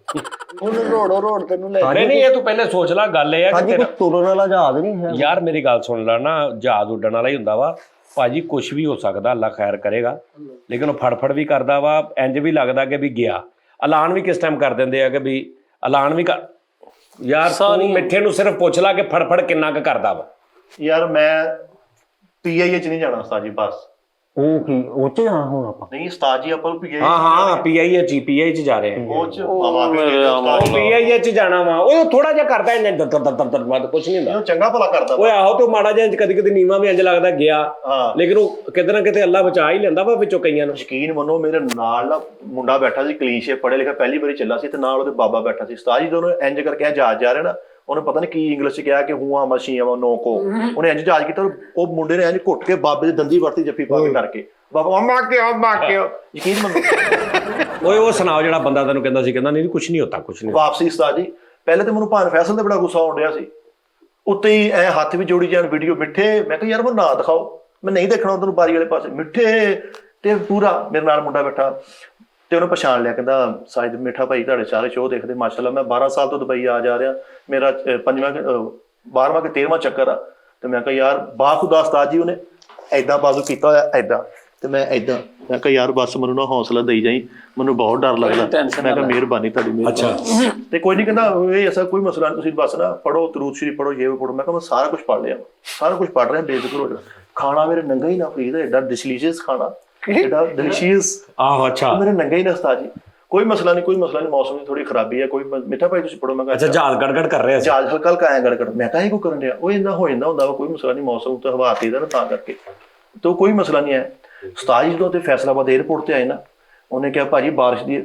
ਉਹਨੂੰ ਰੋੜ ਤੈਨੂੰ ਲੈ ਨਹੀਂ ਇਹ ਤੂੰ ਪਹਿਲੇ ਸੋਚ ਲੈ, ਗੱਲ ਇਹ ਆ ਕਿ ਕੋਈ ਤੁਰਨ ਵਾਲਾ ਜਹਾਜ਼ ਨਹੀਂ ਹੈ ਯਾਰ, ਮੇਰੀ ਗੱਲ ਸੁਣ ਲੈ ਨਾ, ਜਹਾਜ਼ ਉੱਡਣ ਵਾਲਾ ਹੀ ਹੁੰਦਾ ਵਾ ਭਾਜੀ, ਕੁਝ ਵੀ ਹੋ ਸਕਦਾ, ਅੱਲਾ ਖੈਰ ਕਰੇਗਾ, ਲੇਕਿਨ ਉਹ ਫੜਫੜ ਵੀ ਕਰਦਾ ਵਾ, ਇੰਜ ਵੀ ਲੱਗਦਾ ਕਿ ਵੀ ਗਿਆ। ਐਲਾਨ ਵੀ ਕਿਸ ਟਾਈਮ ਕਰ ਦਿੰਦੇ ਆ ਕਿ ਵੀ ਐਲਾਨ ਵੀ ਕਰ, ਯਾਰ ਤੂੰ ਮਿੱਠੇ ਨੂੰ ਸਿਰਫ ਪੁੱਛ ਲਾ ਕਿ ਫੜਫੜ ਕਿੰਨਾ ਕੁ ਕਰਦਾ ਵਾ। ਯਾਰ ਮੈਂ PIA ਚ ਨਹੀਂ ਜਾਣਾ ਉਸਤਾਦ ਜੀ, ਬਸ। ਉਹ ਕੀ ਉਹ ਚ ਜਾਣਾ ਹੁਣ ਆਪਾਂ? ਨਹੀਂ ਉਸਤਾਦ ਜੀ, ਆਪਾਂ PIA ਹਾਂ PIA ਚ ਜਾ ਰਹੇ ਆ, ਉਹ ਚ ਆਵਾਂ PIA ਚ ਜਾਣਾ ਵਾ। ਉਹ ਥੋੜਾ ਜਿਹਾ ਕਰਦਾ ਇੰਨੇ ਦਰ ਕੁਝ ਨਹੀਂ ਹੁੰਦਾ, ਇਹਨੂੰ ਚੰਗਾ ਭਲਾ ਕਰਦਾ। ਓਏ ਆਹੋ, ਤੇ ਮਾੜਾ ਜਿਹਾ ਕਦੀ ਕਦੀ ਨੀਵਾਂ ਵੀ ਇੰਜ ਲੱਗਦਾ ਗਿਆ, ਹਾਂ, ਲੇਕਿਨ ਉਹ ਕਿਤੇ ਨਾ ਕਿਤੇ ਅੱਲਾ ਬਚਾ ਹੀ ਲੈਂਦਾ ਵਾ ਵਿੱਚੋਂ ਕਈਆਂ ਨੂੰ। ਯਕੀਨ ਮੰਨੋ, ਮੇਰੇ ਨਾਲ ਨਾ ਮੁੰਡਾ ਬੈਠਾ ਸੀ, ਕਲੀਨ ਸ਼ੇਪ ਪੜ੍ਹਿਆ ਲਿਖਿਆ, ਪਹਿਲੀ ਵਾਰੀ ਚੱਲਾ ਸੀ, ਤੇ ਨਾਲ ਉਹਦੇ ਬਾਬਾ ਬੈਠਾ ਸੀ। ਉਸਤਾਦ ਜੀ ਦੋਨੋਂ ਇੰਜ ਕਰਕੇ ਜਹਾਜ਼ ਜਾ ਰਹੇ ਨਾ, ਉਹਨੇ ਪਤਾ ਨਹੀਂ ਕੀ ਇੰਗਲਿਸ਼ ਚ ਕਿਹਾ ਕਿ ਹੂਆ ਮਸ਼ੀਆਂ ਵਾ ਨੋ ਕੋ, ਉਹਨੇ ਇੰਜ ਜਹਾਜ਼ ਕੀਤਾ, ਉਹ ਮੁੰਡੇ ਨੇ ਇੰਜ ਘੁੱਟ ਕੇ ਬਾਬੇ ਦੀ ਦੰਦੀ ਵਰਤੀ ਜੱਫੀ ਪਾ ਕੇ ਕਰਕੇ, ਬਾਬਾ ਮਾ ਕੇ ਯਕੀਨ ਮੰਨੋ। ਓਏ ਉਹ ਸੁਣਾਓ ਜਿਹੜਾ ਬੰਦਾ ਤੈਨੂੰ ਕਹਿੰਦਾ ਸੀ, ਕਹਿੰਦਾ ਨਹੀਂ ਕੁਝ ਨਹੀਂ ਹੁੰਦਾ, ਕੁਝ ਨਹੀਂ। ਵਾਪਸੀ ਉਸਤਾਦ ਜੀ, ਪਹਿਲੇ ਤੇ ਮੈਨੂੰ ਭਾਨ ਫੈਸਲ ਤੇ ਬੜਾ ਗੁੱਸਾ ਆਉਣ ਡਿਆ ਸੀ, ਉੱਤੇ ਹੀ ਐ ਹੱਥ ਵੀ ਜੋੜੀ ਜਾਣ, ਵੀਡੀਓ ਮਿੱਠੇ। ਮੈਂ ਕਿਹਾ ਯਾਰ ਉਹ ਨਾ ਦਿਖਾਓ, ਮੈਂ ਨਹੀਂ ਦੇਖਣਾ ਉਧਰ ਬਾਰੀ ਵਾਲੇ ਪਾਸੇ, ਮਿੱਠੇ। ਤੇ ਪੂਰਾ ਮੇਰੇ ਨਾਲ ਮੁੰਡਾ ਬੈਠਾ, ਤੇ ਉਹਨੂੰ ਪਛਾਣ ਲਿਆ, ਕਹਿੰਦਾ ਸਾਇਦ ਮਿੱਠਾ ਭਾਈ ਤੁਹਾਡੇ ਸਾਰੇ ਸ਼ੋਅ ਦੇਖਦੇ ਮਾਸ਼ਾਅੱਲਾ। ਮੈਂ 12 ਸਾਲ ਤੋਂ ਦੁਬਈ ਆ ਜਾ ਰਿਹਾ, ਮੇਰਾ 12ਵਾਂ ਕਿ 13ਵਾਂ ਚੱਕਰ ਆ। ਤੇ ਮੈਂ ਕਿਹਾ ਯਾਰ ਬਾਖੁਦਾ ਉਸਤਾਦ ਜੀ, ਉਹਨੇ ਐਦਾਂ ਬਾਜ਼ੂ ਕੀਤਾ ਹੋਇਆ ਐਦਾਂ, ਤੇ ਮੈਂ ਐਦਾਂ। ਮੈਂ ਕਿਹਾ ਯਾਰ ਬਸ ਮੈਨੂੰ ਨਾ ਹੌਸਲਾ ਦੇਈ ਜਾਈ, ਮੈਨੂੰ ਬਹੁਤ ਡਰ ਲੱਗਦਾ। ਮੈਂ ਕਿਹਾ ਮਿਹਰਬਾਨੀ ਤੁਹਾਡੀ। ਅੱਛਾ, ਤੇ ਕੋਈ ਨਹੀਂ, ਕਹਿੰਦਾ ਇਹ ਐਸਾ ਕੋਈ ਮਸਲਾ ਨਹੀਂ, ਤੁਸੀਂ ਬਸ ਨਾ ਪੜੋ, ਤਰੂਦ ਸ਼ਰੀਫ ਪੜੋ, ਇਹ ਪੜੋ। ਮੈਂ ਕਿਹਾ ਮੈਂ ਸਾਰਾ ਕੁਝ ਪੜ੍ਹ ਲਿਆ, ਸਾਰਾ ਕੁਝ ਪੜ੍ਹ ਰਿਹਾ, ਬੇਫਿਕਰ ਹੋ ਜਾ। ਖਾਣਾ ਮੇਰੇ ਨੰਗਾ ਹੀ ਨਾ ਫਰੀਦ, ਐਡਾ ਡਿਲੀਸ਼ੀਅਸ ਖਾਣਾ, ਐਡਾ ਡਿਲੀਸ਼ੀਅਸ। ਆਹੋ ਅੱਛਾ, ਮੇਰੇ ਨੰਗਾ ਹੀ ਨਾ ਉਸਤਾਦ ਜੀ। ਕੋਈ ਮਸਲਾ ਨਹੀਂ, ਕੋਈ ਮਸਲਾ ਨਹੀਂ, ਮੌਸਮ ਦੀ ਥੋੜੀ ਖਰਾਬੀ ਹੈ, ਕੋਈ ਮਿੱਠਾ ਭਾਈ ਤੁਸੀਂ ਪੜੋ। ਮੈਂ ਕਿਹਾ ਅੱਛਾ, ਜਹਾਜ਼ ਗੜਗੜ ਕਰ ਰਿਹਾ ਸੀ, ਜਹਾਜ਼ ਹਲਕਾ ਹਲਕਾ ਆਇਆ ਗੜਗੜ। ਮੈਂ ਕਿਹਾ ਇਹ ਕੋ ਕਰਨ ਡਿਆ, ਉਹ ਇੰਨਾ ਹੋ ਜਾਂਦਾ ਹੁੰਦਾ ਵਾ, ਕੋਈ ਮਸਲਾ ਨਹੀਂ, ਮੌਸਮ ਤੇ ਹਵਾ ਤੇਜ਼ ਹੈ ਨਾ ਤਾਂ ਕਰਕੇ, ਤੇ ਕੋਈ ਮਸਲਾ ਨਹੀਂ ਹੈ। ਉਸਤਾਦ ਜੀ ਜਦੋਂ ਤੇ ਫੈਸਲਾਬਾਦ 에ਅਰਪੋਰਟ ਤੇ ਆਏ ਨਾ, ਉਹਨੇ ਕਿਹਾ ਭਾਜੀ ਬਾਰਿਸ਼ ਦੀ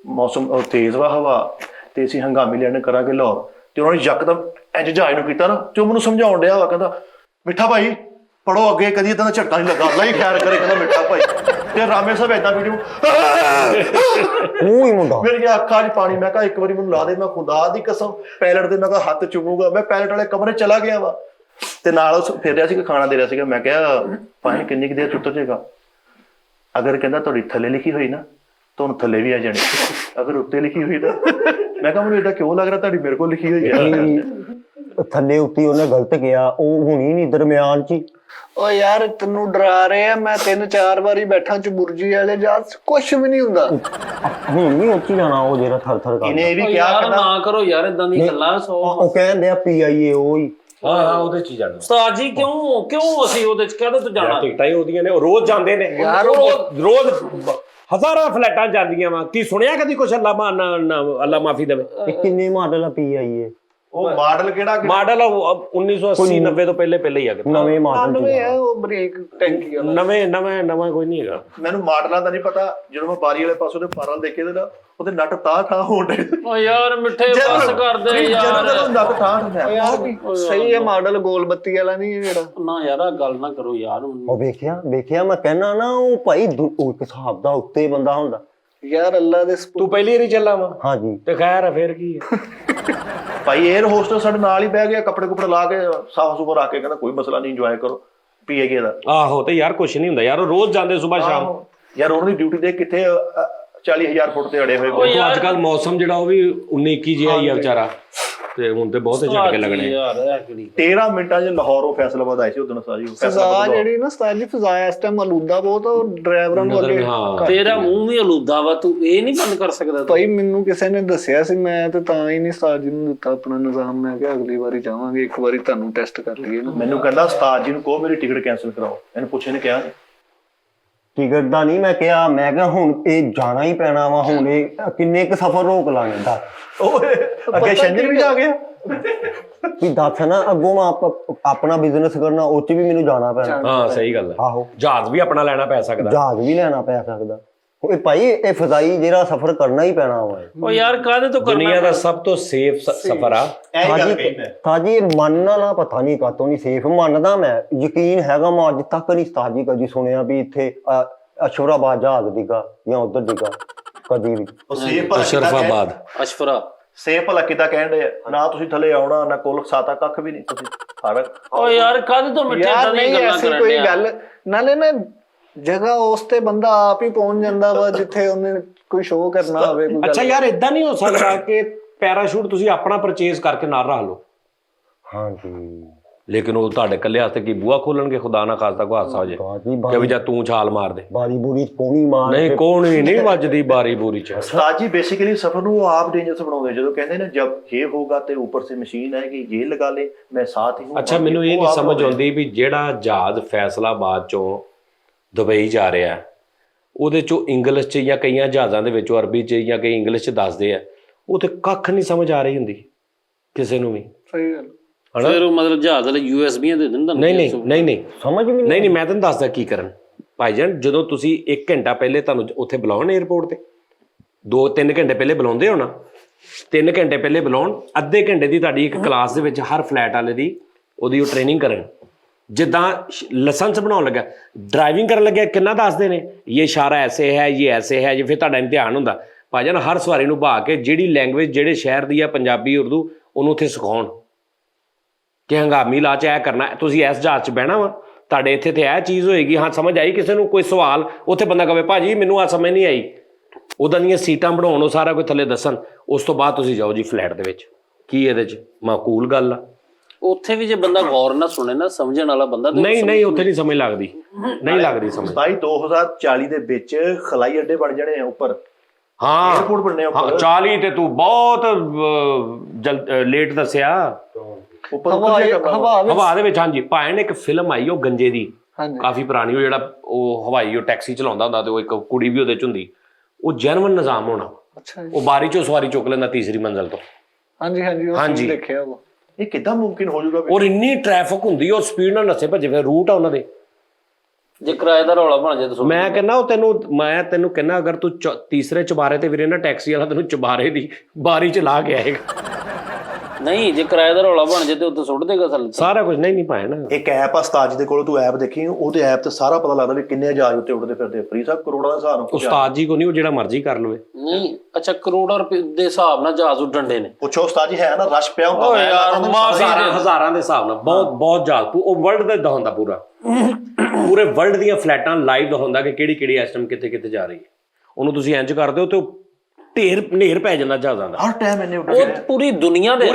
ਮੌਸਮ ਤੇਜ਼ ਵਾ ਹਵਾ, ਤੇ ਅਸੀਂ ਹੰਗਾਮੀ ਲੈਣ ਕਰਾਂਗੇ ਲਾਹੌਰ। ਤੇ ਉਹਨਾਂ ਨੇ ਯਕਦਮ ਇੰਜ ਜਹਾਜ਼ ਨੂੰ ਕੀਤਾ ਨਾ, ਤੇ ਉਹ ਮੈਨੂੰ ਸਮਝਾਉਣ ਡਿਆ ਵਾ, ਕਹਿੰਦਾ ਮਿੱਠਾ ਭਾਈ ਪੜੋ ਅੱਗੇ, ਕਦੀ ਏਦਾਂ ਦਾ ਝਟਕਾ ਨਹੀਂ ਲੱਗਾ, ਅੱਲਾ ਹੀ ਖੈਰ ਕਰੇ, ਕਹਿੰਦਾ ਮਿੱਠਾ ਭਾਈ। ਤੇ ਰਾਮੇ ਸਾਹਿਬ ਏਦਾਂ ਵੀਡੀਓ ਉਹ ਹੀ ਮੁੰਡਾ ਮੇਰੀਆਂ ਅੱਖਾਂ 'ਚ ਪਾਣੀ। ਮੈਂ ਕਿਹਾ ਇੱਕ ਵਾਰੀ ਮੈਨੂੰ ਲਾ ਦੇ, ਮੈਂ ਖੁਦਾ ਦੀ ਕਸਮ ਪੈਲਟ ਦੇ ਮੈਂ ਕਿਹਾ ਹੱਥ ਚੁੰਮੂਗਾ। ਮੈਂ ਪੈਲਟ ਵਾਲੇ ਕਮਰੇ ਚਲਾ ਗਿਆ ਵਾ, ਤੇ ਨਾਲ ਉਹ ਫਿਰ ਰਿਹਾ ਸੀ, ਖਾਣਾ ਦੇ ਰਿਹਾ ਸੀਗਾ। ਮੈਂ ਕਿਹਾ ਭਾਈ ਕਿੰਨੀ ਕੁ ਦੇਰ ਉਤਰ ਜਾਏਗਾ? ਅਗਰ ਕਹਿੰਦਾ ਤੁਹਾਡੀ ਥੱਲੇ ਲਿਖੀ ਹੋਈ ਨਾ, ਤੁਹਾਨੂੰ ਥੱਲੇ ਵੀ ਆ ਜਾਣੀ, ਅਗਰ ਉੱਤੇ ਲਿਖੀ ਹੋਈ ਨਾ। ਮੈਂ ਕਿਹਾ ਮੈਨੂੰ ਏਦਾਂ ਕਿਉਂ ਲੱਗ ਰਿਹਾ, ਤੁਹਾਡੀ ਮੇਰੇ ਕੋਲ ਲਿਖੀ ਹੋਈ ਹੈ। ਥੱਲੇ ਉੱਤੇ ਉਹਨੇ ਗਲਤ ਗਿਆ, ਉਹ ਹੁਣੀ ਨਹੀਂ ਦਰਮਿਆਨ ਚ। ਓ ਯਾਰ ਤੈਨੂੰ ਡਰਾ ਰਹੇ ਆ, ਮੈਂ 3-4 ਵਾਰੀ ਬੈਠਾ ਚਬੁਰਜੀ ਵਾਲੇ ਜਹਾਜ਼, ਕੁਛ ਵੀ ਨਹੀਂ ਹੁੰਦਾ। ਹੁਣ ਨਹੀਂ ਉੱਚੀ ਜਾਣਾ, ਉਹ ਜਿਹੜਾ ਥਰ ਥਰ ਇਹਨੇ ਕਰਦਾ। ਇਹ ਵੀ ਕਿਹਾ, ਯਾਰ ਨਾ ਕਰੋ ਯਾਰ ਇਦਾਂ ਦੀ ਗੱਲਾਂ। ਉਹ ਕਹਿੰਦੇ ਆ PIA ਉਹ ਹੀ। ਹਾਂ ਉਹਦੇ ਚ ਹੀ ਜਾਣਾ। ਉਸਤਾਦ ਜੀ ਕਿਉਂ ਅਸੀਂ ਉਹਦੇ ਚ ਕਹਿੰਦੇ ਤੂੰ ਜਾਣਾ? ਟਿਕਟਾਂ ਹੀ ਉਹਦੀਆਂ ਨੇ, ਉਹ ਰੋਜ਼ ਜਾਂਦੇ ਨੇ ਯਾਰ, ਰੋਜ਼ ਹਜ਼ਾਰਾਂ ਫਲੈਟਾਂ ਜਾਂਦੀਆਂ ਵਾ। ਕੀ ਸੁਣਿਆ ਕਦੀ ਕੁਛ? ਅੱਲਾ ਮਾਫੀ ਦੇਵੇ। ਇਹ ਕਿੰਨੇ ਮਾਡਲ ਆ PIA? ਉਹ ਮਾਡਲ ਕਿਹੜਾ ਮਾਡਲ 1980-90 ਤੋਂ ਪਹਿਲੇ ਹੀ ਆ। ਨਵੇਂ ਮਾਡਲ ਨਵੇਂ ਆ ਉਹ ਬ੍ਰੇਕ ਟੈਂਕੀ ਵਾਲਾ। ਨਵਾਂ ਕੋਈ ਨਹੀਂ ਹੈਗਾ। ਮੈਨੂੰ ਮਾਡਲਾਂ ਦਾ ਨਹੀਂ ਪਤਾ। ਜਦੋਂ ਮੈਂ ਬਾਰੀ ਵਾਲੇ ਪਾਸੋਂ ਦੇ ਪਾਰਲ ਦੇਖੇ ਤੇ ਨਾ, ਉਹਦੇ ਨਟ ਠਾਹ ਹੋਣ ਡੇ। ਓ ਯਾਰ ਮਿੱਠੇ ਬਸ ਕਰਦੇ ਯਾਰ, ਨਟ ਠਾਹ ਹੁੰਦਾ। ਸਹੀ ਹੈ ਮਾਡਲ, ਗੋਲ ਬੱਤੀ ਵਾਲਾ ਨਹੀਂ ਹੈ ਜਿਹੜਾ। ਨਾ ਯਾਰ ਆ ਗੱਲ ਨਾ ਕਰੋ ਯਾਰ। ਉਹ ਵੇਖਿਆ ਮੈਂ ਕਹਿਣਾ ਨਾ, ਉਹ ਭਾਈ ਉਹ ਇੱਕ ਹਿਸਾਬ ਦਾ ਉੱਤੇ ਬੰਦਾ ਹੁੰਦਾ ਯਾਰ। ਅੱਲਾ ਦੇ ਤੂੰ ਪਹਿਲੀ ਵਾਰੀ ਚੱਲਾ ਵਾ? ਹਾਂਜੀ। ਤੇ ਖੈਰ ਆ, ਫੇਰ ਕੀ ਹੈ ਭਾਈ 에ਅਰ ਹੋਸਟਸ ਸਾਡੇ ਨਾਲ ਹੀ ਬਹਿ ਗਿਆ, ਕੱਪੜੇ ਕੁਪੜੇ ਲਾ ਕੇ ਸਾਫ ਸੁਥਰਾ ਆ ਕੇ ਕਹਿੰਦਾ ਕੋਈ ਮਸਲਾ ਨਹੀਂ, ਇੰਜੋਏ ਕਰੋ। ਪੀਆਈਏ ਦਾ। ਆਹੋ ਤੇ ਯਾਰ ਕੁਛ ਨਹੀਂ ਹੁੰਦਾ ਯਾਰ, ਉਹ ਰੋਜ਼ ਜਾਂਦੇ ਸਵੇਰ ਸ਼ਾਮ। ਯਾਰ ਉਹਨਾਂ ਦੀ ਡਿਊਟੀ ਦੇ ਕਿੱਥੇ 40,000 ਫੁੱਟ ਤੇ ਅੜੇ ਹੋਏ। ਉਹ ਅੱਜ ਕੱਲ ਮੌਸਮ ਜਿਹੜਾ ਉਹ ਵੀ 19-21 ਜਿਹਾ ਹੀ ਆ ਵਿਚਾਰਾ, ਤੇ ਹੁਣ ਤੇ ਬਹੁਤ ਝਟਕੇ ਲੱਗਣੇ। ਯਾਰ ਇਹ ਕਿਹੜੀ 13 ਮਿੰਟਾਂ 'ਚ ਲਾਹੌਰੋਂ ਫੈਸਲਾਬਾਦ ਆਏ ਸੀ ਉਦੋਂ ਸਾਜੀ। ਫਜ਼ਾ ਜਿਹੜੀ ਨਾ ਉਸਤਾਦ ਜੀ, ਫਜ਼ਾ ਇਸ ਟਾਈਮ ਆਲੂਦਾ ਬਹੁਤ ਆ, ਉਹ ਡਰਾਈਵਰਾਂ ਨੂੰ ਅੱਗੇ ਤੇਰਾ ਮੂੰਹ ਵੀ ਅਲੂਦਾ ਵਾ, ਤੂੰ ਇਹ ਨਹੀਂ ਬੰਦ ਕਰ ਸਕਦਾ? ਭਾਈ ਮੈਨੂੰ ਕਿਸੇ ਨੇ ਦੱਸਿਆ ਸੀ, ਮੈਂ ਤੇ ਤਾਂ ਹੀ ਨਹੀਂ ਉਸਤਾਦ ਜੀ ਨੂੰ ਦਿੱਤਾ ਆਪਣਾ ਨਿਜ਼ਾਮ। ਮੈਂ ਕਿਹਾ ਅਗਲੀ ਵਾਰੀ ਜਾਵਾਂਗੇ, ਇੱਕ ਵਾਰੀ ਤੁਹਾਨੂੰ ਟੈਸਟ ਕਰ ਲਈਏ ਨਾ। ਮੈਨੂੰ ਕਹਿੰਦਾ ਉਸਤਾਦ ਜੀ ਨੂੰ ਕਹੋ ਮੇਰੀ ਟਿਕਟ ਕੈਂਸਲ ਕਰਾਓ। ਇਹਨੂੰ ਪੁੱਛੇ ਨੇ ਕਿਹਾ ਟਿਕਟ ਦਾ ਨਹੀਂ ਮੈਂ ਕਿਹਾ, ਮੈਂ ਕਿਹਾ ਹੁਣ ਇਹ ਜਾਣਾ ਹੀ ਪੈਣਾ ਵਾ, ਹੁਣ ਇਹ ਕਿੰਨੇ ਕੁ ਸਫ਼ਰ ਰੋਕ ਲਾਂਗੇ ਦੱਸ। ਓਏ ਅੱਗੇ ਸ਼ੰਜਰ ਵੀ ਜਾ ਗਿਆ। ਵੀ ਦੱਸ ਨਾ, ਅੱਗੋਂ ਮੈਂ ਆਪਣਾ ਬਿਜ਼ਨਸ ਕਰਨਾ, ਉਹ 'ਚ ਵੀ ਮੈਨੂੰ ਜਾਣਾ ਪੈਣਾ। ਹਾਂ ਸਹੀ ਗੱਲ ਹੈ। ਆਹੋ, ਜਹਾਜ਼ ਵੀ ਆਪਣਾ ਲੈਣਾ ਪੈ ਸਕਦਾ, ਜਹਾਜ਼ ਵੀ ਲੈਣਾ ਪੈ ਸਕਦਾ। ਇਹ ਭਾਈ ਇਹ ਫਜ਼ਾਈ ਜਿਹੜਾ ਸਫ਼ਰ ਕਰਨਾ ਹੀ ਪੈਣਾ ਵਾ। ਉਹ ਯਾਰ ਕਾਹਦੇ ਤੋਂ ਕਰਨਾ? ਦੁਨੀਆ ਦਾ ਸਭ ਤੋਂ ਸੇਫ ਸਫ਼ਰ ਆ। ਸਾਜੀ ਇਹ ਮੰਨਣਾ ਨਾ, ਪਤਾ ਨਹੀਂ ਕਾਤੋਂ ਨਹੀਂ ਸੇਫ ਮੰਨਦਾ ਮੈਂ, ਯਕੀਨ ਹੈਗਾ। ਮੈਂ ਅੱਜ ਤੱਕ ਨਹੀਂ ਸਾਜੀ ਕਦੀ ਸੁਣਿਆ ਵੀ ਇੱਥੇ ਅਸ਼ਵਰਾਬਾਦ ਜਹਾਜ਼ ਡਿੱਗਾ ਜਾਂ ਉੱਧਰ ਡਿੱਗਾ, ਕਦੀ ਵੀ। ਅਸ਼ਰਫਾਬਾਦ, ਅਸ਼ਫਰਾ ਸੇਫ ਭਲਾ ਕਿੱਦਾਂ ਕਹਿਣ ਦੇ ਨਾ, ਤੁਸੀਂ ਥੱਲੇ ਆਉਣਾ ਨਾ, ਕੋਲ ਸਾਤਾ ਕੱਖ ਵੀ ਨਹੀਂ ਤੁਸੀਂ ਸਾਰਾ। ਉਹ ਯਾਰ ਕਾਹਦੇ ਤੋਂ ਮਿੱਠੇ ਯਾਰ ਤਾਂ ਨਹੀਂ ਗੱਲਾਂ ਐਸੀ ਕਰਨ ਕੋਈ ਡਿਆ। ਗੱਲ, ਨਾਲੇ ਨਾ ਜਗ੍ਹਾ ਉਸ ਤੇ ਬੰਦਾ ਆਪ ਹੀ ਪਹੁੰਚ ਜਾਂਦਾ ਵਾ ਜਿੱਥੇ ਉਹਨੇ ਕੋਈ ਸ਼ੋਅ ਕਰਨਾ ਹੋਵੇ, ਕੋਈ ਅੱਛਾ ਯਾਰ ਇਦਾਂ ਨਹੀਂ ਹੋ ਸਕਦਾ ਕਿ ਪੈਰਾਸ਼ੂਟ ਤੁਸੀਂ ਆਪਣਾ ਪਰਚੇਜ਼ ਕਰਕੇ ਨਾਲ ਰੱਖ ਲਓ? ਹਾਂਜੀ, ਲੇਕਿਨ ਉਹ ਤੁਹਾਡੇ ਇਕੱਲੇ ਵਾਸਤੇ ਕੀ ਬੂਹਾ ਖੋਲਣਗੇ? ਖੁਦਾ ਨਾ ਖਾਸਤਾ ਕੋਈ ਹਾਦਸਾ ਹੋ ਜਾਏ ਕਿ ਵੀ ਜਾਂ ਤੂੰ ਛਾਲ ਮਾਰ ਦੇ। ਬਾਰੀ ਬੂਰੀ ਕੋਣੀ ਮਾਰ ਨਹੀਂ, ਕੋਣੀ ਨਹੀਂ ਵੱਜਦੀ ਬਾਰੀ ਬੂਰੀ ਚ। उस्ताद जी बेसिकली सफर ਨੂੰ आप डेंजरस ਬਣਾਉਂਦੇ ਜਦੋਂ ਕਹਿੰਦੇ ਨੇ जब ये होगा ਤੇ ऊपर से मशीन है कि ये लगा ले मैं साथ ही हूं। ਅੱਛਾ ਮੈਨੂੰ ਇਹ ਨਹੀਂ ਸਮਝ ਆਉਂਦੀ ਵੀ ਜਿਹੜਾ ਜਹਾਜ਼ ਫੈਸਲਾਬਾਦ ਚੋਂ ਦੁਬਈ ਜਾ ਰਿਹਾ ਉਹਦੇ ਚੋਂ ਇੰਗਲਿਸ਼ ਚ ਜਾਂ ਕਈਆਂ ਜਹਾਜ਼ਾਂ ਦੇ ਵਿੱਚੋਂ ਅਰਬੀ ਚ ਜਾਂ ਕਈ ਇੰਗਲਿਸ਼ ਚ ਦੱਸਦੇ ਆ, ਉਹ ਤੇ ਕੱਖ ਨਹੀਂ ਸਮਝ ਆ ਰਹੀ ਹੁੰਦੀ ਕਿਸੇ ਨੂੰ ਵੀ। ਸਹੀ ਗੱਲ। ਫਿਰ ਉਹ ਮਤਲਬ ਜਹਾਜ਼ ਵਾਲੇ ਯੂਐਸਬੀਆਂ ਦੇ ਦਿੰਦਾ? ਨਹੀਂ ਸਮਝ ਵੀ ਨਹੀਂ ਮੈਂ ਤੁਹਾਨੂੰ ਦੱਸਦਾ ਕੀ ਕਰਨ ਭਾਈਜਾਨ। ਜਦੋਂ ਤੁਸੀਂ 1 ਘੰਟਾ ਪਹਿਲੇ ਤੁਹਾਨੂੰ ਉੱਥੇ ਬੁਲਾਉਣ 에ਅਰਪੋਰਟ ਤੇ, 2-3 ਘੰਟੇ ਪਹਿਲੇ ਬੁਲਾਉਂਦੇ ਹੋ ਨਾ, 3 ਘੰਟੇ ਪਹਿਲੇ ਬੁਲਾਉਣ, ਅੱਧੇ ਘੰਟੇ ਦੀ ਤੁਹਾਡੀ ਇੱਕ ਕਲਾਸ ਦੇ ਵਿੱਚ ਹਰ ਫਲੈਟ ਵਾਲੇ ਦੀ ਉਹਦੀ ਉਹ ਟ੍ਰੇਨਿੰਗ ਕਰਨ। ਜਿੱਦਾਂ ਲਾਇਸੈਂਸ ਬਣਾਉਣ ਲੱਗਾ, ਡਰਾਈਵਿੰਗ ਕਰਨ ਲੱਗਿਆ ਕਿੰਨਾ ਦੱਸਦੇ ਨੇ, ਇਹ ਇਸ਼ਾਰਾ ਐਸੇ ਹੈ, ਇਹ ਐਸੇ ਹੈ, ਜੇ ਫਿਰ ਤੁਹਾਡਾ ਇਮਤਿਹਾਨ ਹੁੰਦਾ ਭਾਈਜਾਨ ਹਰ ਸਵਾਰੀ ਨੂੰ ਬਹਾ ਕੇ ਜਿਹੜੀ ਲੈਂਗੁਏਜ ਜਿਹੜੇ ਸ਼ਹਿਰ ਦੀ ਆ, ਪੰਜਾਬੀ ਉਰਦੂ, ਉਹਨੂੰ ਉੱਥੇ ਸਿਖਾਉਣ ਕਿ ਹੰਗਾਮੀ ਲਾ 'ਚ ਇਹ ਕਰਨਾ, ਤੁਸੀਂ ਇਸ ਜਹਾਜ਼ 'ਚ ਬਹਿਣਾ ਵਾ, ਤੁਹਾਡੇ ਇੱਥੇ ਤੇ ਇਹ ਚੀਜ਼ ਹੋਏਗੀ। ਹਾਂ ਸਮਝ ਆਈ ਕਿਸੇ ਨੂੰ ਕੋਈ ਸਵਾਲ, ਉੱਥੇ ਬੰਦਾ ਕਹੇ ਭਾਜੀ ਮੈਨੂੰ ਆ ਸਮਝ ਨਹੀਂ ਆਈ, ਉੱਦਾਂ ਦੀਆਂ ਸੀਟਾਂ ਬਣਾਉਣ, ਉਹ ਸਾਰਾ ਕੁਝ ਥੱਲੇ ਦੱਸਣ, ਉਸ ਤੋਂ ਬਾਅਦ ਤੁਸੀਂ ਜਾਓ ਜੀ ਫਲੈਟ ਦੇ ਵਿੱਚ। ਕੀ ਇਹਦੇ 'ਚ ਮਾਕੂਲ ਗੱਲ ਆ? ਉੱਥੇ ਵੀ ਜੇ ਬੰਦਾ ਗੌਰ ਨਾਲ ਸੁਣੇ ਨਾ, ਸਮਝਣ ਵਾਲਾ ਬੰਦਾ, ਨਹੀਂ ਉੱਥੇ ਨਹੀਂ ਸਮਝ ਲੱਗਦੀ, ਨਹੀਂ ਲੱਗਦੀ ਸਮਝ। 2040 ਦੇ ਵਿੱਚ ਖਲਾਈ ਅੱਡੇ ਬਣ ਜਾਣੇ ਆ ਉੱਪਰ, ਹਾਂ 에어ਪੋਰਟ ਬਣਨੇ ਆ ਉੱਪਰ। 40 ਤੇ ਤੂੰ ਬਹੁਤ ਲੇਟ ਦੱਸਿਆ। ਉੱਪਰ ਹਵਾ ਦੇ ਵਿੱਚ। ਹਾਂਜੀ ਭਾਵੇਂ ਇੱਕ ਫਿਲਮ ਆਈ ਉਹ ਗੰਜੇ ਦੀ, ਹਾਂਜੀ ਕਾਫੀ ਪੁਰਾਣੀ, ਉਹ ਜਿਹੜਾ ਉਹ ਹਵਾਈ ਉਹ ਟੈਕਸੀ ਚਲਾਉਂਦਾ ਹੁੰਦਾ ਤੇ ਉਹ ਇੱਕ ਕੁੜੀ ਵੀ ਉਹਦੇ ਚ ਹੁੰਦੀ, ਉਹ ਜੈਨੂਇਨ ਨਿਜ਼ਾਮ ਹੋਣਾ। ਅੱਛਾ ਜੀ। ਉਹ ਬਾਰੀ ਚੋਂ ਸਵਾਰੀ ਚੁੱਕ ਲੈਂਦਾ ਤੀਸਰੀ ਮੰਜ਼ਲ ਤੋਂ। ਹਾਂਜੀ ਹਾਂਜੀ, ਉਹ scene ਦੇਖਿਆ ਉਹ। ਇਹ ਕਿੱਦਾਂ ਮੁਮਕਿਨ ਹੋ ਜਾਊਗਾ? ਔਰ ਇੰਨੀ ਟ੍ਰੈਫਿਕ ਹੁੰਦੀ, ਉਹ ਸਪੀਡ ਨਾਲ ਨੱਸੇ ਭੱਜੇ ਫਿਰ ਰੂਟ ਆ ਉਹਨਾਂ ਦੇ। ਜੇ ਕਿਰਾਏ ਦਾ ਰੌਲਾ ਬਣ ਜਾਏ ਤਾਂ ਮੈਂ ਕਹਿੰਦਾ ਉਹ ਮੈਂ ਤੈਨੂੰ ਕਹਿੰਦਾ ਅਗਰ ਤੂੰ ਤੀਸਰੇ ਚੁਬਾਰੇ ਤੇ ਵੀਰੇ ਨਾ ਟੈਕਸੀ ਵਾਲਾ ਤੈਨੂੰ ਚੁਬਾਰੇ ਦੀ ਬਾਰੀ ਚ ਲਾ ਕੇ ਆਏਗਾ। ਨਹੀਂ, ਜੇ ਕਿਰਾਏ ਦਾ ਰੌਲਾ ਬਣ ਜਾਏ ਤੇ ਉੱਥੇ ਸੁੱਟ ਦੇਗਾ ਥੱਲੇ ਸਾਰਾ ਕੁਝ। ਨਹੀਂ ਭਾਏ ਨਾ, ਇੱਕ ਐਪ ਆ ਉਸਤਾਦ ਜੀ ਦੇ ਕੋਲ, ਤੂੰ ਐਪ ਦੇਖੀ, ਉਹਦੇ ਐਪ ਤੇ ਸਾਰਾ ਪਤਾ ਲੱਗਦਾ ਵੀ ਕਿੰਨੇ ਜਹਾਜ਼ ਉੱਤੇ ਉੱਡਦੇ ਫਿਰਦੇ। ਫਰੀ ਸਾਹਿਬ ਕਰੋੜਾਂ ਦਾ ਹਿਸਾਬ ਨਾਲ ਉਸਤਾਦ ਜੀ ਕੋ ਨਹੀਂ, ਉਹ ਜਿਹੜਾ ਮਰਜ਼ੀ ਕਰ ਲਵੇ। ਨਹੀਂ ਅੱਛਾ, ਕਰੋੜਾਂ ਰੁਪਏ ਦੇ ਹਿਸਾਬ ਨਾਲ ਜਹਾਜ਼ ਉੱਡਣ ਦੇ ਨੇ। ਪੁੱਛੋ ਉਸਤਾਦ ਜੀ, ਹੈ ਨਾ ਰਸ਼ ਪਿਆ ਹੁੰਦਾ? ਓਏ ਯਾਰ ਹਜ਼ਾਰਾਂ ਦੇ ਹਿਸਾਬ ਨਾਲ ਬਹੁਤ ਜਹਾਜ਼, ਉਹ ਵਰਲਡ ਦਾ ਦਿਖਾਉਂਦਾ ਪੂਰਾ, ਪੂਰੇ ਵਰਲਡ ਦੀਆਂ ਫਲੈਟਾਂ ਲਾਈਵ ਦਿਖਾਉਂਦਾ ਕਿ ਕਿਹੜੀ ਕਿਹੜੀ ਇਸ ਟਾਈਮ ਕਿੱਥੇ ਕਿੱਥੇ ਜਾ ਰਹੀ ਹੈ। ਉਹਨੂੰ ਤੁਸੀਂ ਇੰਜ ਕਰਦੇ ਹੋ ਤੇ ਢੇਰ ਪੈ ਜਾਂਦਾ ਜਹਾਜ਼ਾਂ ਦਾ ਹਰ ਟਾਈਮ ਇੰਨੇ ਉੱਡ ਉਹ ਪੂਰੀ ਦੁਨੀਆ ਦੇ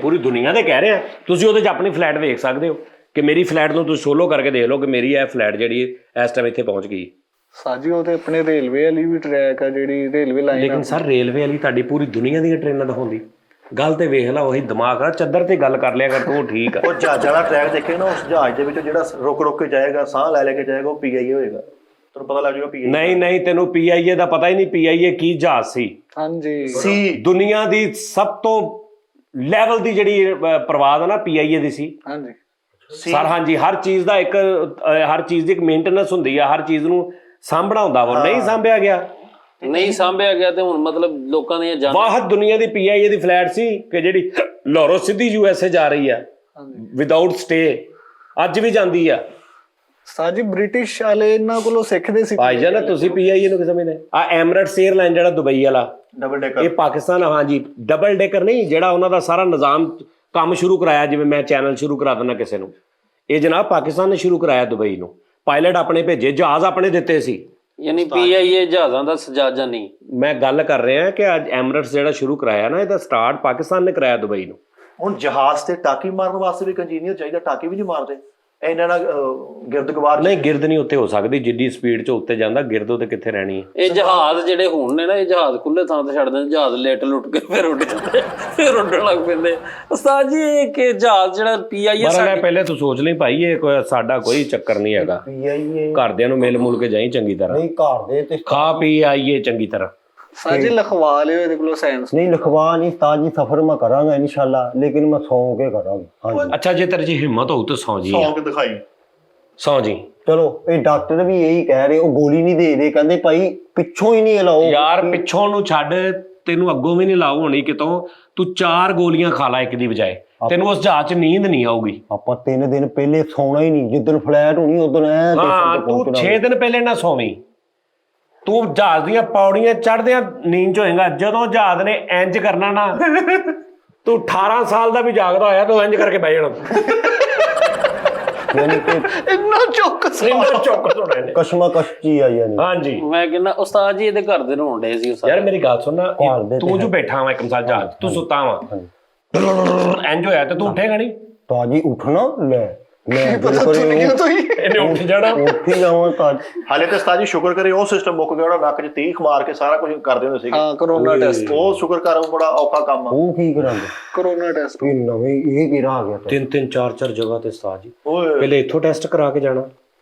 ਪੂਰੀ ਦੁਨੀਆ ਦੇ ਕਹਿ ਰਹੇ ਆ। ਤੁਸੀਂ ਉਹਦੇ 'ਚ ਆਪਣੀ ਫਲੈਟ ਵੇਖ ਸਕਦੇ ਹੋ ਕਿ ਮੇਰੀ ਫਲੈਟ ਨੂੰ ਤੁਸੀਂ ਸੋਲੋ ਕਰਕੇ ਦੇਖ ਲਓ ਕਿ ਮੇਰੀ ਇਹ ਫਲੈਟ ਜਿਹੜੀ ਇਸ ਟਾਈਮ ਇੱਥੇ ਪਹੁੰਚ ਗਈ। ਸਾਜੀ ਉਹ ਤੇ ਆਪਣੇ ਰੇਲਵੇ ਵਾਲੀ ਵੀ ਟਰੈਕ ਆ, ਜਿਹੜੀ ਰੇਲਵੇ ਲਾਈਨ। ਲੇਕਿਨ ਸਰ ਰੇਲਵੇ ਵਾਲੀ ਤੁਹਾਡੀ ਪੂਰੀ ਦੁਨੀਆ ਦੀਆਂ ਟ੍ਰੇਨਾਂ ਦਿਖਾਉਂਦੀ। ਗੱਲ ਤੇ ਵੇਖ ਲਾ, ਉਹੀ ਦਿਮਾਗ ਆ, ਚੱਦਰ ਤੇ ਗੱਲ ਕਰ ਲਿਆ ਕਰ ਤੂੰ, ਠੀਕ ਆ। ਉਹ ਜਹਾਜ਼ਾਂ ਦਾ ਟਰੈਕ ਦੇਖੇ ਨਾ, ਉਸ ਜਹਾਜ਼ ਦੇ ਵਿੱਚ ਜਿਹੜਾ ਰੁਕ ਕੇ ਜਾਏਗਾ, ਸਾਹ ਲੈ ਕੇ ਜਾਏਗਾ, ਉਹ ਪੀਆਈਏ ਹੋਏਗਾ। ਤੈਨੂੰ ਪਤਾ ਲੱਗ ਜਾਊਗਾ ਪੀਆਈਏ। ਨਹੀਂ ਤੈਨੂੰ ਪੀਆਈਏ ਦਾ ਪਤਾ ਹੀ ਨਹੀਂ। ਪੀਆਈਏ ਕੀ ਜਹਾਜ਼ ਸੀ? ਹਾਂਜੀ, ਸੀ ਦੁਨੀਆ ਦੀ ਸਭ ਤੋਂ ਲੈਵਲ ਦੀ ਜਿਹੜੀ ਪ੍ਰਵਾਦ ਆ ਨਾ, ਪੀਆਈਏ ਦੀ ਸੀ। ਹਾਂਜੀ ਸਰ ਹਾਂਜੀ, ਹਰ ਚੀਜ਼ ਦਾ ਹਰ ਚੀਜ਼ ਦੀ ਇੱਕ ਮੇਨਟੇਨੈਂਸ ਹੁੰਦੀ ਆ, ਹਰ ਚੀਜ਼ ਨੂੰ ਸਾਂਭਣਾ ਹੁੰਦਾ ਵਾ। ਨਹੀਂ ਸਾਂਭਿਆ ਗਿਆ, ਨਹੀਂ ਸਾਂਭਿਆ ਗਿਆ ਤੇ ਹੁਣ ਮਤਲਬ ਲੋਕਾਂ ਦੀਆਂ ਜਾਨਾਂ। ਵਾਹਦ ਦੁਨੀਆ ਦੀ ਪੀਆਈਏ ਦੀ ਫਲੈਟ ਸੀ ਕਿ ਜਿਹੜੀ ਲਾਹੌਰੋਂ ਸਿੱਧੀ ਯੂਐਸਏ ਜਾ ਰਹੀ ਆ ਵਿਦਆਊਟ ਸਟੇ, ਅੱਜ ਵੀ ਜਾਂਦੀ ਆ। ਸਾਜੀ ਬ੍ਰਿਟਿਸ਼ ਵਾਲੇ ਇਹਨਾਂ ਕੋਲੋਂ ਸਿੱਖਦੇ ਸੀ ਭਾਈ ਜਾਨ, ਤੁਸੀਂ ਪੀਆਈਏ ਨੂੰ ਕਿਵੇਂ ਸਮਝਦੇ ਆ? ਐਮਰੇਟਸ 에ਅਰਲਾਈਨ ਜਿਹੜਾ ਦੁਬਈ ਵਾਲਾ, ਡਬਲ ਡੈਕਰ, ਇਹ ਪਾਕਿਸਤਾਨ, ਹਾਂਜੀ ਡਬਲ ਡੇਕਰ ਨਹੀਂ, ਜਿਹੜਾ ਉਹਨਾਂ ਦਾ ਸਾਰਾ ਨਿਜ਼ਾਮ ਕੰਮ ਸ਼ੁਰੂ ਕਰਾਇਆ, ਜਿਵੇਂ ਮੈਂ ਚੈਨਲ ਸ਼ੁਰੂ ਕਰਾ ਦਿੰਦਾ ਕਿਸੇ ਨੂੰ, ਇਹ ਜਨਾਬ ਪਾਕਿਸਤਾਨ ਨੇ ਸ਼ੁਰੂ ਕਰਾਇਆ ਦੁਬਈ ਨੂੰ, ਪਾਇਲਟ ਆਪਣੇ ਭੇਜੇ, ਜਹਾਜ਼ ਆਪਣੇ ਦਿੱਤੇ ਸੀ। ਯਾਨੀ PIA ਜਹਾਜ਼ਾਂ ਦਾ ਸਜਾਜਾ ਨਹੀਂ। ਮੈਂ ਗੱਲ ਕਰ ਰਿਹਾ ਕਿ ਅੱਜ ਐਮਰੇਟਸ ਜਿਹੜਾ ਸ਼ੁਰੂ ਕਰਾਇਆ ਨਾ, ਇਹਦਾ ਸਟਾਰਟ ਪਾਕਿਸਤਾਨ ਨੇ ਕਰਾਇਆ ਦੁਬਈ ਨੂੰ। ਹੁਣ ਜਹਾਜ਼ ਤੇ ਟਾਕੀ ਮਾਰਨ ਵਾਸਤੇ ਵੀ ਇੱਕ ਇੰਜੀਨੀਅਰ ਚਾਹੀਦਾ, ਟਾਕੀ ਵੀ ਨਹੀਂ ਮਾਰਦੇ ਇਹਨਾਂ ਨਾਲ ਗਿਰਦਗਵਾਰ ਨਹੀਂ, ਗਿਰਦ ਨਹੀਂ ਉੱਤੇ ਹੋ ਸਕਦੀ, ਜਿੱਡੀ ਸਪੀਡ 'ਚ ਉੱਤੇ ਜਾਂਦਾ ਗਿਰਦ ਉੱਤੇ ਕਿੱਥੇ ਰਹਿਣੀ ਹੈ। ਇਹ ਜਹਾਜ਼ ਜਿਹੜੇ ਹੁਣ ਨੇ ਨਾ, ਇਹ ਜਹਾਜ਼ ਖੁੱਲੇ ਥਾਂ ਤੇ ਛੱਡ ਦਿੰਦੇ, ਜਹਾਜ਼ ਲੇਟ ਲੁੱਟ ਕੇ ਫਿਰ ਉੱਡ ਜਾਂਦੇ, ਫਿਰ ਉੱਡਣ ਲੱਗ ਪੈਂਦੇ। ਉਸਤਾਦ ਜੀ ਇਹ ਕਿ ਜਹਾਜ਼ ਜਿਹੜਾ PIA ਪਰ ਪਹਿਲੇ ਤੂੰ ਸੋਚ ਲਈ ਭਾਈ, ਇਹ ਕੋਈ ਸਾਡਾ ਕੋਈ ਚੱਕਰ ਨਹੀਂ ਹੈਗਾ। PIA ਘਰਦਿਆਂ ਨੂੰ ਮਿਲ ਮੁਲ ਕੇ ਜਾਈ ਚੰਗੀ ਤਰ੍ਹਾਂ, ਨਹੀਂ ਘਰ ਦੇ ਤੇ ਖਾ ਪੀ ਆਈਏ ਚੰਗੀ ਤਰ੍ਹਾਂ। ਸਾਜੀ ਲਿਖਵਾ ਲਿਓ ਇਹਦੇ ਕੋਲੋਂ ਸਾਇੰਸ। ਨਹੀਂ ਲਿਖਵਾ ਨਹੀਂ ਉਸਤਾਦ ਜੀ, ਸਫ਼ਰ ਮੈਂ ਕਰਾਂਗਾ ਇਨਸ਼ਾਅੱਲਾ, ਲੇਕਿਨ ਮੈਂ ਸੌਂ ਕੇ ਕਰਾਂਗਾ। ਹਾਂਜੀ ਅੱਛਾ, ਜੇ ਤੇਰੇ 'ਚ ਹਿੰਮਤ ਹੋਊ ਤਾਂ ਸੌਂ ਜੀ, ਸੌਂ ਕੇ ਦਿਖਾਈ। ਸੌਂ ਜੀ। ਚਲੋ ਇਹ ਡਾਕਟਰ ਵੀ ਇਹੀ ਕਹਿ ਰਹੇ, ਉਹ ਗੋਲੀ ਨਹੀਂ ਦੇ ਰਹੇ, ਕਹਿੰਦੇ ਭਾਈ ਪਿੱਛੋਂ ਹੀ ਨਹੀਂ ਲਾਓ। ਯਾਰ ਪਿੱਛੋਂ ਨੂੰ ਛੱਡ, ਤੈਨੂੰ ਅੱਗੋਂ ਵੀ ਨਹੀਂ ਲਾਉ ਹੋਣੀ ਕਿਤੋਂ, ਤੂੰ 4 ਗੋਲੀਆਂ ਖਾ ਲੈ ਇੱਕ ਦੀ ਬਜਾਏ, ਤੈਨੂੰ ਉਸ ਜਹਾਜ਼ 'ਚ ਨੀਂਦ ਨਹੀਂ ਆਊਗੀ। ਆਪਾਂ 3 ਦਿਨ ਪਹਿਲੇ ਸੌਣਾ ਹੀ ਨਹੀਂ, ਜਿੱਦਣ ਫਲੈਟ ਹੋਣੀ ਉਦੋਂ ਹਾਂ, ਤੂੰ 6 ਦਿਨ ਪਹਿਲੇ ਨਾ ਸੌਵੀਂ, ਤੂੰ ਜਹਾਜ਼ ਦੀਆਂ ਪੌੜੀਆਂ ਚੜ੍ਹਦਿਆਂ ਨੀਂਦ 'ਚ ਹੋਏਗਾ। ਜਦੋਂ ਜਹਾਜ਼ ਨੇ ਇੰਜ ਕਰਨਾ ਨਾ, ਤੂੰ 18 ਸਾਲ ਦਾ ਵੀ ਜਾਗਦਾ ਹੋਇਆ ਤੂੰ ਇੰਜ ਕਰਕੇ ਬਹਿ ਜਾਣਾ। ਯਾਨੀ ਕਿ ਇੰਨਾ ਚੌਕਸ ਚੌਕਸ ਹੋਣਾ ਇਹਨੇ। ਕਸ਼ਮਾ ਕਸ਼ਚੀ ਆ ਯਾਨੀ। ਹਾਂਜੀ ਮੈਂ ਕਹਿੰਦਾ ਉਸਤਾਦ ਜੀ ਇਹਦੇ ਘਰ ਦੇ ਰੋਣ ਡੇ ਸੀ। ਯਾਰ ਮੇਰੀ ਗੱਲ ਸੁਣ ਨਾ, ਘਰ ਦੇ ਤੂੰ ਜੋ ਬੈਠਾ ਵਾ ਇੱਕ ਮਿਸਾਲ ਜਹਾਜ਼, ਤੂੰ ਸੁੱਤਾ ਵਾ, ਇੰਜ ਹੋਇਆ ਤੇ ਤੂੰ ਉੱਠੇਗਾ ਨਹੀਂ, ਤਾਜੀ ਉੱਠਣਾ ਲੈ ਮੈਂ ਪਤਾ ਦੁਨੀਆ ਤੋਂ ਹੀ ਇਹਨੇ ਉੱਠ ਜਾਣਾ। ਉੱਠ ਹੀ ਜਾਵਾਂ ਤਾਜ। ਹਾਲੇ ਤੇ ਉਸਤਾਦ ਜੀ ਸ਼ੁਕਰ ਕਰੇ ਉਹ ਸਿਸਟਮ ਮੁੱਕ ਗਿਆ, ਉਹਦਾ ਨੱਕ 'ਚ ਤੀਖ ਮਾਰ ਕੇ ਸਾਰਾ ਕੁਝ ਕਰਦੇ ਹੁੰਦੇ ਸੀਗੇ। ਹਾਂ, ਕਰੋਨਾ ਟੈਸਟ। ਉਹ ਸ਼ੁਕਰ ਕਰ, ਉਹ ਬੜਾ ਔਖਾ ਕੰਮ ਆ। ਉਹ ਕੀ ਕਰਾਂਗੇ ਕਰੋਨਾ ਟੈਸਟ। ਇਹ ਨਵੇਂ ਇਹ ਕਿਹੜਾ ਆ ਗਿਆ? 3-3 4-4 ਜਗ੍ਹਾ ਤੇ ਉਸਤਾਦ ਜੀ, ਓਏ ਪਹਿਲੇ ਇੱਥੋਂ ਟੈਸਟ ਕਰਾ ਕੇ ਜਾਣਾ।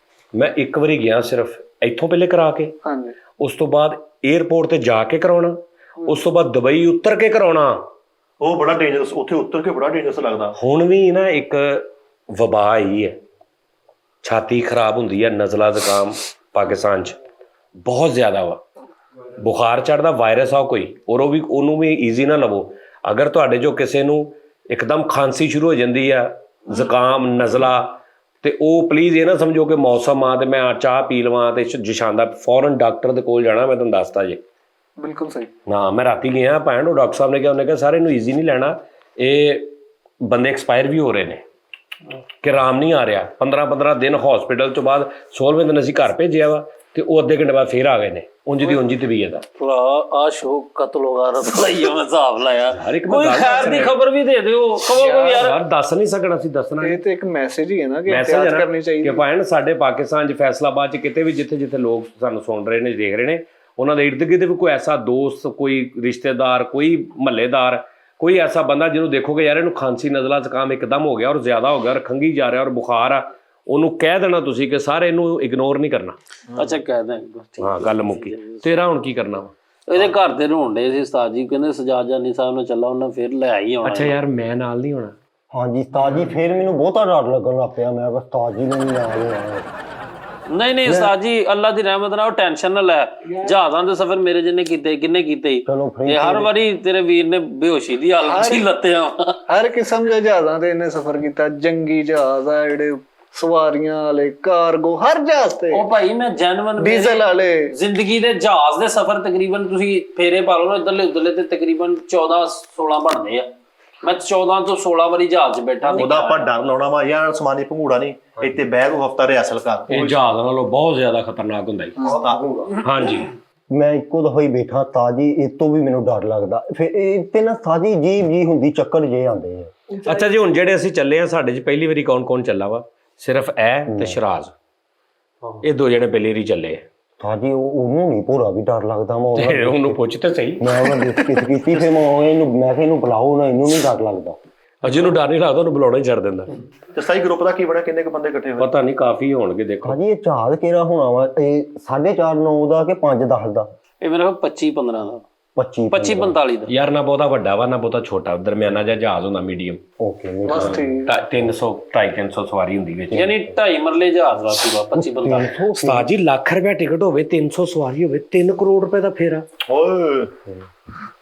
ਮੈਂ ਇੱਕ ਵਾਰੀ ਗਿਆ ਸਿਰਫ ਇੱਥੋਂ ਪਹਿਲੇ ਕਰਾ ਕੇ, ਹਾਂਜੀ। ਉਸ ਤੋਂ ਬਾਅਦ 에ਅਰਪੋਰਟ ਤੇ ਜਾ ਕੇ ਕਰਾਉਣਾ, ਉਸ ਤੋਂ ਬਾਅਦ ਦੁਬਈ ਉਤਰ ਕੇ ਕਰਾਉਣਾ। ਉਹ ਬੜਾ ਡੇਂਜਰਸ, ਉੱਥੇ ਉਤਰ ਕੇ ਬੜਾ ਡੇਂਜਰਸ ਲੱਗਦਾ। ਹੁਣ ਵੀ ਨਾ ਇੱਕ ਵਬਾ ਆਈ ਹੈ, ਛਾਤੀ ਖਰਾਬ ਹੁੰਦੀ ਹੈ, ਨਜ਼ਲਾ ਜ਼ੁਕਾਮ ਪਾਕਿਸਤਾਨ 'ਚ ਬਹੁਤ ਜ਼ਿਆਦਾ ਵਾ, ਬੁਖਾਰ ਚੜਦਾ, ਵਾਇਰਸ ਆ ਕੋਈ, ਔਰ ਉਹ ਵੀ ਉਹਨੂੰ ਵੀ ਈਜ਼ੀ ਨਾ ਲਵੋ। ਅਗਰ ਤੁਹਾਡੇ ਜੋ ਕਿਸੇ ਨੂੰ ਇੱਕਦਮ ਖਾਂਸੀ ਸ਼ੁਰੂ ਹੋ ਜਾਂਦੀ ਆ, ਜ਼ੁਕਾਮ, ਨਜ਼ਲਾ, ਤੇ ਉਹ ਪਲੀਜ਼ ਇਹ ਨਾ ਸਮਝੋ ਕਿ ਮੌਸਮ ਆ ਤੇ ਮੈਂ ਚਾਹ ਪੀ ਲਵਾਂ ਤੇ ਜਸ਼ਾਂਦਾ, ਫੌਰਨ ਡਾਕਟਰ ਦੇ ਕੋਲ ਜਾਣਾ। ਮੈਂ ਤੁਹਾਨੂੰ ਦੱਸਦਾ ਜੇ, ਬਿਲਕੁਲ ਸਹੀ। ਨਾ ਮੈਂ ਰਾਤੀ ਗਿਆ ਭੈਣ, ਉਹ ਡਾਕਟਰ ਸਾਹਿਬ ਨੇ ਕਿਹਾ, ਉਹਨੇ ਕਿਹਾ ਸਾਰੇ ਨੂੰ ਈਜ਼ੀ ਨਹੀਂ ਲੈਣਾ, ਇਹ ਬੰਦੇ ਐਕਸਪਾਇਰ ਵੀ ਹੋ ਰਹੇ ਨੇ, ਕਿ ਆਰਾਮ ਨਹੀਂ ਆ ਰਿਹਾ। 15-15 ਦਿਨ ਹਸਪੀਟਲ ਤੋਂ ਬਾਅਦ 16ਵੇਂ ਦਿਨ ਅਸੀਂ ਘਰ ਭੇਜਿਆ ਵਾ, ਤੇ ਉਹ ਅੱਧੇ ਘੰਟੇ ਬਾਅਦ ਫੇਰ ਆ ਗਏ ਨੇ, ਉਂਝ ਦੀ ਉਂਝ ਹੀ ਤਬੀਅਤ ਆ। ਭਰਾ ਆ ਸ਼ੋਕ ਕਤਲ ਵਗਾਰਤ ਲਾਈਆ, ਮੈਂ ਹਿਸਾਬ ਲਾਇਆ। ਹਰ ਇੱਕ ਕੋਈ ਖੈਰ ਦੀ ਖਬਰ ਵੀ ਦੇ ਦਿਓ, ਕਹੋ ਕੋਈ ਯਾਰ। ਯਾਰ ਦੱਸ ਨਹੀਂ ਸਕਣਾ, ਅਸੀਂ ਦੱਸਣਾ ਇਹ ਤੇ ਇੱਕ ਮੈਸੇਜ ਹੀ ਹੈ ਨਾ ਕਿ ਮੈਸੇਜ ਇhtiyat ਕਰਨੀ ਚਾਹੀਦੀ ਕਿ ਭੈਣ ਸਾਡੇ ਪਾਕਿਸਤਾਨ 'ਚ, ਫੈਸਲਾਬਾਦ 'ਚ, ਕਿਤੇ ਵੀ ਜਿੱਥੇ ਲੋਕ ਸਾਨੂੰ ਸੁਣ ਰਹੇ ਨੇ, ਦੇਖ ਰਹੇ ਨੇ, ਉਹਨਾਂ ਦੇ ਇਰਦ ਗਿਰਦ ਵੀ ਕੋਈ ਐਸਾ ਦੋਸਤ, ਕੋਈ ਰਿਸ਼ਤੇਦਾਰ, ਕੋਈ ਮਹੱਲੇਦਾਰ, ਕੋਈ ਐਸਾ ਬੰਦਾ ਜਿਹਨੂੰ ਦੇਖੋਗੇ ਯਾਰ ਇਹਨੂੰ ਖਾਂਸੀ, ਨਜ਼ਲਾ, ਜ਼ੁਕਾਮ ਇੱਕਦਮ ਹੋ ਗਿਆ ਔਰ ਜ਼ਿਆਦਾ ਹੋ ਗਿਆ ਔਰ ਖੰਗੀ ਜਾ ਰਿਹਾ ਔਰ ਬੁਖਾਰ ਆ, ਉਹਨੂੰ ਕਹਿ ਦੇਣਾ ਤੁਸੀਂ ਕਿ ਸਾਰੇ ਇਹਨੂੰ ਇਗਨੋਰ ਨਹੀਂ ਕਰਨਾ। ਅੱਛਾ ਕਹਿ ਦਾਂ। ਹਾਂ, ਗੱਲ ਮੁੱਕੀ। ਤੇਰਾ ਹੁਣ ਕੀ ਕਰਨਾ ਵਾ? ਇਹਦੇ ਘਰ ਦੇ ਰੋਣ ਡੇ ਸੀ ਉਸਤਾਦ ਜੀ, ਕਹਿੰਦੇ ਸਜਾਦ ਜਾਨੀ ਸਾਹਿਬ ਨਾਲ ਚੱਲਾ, ਉਹਨਾਂ ਫਿਰ ਲੈ ਹੀ ਆਉਣਾ। ਅੱਛਾ ਯਾਰ ਮੈਂ ਨਾਲ ਨਹੀਂ ਹੋਣਾ। ਹਾਂਜੀ ਉਸਤਾਦ ਜੀ, ਫਿਰ ਮੈਨੂੰ ਬਹੁਤਾ ਡਰ ਲੱਗਣ ਲੱਗ ਪਿਆ। ਮੈਂ ਬਸ ਉਸਤਾਦ ਜੀ ਨੂੰ ਵੀ ਨਾਲ ਹੀ ਆਇਆ। ਨਹੀਂ ਉਸਤਾਦ ਜੀ, ਅੱਲਾ ਦੀ ਰਹਿਮਤ ਨਾਲ, ਉਹ ਟੈਨਸ਼ਨ ਨਾ ਲੈ। ਜਹਾਜ਼ਾਂ ਦੇ ਸਫ਼ਰ ਮੇਰੇ ਜਿੰਨੇ ਕੀਤੇ, ਕਿੰਨੇ ਕੀਤੇ, ਚਲੋ ਤੇ ਹਰ ਵਾਰੀ ਤੇਰੇ ਵੀਰ ਨੇ ਬੇਹੋਸ਼ੀ ਦੀ ਹਾਲਤ 'ਚ ਹੀ ਲੱਤਿਆ। ਹਰ ਕਿਸਮ ਦੇ ਜਹਾਜ਼ਾਂ ਤੇ ਇਹਨੇ ਸਫ਼ਰ ਕੀਤਾ, ਜੰਗੀ ਜਹਾਜ਼ ਆ, ਜਿਹੜੇ ਸਵਾਰੀਆਂ ਵਾਲੇ, ਕਾਰਗੋ, ਹਰ ਜਹਾਜ਼ ਤੇ। ਉਹ ਭਾਈ ਮੈਂ ਜੈਨੂਇਨ ਡੀਜ਼ਲ ਵਾਲੇ। ਜ਼ਿੰਦਗੀ ਦੇ ਜਹਾਜ਼ ਦੇ ਸਫ਼ਰ ਤਕਰੀਬਨ ਤੁਸੀਂ ਫੇਰੇ ਪਾ ਲਓ ਨਾ ਇੱਧਰਲੇ ਉੱਧਰਲੇ, ਤੇ ਤਕਰੀਬਨ 14-16 ਬਣਦੇ ਆ। ਮੈਂ 14 ਤੋਂ 16 ਵਾਰੀ ਜਹਾਜ਼ 'ਚ ਬੈਠਾ। ਉਹਦਾ ਆਪਾਂ ਡਰ ਲਾਉਣਾ ਵਾ ਯਾਰ, ਸਮਾਨੀ ਭੰਗੂੜਾ ਨਹੀਂ, ਇੱਥੇ ਬਹਿ ਕੇ ਹਫਤਾ ਰਿਹਾਸਲ ਕਰ। ਇਹ ਜਹਾਜ਼ ਨਾਲੋਂ ਬਹੁਤ ਜ਼ਿਆਦਾ ਖਤਰਨਾਕ ਹੁੰਦਾ ਜੀ। ਹਾਂਜੀ ਮੈਂ ਇੱਕੋ ਦਫਾ ਹੀ ਬੈਠਾ ਤਾਜੀ, ਇਹ ਤੋਂ ਵੀ ਮੈਨੂੰ ਡਰ ਲੱਗਦਾ। ਫਿਰ ਇਹ ਤੇ ਨਾ ਸਾਜੀ ਜੀਬ ਜੀ ਹੁੰਦੀ, ਚੱਕਰ ਜੇ ਆਉਂਦੇ ਆ। ਅੱਛਾ ਜੀ, ਹੁਣ ਜਿਹੜੇ ਅਸੀਂ ਚੱਲੇ ਆ, ਸਾਡੇ 'ਚ ਪਹਿਲੀ ਵਾਰੀ ਕੌਣ ਚੱਲਾ ਵਾ? ਸਿਰਫ ਇਹ ਤੇ ਸ਼ਰਾਜ਼, ਇਹ ਦੋ ਜਿਹੜੇ ਪਹਿਲੀ ਵਾਰੀ ਚੱਲੇ ਆ। ਤਾਜੀ ਉਹਨੂੰ ਨਹੀਂ ਭੋਰਾ ਵੀ ਡਰ ਲੱਗਦਾ। ਮੈਂ ਤੇ ਉਹਨੂੰ ਪੁੱਛ ਤੇ ਸਹੀ, ਮੈਂ ਉਹਨਾਂ ਦੀ ਕੀਤੀ, ਫਿਰ ਮੈਂ ਇਹਨੂੰ, ਮੈਂ ਕਿਹਾ ਇਹਨੂੰ ਬੁਲਾਓ ਨਾ, ਇਹਨੂੰ ਨਹੀਂ ਡਰ ਲੱਗਦਾ। ਅਜੇ ਨੂੰ ਡਰ ਨਹੀਂ ਲੱਗਦਾ, ਉਹਨੂੰ ਬੁਲਾਉਣਾ ਹੀ ਛੱਡ ਦਿੰਦਾ। ਤੇ ਸਹੀ ਗਰੁੱਪ ਦਾ ਕੀ ਬਣਿਆ, ਕਿੰਨੇ ਕੁ ਬੰਦੇ ਇਕੱਠੇ ਹੋਏ? ਪਤਾ ਨਹੀਂ, ਕਾਫੀ ਹੋਣਗੇ। ਦੇਖੋ ਤਾਜੀ ਇਹ ਜਹਾਜ਼ ਕਿਹੜਾ ਹੋਣਾ ਵਾ? ਇਹ 4:30-9 ਦਾ ਕਿ 5-10 ਦਾ? ਇਹ ਮੇਰੇ ਕੋਲ 25-15 ਦਾ, 25-45 ਦਾ। ਯਾਰ ਨਾ ਬਹੁਤਾ ਵੱਡਾ ਵਾ ਨਾ ਬਹੁਤਾ ਛੋਟਾ, ਦਰਮਿਆਨਾ ਜਿਹਾ ਜਹਾਜ਼ ਹੁੰਦਾ, ਮੀਡੀਅਮ। ਓਕੇ, 300-250 ਸਵਾਰੀ ਹੁੰਦੀ ਵਿੱਚ, ਯਾਨੀ 2.5 ਮਰਲੇ ਜਹਾਜ਼ ਵਾ ਪੂਰਾ। 25-45 ਉਸਤਾਦ ਜੀ, ਲੱਖ ਰੁਪਏ ਟਿਕਟ ਹੋਵੇ, 300 ਸਵਾਰੀ ਹੋਵੇ, 3 ਕਰੋੜ ਰੁਪਏ ਦਾ ਫੇਰਾ। ਓਏ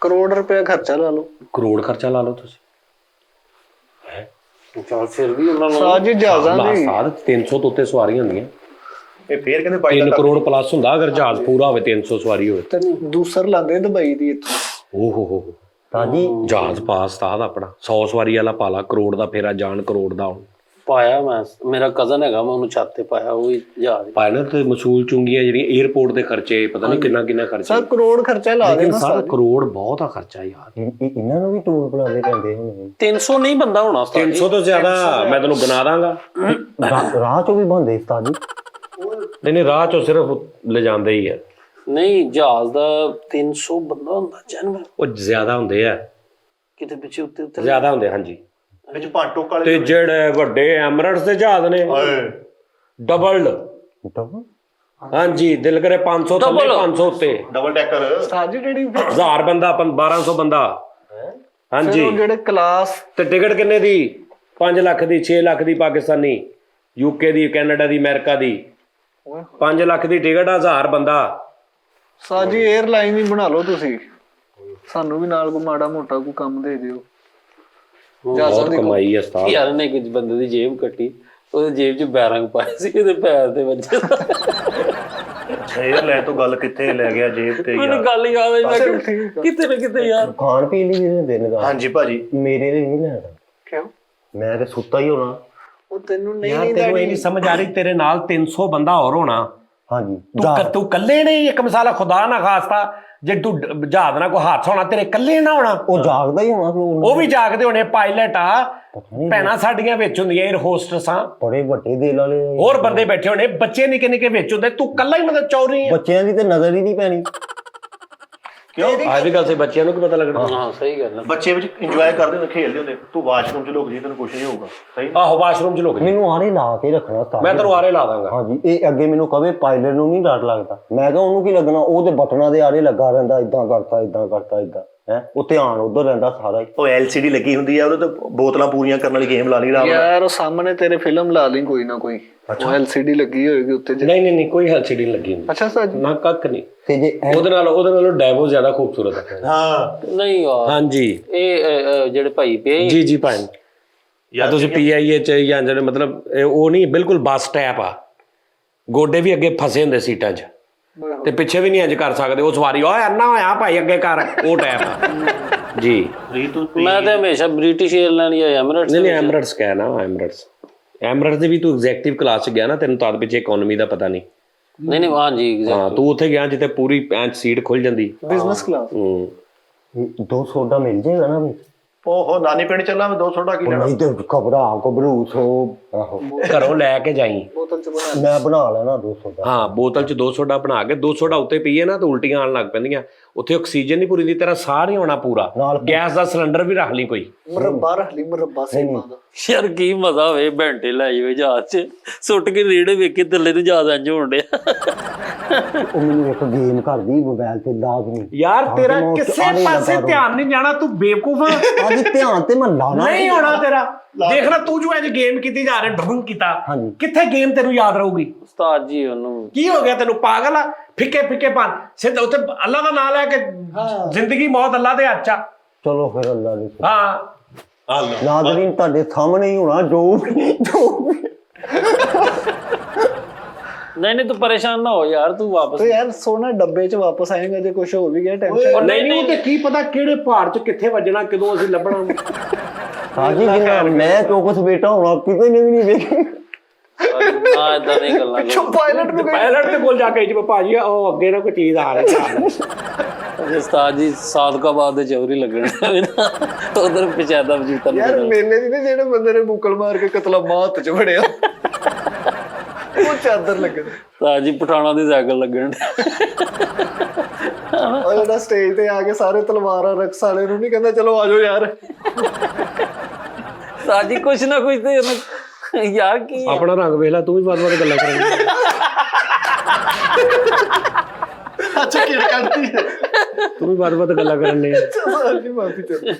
ਕਰੋੜ ਰੁਪਏ ਖਰਚਾ ਲਾ ਲਓ। ਕਰੋੜ ਖਰਚਾ ਲਾ ਲਓ ਤੁਸੀਂ। ਚਲ ਫਿਰ ਵੀ ਉਹਨਾਂ ਨੂੰ ਸਾਜੀ ਜਹਾਜ਼ਾਂ ਦੀ ਉਸਤਾਦ 300 ਤੋਂ ਉੱਤੇ ਸਵਾਰੀਆਂ ਹੁੰਦੀਆਂ, ਇਹ ਫੇਰ ਕਹਿੰਦੇ 3 ਕਰੋੜ ਪਲੱਸ ਹੁੰਦਾ ਅਗਰ ਜਹਾਜ਼ ਪੂਰਾ ਹੋਵੇ, 300 ਸਵਾਰੀ ਹੋਵੇ। ਤੇ ਦੂਸਰ ਲਾਂਦੇ ਦੁਬਈ ਦੀ ਇੱਥੋਂ। ਓ ਹੋ ਤਾਜੀ ਜਹਾਜ਼ ਪਾ ਉਸਤਾਦ ਆਪਣਾ 100 ਸਵਾਰੀ ਵਾਲਾ ਪਾ ਲਾ, ਕਰੋੜ ਦਾ ਫੇਰਾ ਜਾਣ, ਕਰੋੜ ਦਾ ਆਉਣ। ਪਾਇਆ ਮੈਂ, ਮੇਰਾ ਕਜ਼ਨ ਹੈਗਾ, ਮੈਂ ਉਹਨੂੰ ਛੱਤ ਤੇ ਪਾਇਆ, ਉਹ ਵੀ ਜਹਾਜ਼। ਪਾਇਲਟ ਤੇ ਮਸੂਲ ਚੁੰਗੀਆਂ ਜਿਹੜੀਆਂ 에어ਪੋਰਟ ਦੇ ਖਰਚੇ ਪਤਾ ਨਹੀਂ ਕਿੰਨਾ ਖਰਚਾ। ਸਰ ਕਰੋੜ ਖਰਚਾ ਲਾ ਲੇਕਿਨ ਦੇਣਾ ਸਰ ਕਰੋੜ ਬਹੁਤ ਆ ਖਰਚਾ ਯਾਰ। ਇਹਨਾਂ ਨੂੰ ਵੀ ਟੂਰ ਬਣਾਉਣੇ ਪੈਂਦੇ ਹੁਣ। 300 ਨਹੀਂ ਬੰਦਾ ਹੋਣਾ ਉਸਤਾਦ ਜੀ। 300 ਤੋਂ ਜ਼ਿਆਦਾ ਮੈਂ ਤੈਨੂੰ ਗਿਣਾ ਦਾਂਗਾ। ਰਾਹ ਚੋਂ ਵੀ ਬੰਦੇ ਉਸਤਾਦ ਜੀ। ਨਹੀਂ ਰਾਹ ਚੋਂ ਸਿਰਫ ਲਿਜਾਂਦੇ ਹੀ ਆ। ਨਹੀਂ ਜਹਾਜ਼ ਦਾ 300 ਬੰਦਾ ਹੁੰਦਾ ਜਨਮ, ਉਹ ਜ਼ਿਆਦਾ ਹੁੰਦੇ ਆ, ਕਿਤੇ ਪਿੱਛੇ ਉੱਤੇ ਜ਼ਿਆਦਾ ਹੁੰਦੇ ਹਾਂਜੀ। ਵਿੱਚ ਪੰਟੋਕ ਵਾਲੇ ਤੇ ਜਿਹੜੇ ਵੱਡੇ ਐਮਰੇਟਸ ਦੇ ਜਹਾਜ਼ ਨੇ ਡਬਲਡ, ਹਾਂਜੀ ਦਿਲ ਕਰੇ 500 ਥੱਲੇ 500 ਉੱਤੇ, ਡਬਲ ਟੈਕਰ। ਸਾਜੀ ਜਿਹੜੀ 1000 ਬੰਦਾ 1200 ਬੰਦਾ ਹਾਂਜੀ। ਉਹ ਜਿਹੜੇ ਕਲਾਸ ਤੇ ਟਿਕਟ ਕਿੰਨੇ ਦੀ? 5 ਲੱਖ ਦੀ, 6 ਲੱਖ ਦੀ ਪਾਕਿਸਤਾਨੀ, ਯੂਕੇ ਦੀ, ਕੈਨੇਡਾ ਦੀ, ਅਮਰੀਕਾ ਦੀ। 5 ਲੱਖ ਦੀ ਟਿਕਟ, 1000 ਬੰਦਾ। ਸਾਜੀ 에ਅਰਲਾਈਨ ਹੀ ਬਣਾ ਲਓ ਤੁਸੀਂ, ਸਾਨੂੰ ਵੀ ਨਾਲ ਕੋਈ ਮਾੜਾ ਮੋਟਾ ਕੋਈ ਕੰਮ ਦੇ ਦਿਓ। ਬਹੁਤ ਕਮਾਈ ਹੈ ਉਸਤਾਦ। ਯਾਰ ਨੇ ਕੁਝ ਬੰਦੇ ਦੀ ਜੇਬ ਕੱਟੀ, ਉਹਦੇ ਜੇਬ 'ਚ ਬੈਰੰਗ ਪਾਏ ਸੀ, ਉਹਦੇ ਪੈਰ ਦੇ ਵੱਜੇ। ਇਹ ਲੈ ਤੋਂ ਗੱਲ ਕਿੱਥੇ ਲੈ ਗਿਆ ਜੇਬ ਤੇ ਮੈਨੂੰ ਯਾਰ। ਗੱਲ ਯਾਦ ਆਈ, ਮੈਂ ਕਿਹਾ ਕਿਤੇ ਨਾ ਕਿਤੇ ਯਾਰ ਖਾਣ ਪੀਣ ਲਈ ਵੀ ਦਿਨ ਦਾ ਹਾਂਜੀ ਭਾਜੀ। ਮੇਰੇ ਲਈ ਨਹੀਂ ਲੈਣਾ। ਕਿਉਂ? ਮੈਂ ਤੇ ਸੁੱਤਾ ਹੀ ਹੋਣਾ। ਉਹ ਤੈਨੂੰ ਨਹੀਂ ਯਾਰ ਤੈਨੂੰ ਇਹ ਨਹੀਂ ਸਮਝ ਆ ਰਹੀ, ਤੇਰੇ ਨਾਲ 300 ਬੰਦਾ ਹੋਰ ਹੋਣਾ। ਹਾਂਜੀ ਤੂੰ ਕੱਲੇ ਨਹੀਂ, ਇੱਕ ਮਿਸਾਲ ਖੁਦਾ ਨਾ ਖਾਸਤਾ ਜੇ ਤੂੰ ਜਹਾਜ਼ ਨਾਲ ਕੋਈ ਹਾਦਸਾ ਹੋਣਾ, ਤੇਰੇ ਕੱਲੇ ਨਾ ਹੋਣਾ। ਉਹ ਜਾਗਦਾ ਹੀ ਹੋਣਾ। ਉਹ ਵੀ ਜਾਗਦੇ ਹੋਣੇ। ਪਾਇਲਟ ਆ, ਭੈਣਾਂ ਸਾਡੀਆਂ ਵਿੱਚ ਹੁੰਦੀਆਂ, 에ਅਰ ਹੋਸਟਸਾਂ, ਬੜੇ ਵੱਡੇ ਦਿਲ ਵਾਲੇ ਹੋਰ ਬੰਦੇ ਬੈਠੇ ਹੋਣੇ, ਬੱਚੇ ਨਿੱਕੇ ਨਿੱਕੇ ਵਿੱਚ ਹੁੰਦੇ। ਤੂੰ ਕੱਲਾ ਹੀ ਮਤਲਬ ਚੌਰੀ ਆ। ਬੱਚਿਆਂ ਦੀ ਤੇ ਨਜ਼ਰ ਹੀ ਨਹੀਂ ਪੈਣੀ। ਕਿਉਂ? ਆ ਵੀ ਗੱਲ ਸੇ ਬੱਚਿਆਂ ਨੂੰ ਕੀ ਪਤਾ ਲੱਗਣਾ। ਹਾਂ ਸਹੀ ਗੱਲ ਹੈ। ਬੱਚੇ ਵਿੱਚ ਇੰਜੋਏ ਕਰਦੇ ਹੁੰਦੇ, ਖੇਡਦੇ ਹੁੰਦੇ। ਤੂੰ ਵਾਸ਼ਰੂਮ 'ਚ ਲੁਕ ਜੀ, ਤੈਨੂੰ ਕੁਝ ਨਹੀਂ ਹੋਊਗਾ। ਸਹੀ। ਆਹੋ ਵਾਸ਼ਰੂਮ ਚ ਲੁਕ ਜਾ। ਮੈਨੂੰ ਆਰੇ ਲਾ ਕੇ ਰੱਖਣਾ ਤਾਂ ਮੈਂ ਤੈਨੂੰ ਆਰੇ ਲਾ ਦਾਂਗਾ। ਹਾਂਜੀ। ਇਹ ਅੱਗੇ ਮੈਨੂੰ ਕਵੇ ਪਾਇਲਟ ਨੂੰ ਨਹੀਂ ਡਰ ਲੱਗਦਾ। ਮੈਂ ਕਿਹਾ ਉਹਨੂੰ ਕੀ ਲੱਗਣਾ, ਉਹ ਤੇ ਬਟਨਾਂ ਦੇ ਆਰੇ ਲੱਗਾ ਰਹਿੰਦਾ, ਇਦਾਂ ਕਰਤਾ ਇਦਾਂ ਕਰਤਾ ਇਦਾਂ ਹੈ। ਉਹ ਧਿਆਨ ਉਧਰ ਰਹਿੰਦਾ ਸਾਰਾ ਹੀ। ਉਹ LCD ਲੱਗੀ ਹੁੰਦੀ ਆ, ਉਹਦੇ ਤੇ ਬੋਤਲਾਂ ਪੂਰੀਆਂ ਕਰਨ ਵਾਲੀ ਗੇਮ ਲਾ ਲਈ ਰਾਮ ਨਾਲ। ਯਾਰ ਉਹ ਸਾਹਮਣੇ ਤੇਰੇ ਫਿਲਮ ਲਾ ਲਈ ਕੋਈ ਨਾ ਕੋਈ, ਉਹ LCD ਲੱਗੀ ਹੋਏਗੀ ਉੱਤੇ। ਨਹੀਂ ਕੋਈ LCD ਨਹੀਂ ਲੱਗੀ ਹੁੰਦੀ। ਅੱਛਾ ਸਾਜੀ। ਨਾ ਕੱਖ ਨਹੀਂ। ਤੇ ਜੇ ਉਹਦੇ ਨਾਲੋਂ ਡੈਵੋ ਜ਼ਿਆਦਾ ਖੂਬਸੂਰਤ ਹੈ। ਹਾਂ ਨਹੀਂ ਯਾਰ ਹਾਂਜੀ ਇਹ ਜਿਹੜੇ ਭਾਈ ਪਏ ਜੀ ਭਾਈ ਯਾਰ ਤੁਸੀਂ PIA ਚ ਜਾਂ ਜਿਹੜੇ ਮਤਲਬ ਉਹ ਨਹੀਂ, ਬਿਲਕੁਲ ਬੱਸ ਟੈਪ ਆ। ਗੋਡੇ ਵੀ ਅੱਗੇ ਫਸੇ ਹੁੰਦੇ ਸੀਟਾਂ 'ਚ ਤੇ ਪਿੱਛੇ ਵੀ ਨਹੀਂ ਇੰਜ ਕਰ ਸਕਦੇ। ਉਹ ਸਵਾਰੀ ਓਏ ਅੰਨਾ ਹੋਇਆ ਭਾਈ ਅੱਗੇ ਕਰ, ਉਹ ਟੈਪ ਆ ਜੀ। ਮੈਂ ਤਾਂ ਹਮੇਸ਼ਾ ਬ੍ਰਿਟਿਸ਼ 에ਅਰਲਾਈਨ ਜਾਂ ਐਮਿਰੇਟਸ। ਨਹੀਂ ਐਮਿਰੇਟਸ ਕਹਿ ਨਾ, ਐਮਿਰੇਟਸ ਦੇ ਵੀ ਤੂੰ ਐਗਜ਼ੈਕਟਿਵ ਕਲਾਸ 'ਚ ਗਿਆ ਨਾ, ਤੈਨੂੰ ਤਾਂ ਪਿੱਛੇ ਇਕਨੋਮੀ ਦਾ ਪਤਾ ਨਹੀਂ। ਨਹੀਂ ਹਾਂਜੀ ਹਾਂ ਤੂੰ ਉੱਥੇ ਗਿਆ ਜਿੱਥੇ ਪੂਰੀ ਸੀਟ ਖੁੱਲ ਜਾਂਦੀ। Business class. 2 ਸੋਡਾ ਮਿਲ ਜਾਏਗਾ ਨਾ ਵੀ। ਉਹ ਨਾਨੀ ਪਿੰਡ ਚੱਲਾਂ, ਮੈਂ 2 ਸੋਡਾ ਕੀ ਲੈਣਾ। ਨਹੀਂ ਤੇ ਘਬਰੂ ਸੋ। ਆਹੋ ਘਰੋਂ ਲੈ ਕੇ ਜਾਈ। ਬੋਤਲ ਚ ਬਣਾ ਮੈਂ ਬਣਾ ਲੈਣਾ 2 ਸੋਡਾ। ਹਾਂ ਬੋਤਲ 'ਚ 2 ਸੋਡਾ ਬਣਾ ਕੇ 2 ਸੋਡਾ ਉੱਤੇ ਪੀਏ ਨਾ ਤਾਂ ਉਲਟੀਆਂ ਆਉਣ ਲੱਗ ਪੈਂਦੀਆਂ। ਉੱਥੇ ਆਕਸੀਜਨ ਨਹੀਂ ਪੂਰੀ ਦੀ, ਤੇਰਾ ਸਾਹ ਨਹੀਂ ਹੋਣਾ ਪੂਰਾ। ਗੈਸ ਦਾ ਸਿਲੰਡਰ ਵੀ ਰੱਖ ਲਈ ਕੋਈ। ਮੁਰੱਬਾ ਰੱਖ ਲਈ, ਮੁਰੱਬਾ ਸੇਮਾਂ ਦਾ। ਯਾਰ ਕੀ ਮਜ਼ਾ ਹੋਵੇ ਬੈਂਟੇ ਲਾਈ ਹੋਏ ਜਹਾਜ਼ 'ਚ, ਸੁੱਟ ਕੇ ਰੇੜੇ ਵੇਖੇ ਥੱਲੇ ਨੂੰ ਜਹਾਜ਼ ਇੰਝ ਹੋਣ ਡਿਆ। ਉਹ ਮੈਨੂੰ ਇੱਕ ਗੇਮ ਕਰਦੀ ਮੋਬਾਈਲ ਤੇ ਲਾਜ਼ਮੀ। ਯਾਰ ਤੇਰਾ ਕਿਸੇ ਪਾਸੇ ਧਿਆਨ ਨਹੀਂ ਜਾਣਾ, ਤੂੰ ਬੇਵਕੂਫ ਆ। ਆਦੀ ਧਿਆਨ ਤੇ ਮੈਂ ਲਾਣਾ ਨਹੀਂ ਹੋਣਾ ਤੇਰਾ। ਦੇਖ ਲੈ ਤੂੰ ਜੋ ਅੱਜ ਗੇਮ ਕੀਤੀ ਜਾ ਰਿਹਾ, ਢੰਗ ਕੀਤਾ, ਹਾਂਜੀ। ਕਿੱਥੇ ਗੇਮ ਤੈਨੂੰ ਯਾਦ ਰਹੂਗੀ? ਉਸਤਾਦ ਜੀ ਉਹਨੂੰ ਕੀ ਹੋ ਗਿਆ ਤੈਨੂੰ? ਪਾਗਲ ਆ? ਫਿੱਕੇ ਪਾਨ ਸਿੱਧਾ ਉੱਥੇ ਅੱਲਾ ਦਾ ਨਾਮ ਲੈ ਕੇ ਜ਼ਿੰਦਗੀ ਮੌਤ ਅੱਲਾ ਦੇ ਹੱਥ 'ਚ ਆ। ਚਲੋ ਫਿਰ ਅੱਲਾ ਦੀ ਹਾਂ ਨਾਜ਼ਰੀਨ ਤੁਹਾਡੇ ਸਾਹਮਣੇ ਹੀ ਹੋਣਾ ਜੋ ਨਹੀਂ ਤੂੰ ਪਰੇਸ਼ਾਨ ਨਾ ਹੋ ਯਾਰ, ਤੂੰ ਵਾਪਸ। ਤੇ ਯਾਰ ਸੋਨਾ ਡੱਬੇ 'ਚ ਵਾਪਸ ਆਏਗਾ, ਜੇ ਕੁਝ ਹੋ ਵੀ ਗਿਆ ਟੈਨਸ਼ਨ ਨਹੀਂ ਉਹ ਤੇ ਕੀ ਪਤਾ ਕਿਹੜੇ ਪਹਾੜ 'ਚ ਕਿੱਥੇ ਵੱਜਣਾ, ਕਦੋਂ ਅਸੀਂ ਲੱਭਣਾ। ਹਾਂਜੀ ਜਿੰਨਾ ਮੈਂ ਚੌਕਸ ਬੇਟਾ ਹੋਣਾ ਕਿਤੇ ਨੇ ਵੀ ਨਹੀਂ ਵੇਖੀ। ਨਾ ਇਦਾਂ ਨਹੀਂ ਗੱਲਾਂ ਕਰੋ। ਪਾਇਲਟ ਦੇ ਕੋਲ ਜਾ ਕੇ ਜੀ ਭਾਜੀ ਉਹ ਅੱਗੇ ਨਾ ਕੋਈ ਚੀਜ਼ ਆ ਰਹੀ ਹੈ। ਉਸਤਾਦ ਜੀ ਸਾਦਕਾਬਾਦ ਦੇ ਚੌਧਰੀ ਲੱਗਣ ਉਧਰ ਪਛਾਦਾ ਵਜੂਤਾ ਯਾਰ ਮੇਲੇ ਦੀ ਨੇ ਜਿਹੜੇ ਬੰਦੇ ਨੇ ਬੁੱਕਲ ਮਾਰ ਕੇ ਕਤਲਾ ਮਾਤ 'ਚ ਵੜਿਆ, ਉਹ ਚਾਦਰ ਲੱਗਣ। ਉਸਤਾਦ ਜੀ ਪਠਾਣਾ ਦੀ ਸਾਈਕਲ ਲੱਗਣ। ਉਹ ਜਿਹੜਾ ਸਟੇਜ ਤੇ ਆ ਕੇ ਸਾਰੇ ਤਲਵਾਰਾਂ ਰਕਸ ਵਾਲੇ ਨੂੰ ਨਹੀਂ ਕਹਿੰਦਾ ਚਲੋ ਆਜੋ ਯਾਰ। ਉਸਤਾਦ ਜੀ ਕੁਛ ਨਾ ਕੁਛ ਤੇ ਯਾਰ ਕੀ ਆਪਣਾ ਰੰਗ ਵੇਖ ਲੈ, ਤੂੰ ਵੀ ਬਾਦ ਗੱਲਾਂ ਕਰੇਂਗਾ। ਅੱਛਾ ਕੀ ਕਰਦੀ ਹੈ ਤੂੰ ਵੀ ਬਾਦ ਗੱਲਾਂ ਕਰਨ ਨੇ।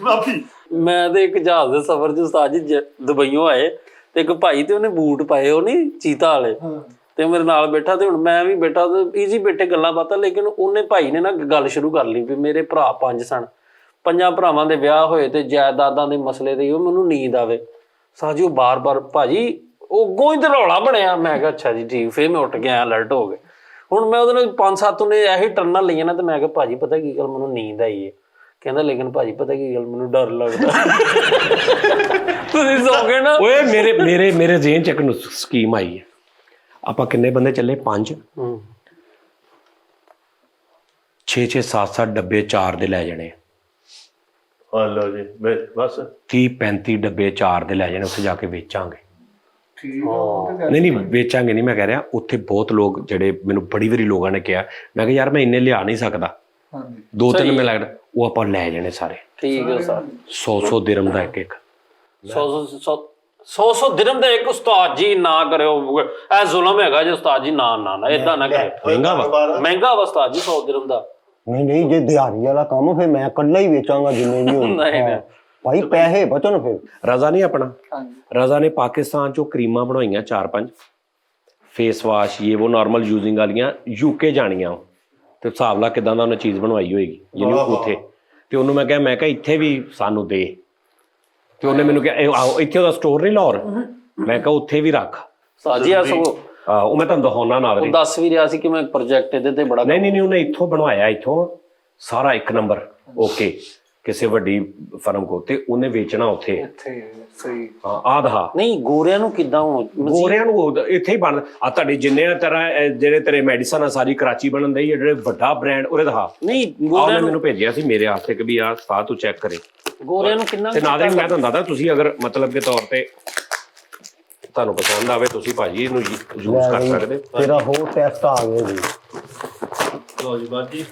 ਮਾਫੀ। ਮੈਂ ਤੇ ਇੱਕ ਜਹਾਜ਼ ਦੇ ਸਫ਼ਰ 'ਚ ਉਸਤਾਦ ਜੀ ਦੁਬਈਓਂ ਆਏ ਤੇ ਇੱਕ ਭਾਈ ਤੇ ਉਹਨੇ ਬੂਟ ਪਾਏ, ਉਹ ਨਹੀਂ ਚੀਤਾ ਵਾਲੇ, ਤੇ ਮੇਰੇ ਨਾਲ ਬੈਠਾ ਤੇ ਹੁਣ ਮੈਂ ਵੀ ਬੈਠਾ ਤੇ ਈਜ਼ੀ ਬੈਠੇ ਗੱਲਾਂ ਬਾਤਾਂ। ਲੇਕਿਨ ਉਹਨੇ ਭਾਈ ਨੇ ਨਾ ਗੱਲ ਸ਼ੁਰੂ ਕਰ ਲਈ ਵੀ ਮੇਰੇ ਭਰਾ 5 ਸਨ, 5 ਭਰਾਵਾਂ ਦੇ ਵਿਆਹ ਹੋਏ ਤੇ ਜਾਇਦਾਦਾਂ ਦੇ ਮਸਲੇ ਤੇ ਉਹ ਮੈਨੂੰ ਨੀਂਦ ਆਵੇ। ਸਾਜੀ ਉਹ ਬਾਰ-ਬਾਰ ਭਾਜੀ ਉਹ ਅੱਗੋਂ ਹੀ ਤੇ ਰੌਲਾ ਬਣਿਆ। ਮੈਂ ਕਿਹਾ ਅੱਛਾ ਜੀ ਠੀਕ। ਫਿਰ ਮੈਂ ਉੱਠ ਕੇ ਆਇਆ, ਅਲਰਟ ਹੋ ਗਏ। ਹੁਣ ਮੈਂ ਉਹਦੇ ਨਾਲ 5-7 ਉਹਨੇ ਇਹੀ ਟਰਨਾਂ ਲਈਆਂ ਨਾ, ਤੇ ਮੈਂ ਕਿਹਾ ਭਾਜੀ ਪਤਾ ਕੀ ਗੱਲ, ਮੈਨੂੰ ਨੀਂਦ ਆਈ ਹੈ। ਕਹਿੰਦਾ ਲੇਕਿਨ ਭਾਜੀ ਪਤਾ ਕੀ ਗੱਲ, ਮੈਨੂੰ ਡਰ ਲੱਗਦਾ। ਤੁਸੀਂ ਸੌ ਗਏ ਨਾ। ਓਏ ਮੇਰੇ ਜ਼ੇਨ ਚ ਇੱਕ ਸਕੀਮ ਆਈ ਹੈ। ਆਪਾਂ ਕਿੰਨੇ ਬੰਦੇ ਚੱਲੇ? 5 6 7 ਡੱਬੇ 4 ਦੇ ਲੈ ਜਾਣੇ। ਹਲੋ ਜੀ ਬਸ 30-35 ਡੱਬੇ 4 ਦੇ ਲੈ ਜਾਣੇ, ਉੱਥੇ ਜਾ ਕੇ ਵੇਚਾਂਗੇ। ਠੀਕ ਆ। ਨਹੀਂ ਵੇਚਾਂਗੇ ਨਹੀਂ, ਮੈਂ ਕਹਿ ਰਿਹਾ ਉੱਥੇ ਬਹੁਤ ਲੋਕ ਜਿਹੜੇ ਮੈਨੂੰ ਬੜੀ ਵਾਰੀ ਲੋਕਾਂ ਨੇ ਕਿਹਾ, ਮੈਂ ਕਿਹਾ ਯਾਰ ਮੈਂ ਇੰਨੇ ਲਿਆ ਨਹੀਂ ਸਕਦਾ, ਹਾਂਜੀ 2-3 ਮੈਂ ਲੱਗਦਾ, ਉਹ ਆਪਾਂ ਲੈ ਜਾਣੇ ਸਾਰੇ। ਠੀਕ ਹੈ ਸਰ। 100 ਦਿਰਹਮ ਦਾ ਇੱਕ 100 ਦਿਰਹਮ ਦਾ ਇੱਕ। ਉਸਤਾਦ ਜੀ ਨਾ ਕਰਿਓ, ਇਹ ਜ਼ੁਲਮ ਹੈਗਾ ਜੀ ਉਸਤਾਦ ਜੀ, ਨਾ ਏਦਾਂ ਨਾ ਕਰਿਓ। ਮਹਿੰਗਾ ਵਾ ਉਸਤਾਦ ਜੀ 100 ਦਿਰਹਮ ਦਾ। ਨਹੀਂ ਜੇ ਦਿਹਾੜੀ ਵਾਲਾ ਕੰਮ ਫਿਰ ਮੈਂ ਇਕੱਲਾ ਹੀ ਵੇਚਾਂਗਾ ਜਿੰਨੇ ਵੀ ਹੋਣ। ਨਹੀਂ। ਭਾਈ ਪੈਸੇ ਬਚਣ ਫਿਰ। ਰਜ਼ਾ ਨਹੀਂ ਆਪਣਾ, ਹਾਂਜੀ ਰਜ਼ਾ ਨੇ ਪਾਕਿਸਤਾਨ ਚੋਂ ਕਰੀਮਾਂ ਬਣਵਾਈਆਂ 4-5 ਫੇਸ ਵਾਸ਼, ਇਹ ਉਹ ਨਾਰਮਲ ਯੂਜ਼ਿੰਗ ਵਾਲੀਆਂ, ਯੂਕੇ ਜਾਣੀਆਂ ਤੇ ਹਿਸਾਬ ਲਾ ਕਿਦਾਂ ਦਾ ਉਹਨੇ ਚੀਜ਼ ਬਣਵਾਈ ਹੋਏਗੀ ਜਿਹਨੂੰ ਉੱਥੇ। ਤੇ ਉਹਨੂੰ ਮੈਂ ਕਿਹਾ ਇੱਥੇ ਵੀ ਸਾਨੂੰ ਦੇ, ਤੇ ਉਹਨੇ ਮੈਨੂੰ ਕਿਹਾ ਆਹੋ ਇੱਥੇ ਉਹਦਾ ਸਟੋਰ ਨਹੀਂ ਲਾਹੌਰ, ਮੈਂ ਕਿਹਾ ਉੱਥੇ ਵੀ ਰੱਖ। ਉਸਤਾਦ ਜੀ ਆ ਸਗੋਂ ਉਹ ਮੈਂ ਤੁਹਾਨੂੰ ਦਿਖਾਉਣਾ ਨਾਲ। ਉਹ ਦੱਸ ਵੀ ਰਿਹਾ ਸੀ ਕਿ ਮੈਂ ਪ੍ਰੋਜੈਕਟ ਇਹਦੇ ਤੇ ਬੜਾ ਨਹੀਂ ਉਹਨੇ ਇੱਥੋਂ ਬਣਵਾਇਆ, ਇੱਥੋਂ ਸਾਰਾ 1 ਨੰਬਰ ਓਕੇ, ਕਿਸੇ ਵੱਡੀ ਫਰਮ ਕੋ, ਤੇ ਉਹਨੇ ਵੇਚਣਾ ਉੱਥੇ। ਇੱਥੇ ਸਹੀ। ਹਾਂ ਆਧਾ ਨਹੀਂ। ਗੋਰਿਆਂ ਨੂੰ ਕਿੱਦਾਂ ਹੁਣ ਗੋਰਿਆਂ ਨੂੰ ਇੱਥੇ ਹੀ ਬਣ ਆ, ਤੁਹਾਡੇ ਜਿੰਨੇ ਤਰ੍ਹਾਂ ਜਿਹੜੇ ਤੇਰੇ ਮੈਡੀਸਨ ਆ ਸਾਰੀ ਕਰਾਚੀ ਬਣਨ ਦੇ, ਜਿਹੜੇ ਵੱਡਾ ਬ੍ਰਾਂਡ ਉਹਦੇ ਦਿਖਾ। ਨਹੀਂ ਉਹਨੇ ਮੈਨੂੰ ਭੇਜਿਆ ਸੀ ਮੇਰੇ ਵਾਸਤੇ ਕਿ ਵੀ ਆ ਸਾਹ ਤੂੰ ਚੈੱਕ ਕਰੇ। ਗੋਰਿਆਂ ਨੂੰ ਕਿੰਨਾ ਤੇ ਨਾਲੇ ਮੈਂ ਤੁਹਾਨੂੰ ਦੱਸਦਾ, ਤੁਸੀਂ ਅਗਰ ਮਤਲਬ ਦੇ ਤੌਰ ਤੇ ਤੁਹਾਨੂੰ ਪਸੰਦ ਆਵੇ, ਤੁਸੀਂ ਭਾਜੀ ਇਹਨੂੰ ਯੂਜ਼ ਕਰ ਸਕਦੇ। ਤੇਰਾ ਹੋਰ ਟੈਸਟ ਆ ਗਿਆ ਜੀ। ਲੋ ਜੀ ਬਾਜੀ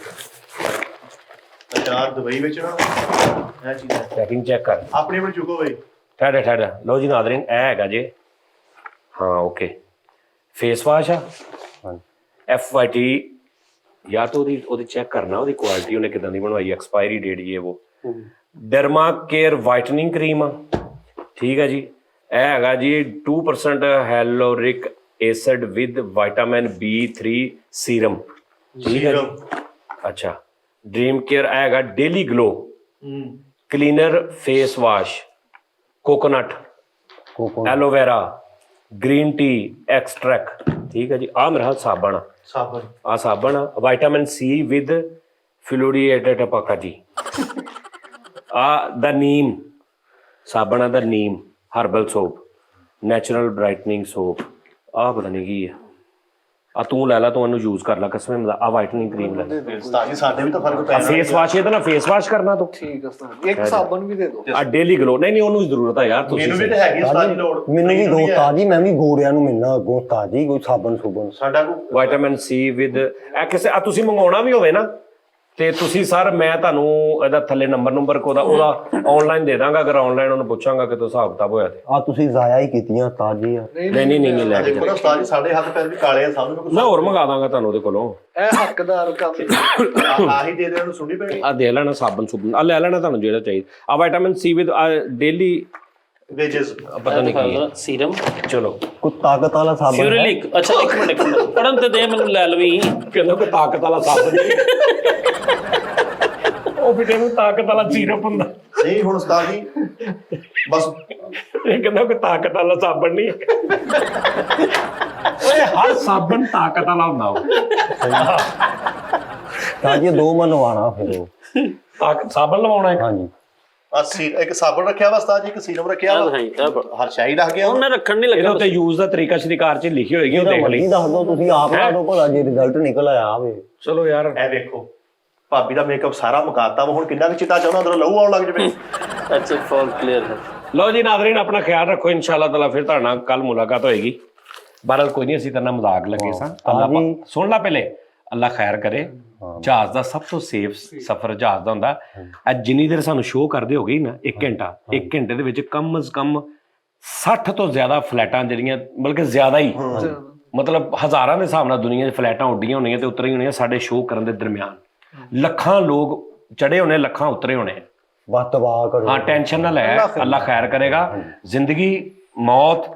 ਅਚਾਰ ਦੁਬਈ ਵੇਚਣਾ ਇਹ ਚੀਜ਼ ਹੈ। ਪੈਕਿੰਗ ਚੈੱਕ ਕਰ ਆਪਣੇ ਕੋਲ ਚੁੱਕੋ ਬਈ। ਠਹਿਰ ਲਓ ਜੀ ਨਾਜ਼ਰੀਨ, ਇਹ ਹੈਗਾ ਜੇ। ਹਾਂ ਓਕੇ, ਫੇਸ ਵਾਸ਼ ਆ FYT ਯਾਰ, ਤਾਂ ਉਹਦੀ ਚੈੱਕ ਕਰਨਾ, ਉਹਦੀ ਕੁਆਲਿਟੀ ਉਹਨੇ ਕਿਦਾਂ ਦੀ ਬਣਵਾਈ, ਐਕਸਪਾਇਰੀ ਡੇਟ ਇਹ ਉਹ। ਡਰਮਾ ਕੇਅਰ ਵਾਈਟਨਿੰਗ ਕਰੀਮ ਆ, ਠੀਕ ਹੈ ਜੀ। ਇਹ ਹੈਗਾ ਜੀ 2% hyaluronic acid with vitamin B3 serum, ਠੀਕ ਹੈ। ਅੱਛਾ, ਡ੍ਰੀਮ ਕੇਅਰ ਹੈਗਾ daily glow cleanser face wash, coconut, aloe vera, green tea extract, ਠੀਕ ਹੈ ਜੀ। ਆ ਮੇਰਾ ਸਾਬਣ ਆ, ਸਾਬਣ ਆ ਵਿਟਾਮਿਨ C ਵਿਦ ਫਲੋਰੀਏਟਡ ਪਕਾ ਜੀ। ਆ ਦਾ ਨੀਮ ਸਾਬਣ ਆ, ਦਾ ਨੀਮ herbal soap, natural brightening soap. ਆ ਪਤਾ ਨਹੀਂ ਕੀ ਆ, ਆ ਤੂੰ ਲੈ ਲਾ, ਤੂੰ ਇਹਨੂੰ ਯੂਜ਼ ਕਰ ਲੈ ਕਸਮ ਦਾ। ਆ ਵਾਈਟਨਿੰਗ ਕਰੀਮ ਲੈ, ਉਸਤਾਦ ਸਾਡੇ ਵੀ ਤਾਂ ਫਰਕ ਪੈਣਾ। ਫੇਸ ਵਾਸ਼ ਇਹਦਾ ਨਾ ਫੇਸ ਵਾਸ਼ ਕਰਨਾ ਤੂੰ। ਠੀਕ ਹੈ ਉਸਤਾਦ, ਇੱਕ ਸਾਬਣ ਵੀ ਦੇ ਦਿਓ। ਆ ਡੇਲੀ ਗਲੋ। ਨਹੀਂ ਉਹਨੂੰ ਜ਼ਰੂਰਤ ਆ ਯਾਰ, ਤੁਸੀਂ ਮੈਨੂੰ ਵੀ ਤਾਂ ਹੈਗੀ ਉਸਤਾਦ ਦੀ ਲੋੜ। ਮੈਨੂੰ ਵੀ ਦੋ ਤਾਜੀ, ਮੈਂ ਵੀ ਗੋਰਿਆਂ ਨੂੰ ਮਿਲਣਾ ਅੱਗੋਂ ਤਾਜੀ ਕੋਈ ਸਾਬਣ ਸੁਬਨ। ਸਾਡਾ ਕੋ ਵਿਟਾਮਿਨ C ਵਿਦ ਇਹ ਕਿਸੇ ਤੁਸੀਂ ਮੰਗਾਉਣਾ ਵੀ ਹੋਵੇ ਨਾ, ਤੇ ਤੁਸੀਂ ਸਰ ਮੈਂ ਤੁਹਾਨੂੰ ਇਹਦਾ ਥੱਲੇ ਨੰਬਰ ਕੋਦਾ ਉਹਦਾ ਆਨਲਾਈਨ ਦੇ ਦਾਂਗਾ। ਅਗਰ ਆਨਲਾਈਨ ਉਹਨੂੰ ਪੁੱਛਾਂਗਾ ਕਿ ਤੂੰ ਹਿਸਾਬ ਕਿਤਾਬ ਹੋਇਆ ਤੇ ਆ ਤੁਸੀਂ ਜ਼ਾਇਆ ਹੀ ਕੀਤੀਆਂ ਤਾਜੀ ਆ। ਨਹੀਂ ਲੈ ਕੇ ਦੇਖੋ ਨਾ ਉਸਤਾਦ ਜੀ, ਸਾਡੇ ਹੱਥ ਪੈਰ ਵੀ ਕਾਲੇ ਆ, ਸਾਨੂੰ ਮੈਂ ਹੋਰ ਮੰਗਾ ਦਾਂਗਾ ਤੁਹਾਨੂੰ ਉਹਦੇ ਕੋਲੋਂ। ਇਹ ਹੱਕਦਾਰ ਕੰਮ। ਆਹੀ ਦੇ ਦੇ ਉਹਨੂੰ ਸੁਣੀ ਪੈਣੀ। ਆ ਦੇ ਲੈਣਾ ਸਾਬਣ ਸੁਬਣ, ਆ ਲੈ ਲੈਣਾ ਤੁਹਾਨੂੰ ਜਿਹੜਾ ਚਾਹੀਦਾ। ਆ vitamin C with daily wages ਪਤਾ ਨਹੀਂ ਕੀ ਹੈ। ਸੀਰਮ ਚਲੋ ਕੋਈ ਤਾਕਤ ਵਾਲਾ ਸਾਬਣ ਹੈ? ਫਿਊਰਿਲਿਕ। ਅੱਛਾ ਇੱਕ ਮਿੰਟ ਪੜਨ ਤੇ ਦੇ ਮੈਨੂੰ, ਲੈ ਲਵੀਂ। ਕਹਿੰਦਾ ਕੋਈ ਤਾਕਤ ਵਾਲਾ ਸਾਬਣ ਉਹ ਵੀ ਤੈਨੂੰ ਤਾਕਤ ਵਾਲਾ ਸੀਰਪ ਹੁੰਦਾ। ਨਹੀਂ ਹੁਣ ਉਸਤਾਦ ਜੀ ਬਸ ਇਹ ਕਹਿੰਦਾ ਕੋਈ ਤਾਕਤ ਵਾਲਾ ਸਾਬਣ ਨਹੀਂ। ਓਏ ਹਰ ਸਾਬਣ ਤਾਕਤ ਵਾਲਾ ਹੁੰਦਾ ਉਹ। ਤਾਜੀ ਦੋ ਮਨਵਾਣਾ ਫਿਰ ਉਹ। ਤਾਕਤ ਸਾਬਣ ਲਵਾਉਣਾ ਹੈ। ਹਾਂਜੀ ਇੱਕ ਸਾਬਣ ਰੱਖਿਆ ਵਾ ਉਸਤਾਦ ਜੀ, ਇੱਕ ਸੀਰਮ ਰੱਖਿਆ ਵਾ, ਹਰ ਸ਼ਾਈ ਰੱਖ ਗਿਆ। ਉਹਨੇ ਰੱਖਣ ਨਹੀਂ ਇਹਦੇ ਲੱਗਿਆ। ਉੱਤੇ ਯੂਜ਼ ਦਾ ਤਰੀਕਾ ਸ਼੍ਰੀਕਾਰ ਚ ਲਿਖੀ ਹੋਏਗੀ, ਉਹ ਦੇਖ ਲਈ। ਕੀ ਦੱਸ ਦੋ ਤੁਸੀਂ ਆਪ ਲਾ ਦੋ ਭਲਾ ਜੇ ਰਿਜ਼ਲਟ ਨਿਕਲ ਆਇਆ ਆਵੇ। ਚਲੋ ਯਾਰ ਇਹ ਵੇਖੋ ਭਾਬੀ ਦਾ ਮੇਕਅਪ ਸਾਰਾ ਮੁਕਾਤਾ ਵਾ, ਹੁਣ ਕਿੰਨਾ ਕੁ ਚਿੱਟਾ ਚਾਹੁੰਦਾ ਅੰਦਰੋਂ ਲਹੂ ਆਉਣ ਲੱਗ ਜਵੇ। ਅੱਛਾ ਫॉल ਕਲੀਅਰ ਹੈ। ਲਓ ਜੀ ਨਾਜ਼ਰੀਨ, ਆਪਣਾ ਖਿਆਲ ਰੱਖੋ। ਇਨਸ਼ਾਅੱਲਾ ਤਾਲਾ ਫਿਰ ਤੁਹਾਡੇ ਨਾਲ ਕੱਲ ਮੁਲਾਕਾਤ ਹੋਏਗੀ। ਬਹਰਹਾਲ ਕੋਈ ਨਹੀਂ, ਅਸੀਂ ਤੇਰੇ ਨਾਲ ਮਜ਼ਾਕ ਲੱਗੇ ਸਾਂ। ਅੱਲਾਹ ਸੁਣ ਲਾ ਪਹਿਲੇ, ਅੱਲਾ ਖੈਰ ਕਰੇ। ਜਹਾਜ਼ ਦਾ ਸਭ ਤੋਂ ਸੇਫ ਸਫ਼ਰ ਜਹਾਜ਼ ਦਾ ਹੁੰਦਾ। ਅੱਜ ਜਿੰਨੀ ਦੇਰ ਸਾਨੂੰ ਸ਼ੋਅ ਕਰਦੇ ਹੋ ਗਈ ਨਾ 1 ਘੰਟਾ, 1 ਘੰਟੇ ਦੇ ਵਿੱਚ ਕਮ ਅਜ਼ ਕਮ 60 ਤੋਂ ਜ਼ਿਆਦਾ ਫਲਾਈਟਾਂ ਜਿਹੜੀਆਂ, ਬਲਕਿ ਜ਼ਿਆਦਾ ਹੀ, ਮਤਲਬ ਹਜ਼ਾਰਾਂ ਦੇ ਹਿਸਾਬ ਨਾਲ ਦੁਨੀਆ 'ਚ ਫਲਾਈਟਾਂ ਉੱਡੀਆਂ ਹੋਣੀਆਂ ਤੇ ਉਤਰੀਆਂ ਹੋਣੀਆਂ ਸਾਡੇ ਸ਼ੋਅ ਕਰਨ ਦੇ ਦਰਮਿਆਨ। ਲੱਖਾਂ ਲੋਕ ਚੜੇ ਹੋਣੇ, ਲੱਖਾਂ ਉਤਰੇ ਹੋਣੇ। ਬਸ ਤਬਾਹ ਕਰੋ। ਹਾਂ ਟੈਨਸ਼ਨ ਨਾ ਲੈ, ਅੱਲਾ ਖੈਰ ਕਰੇਗਾ। ਜ਼ਿੰਦਗੀ ਮੌਤ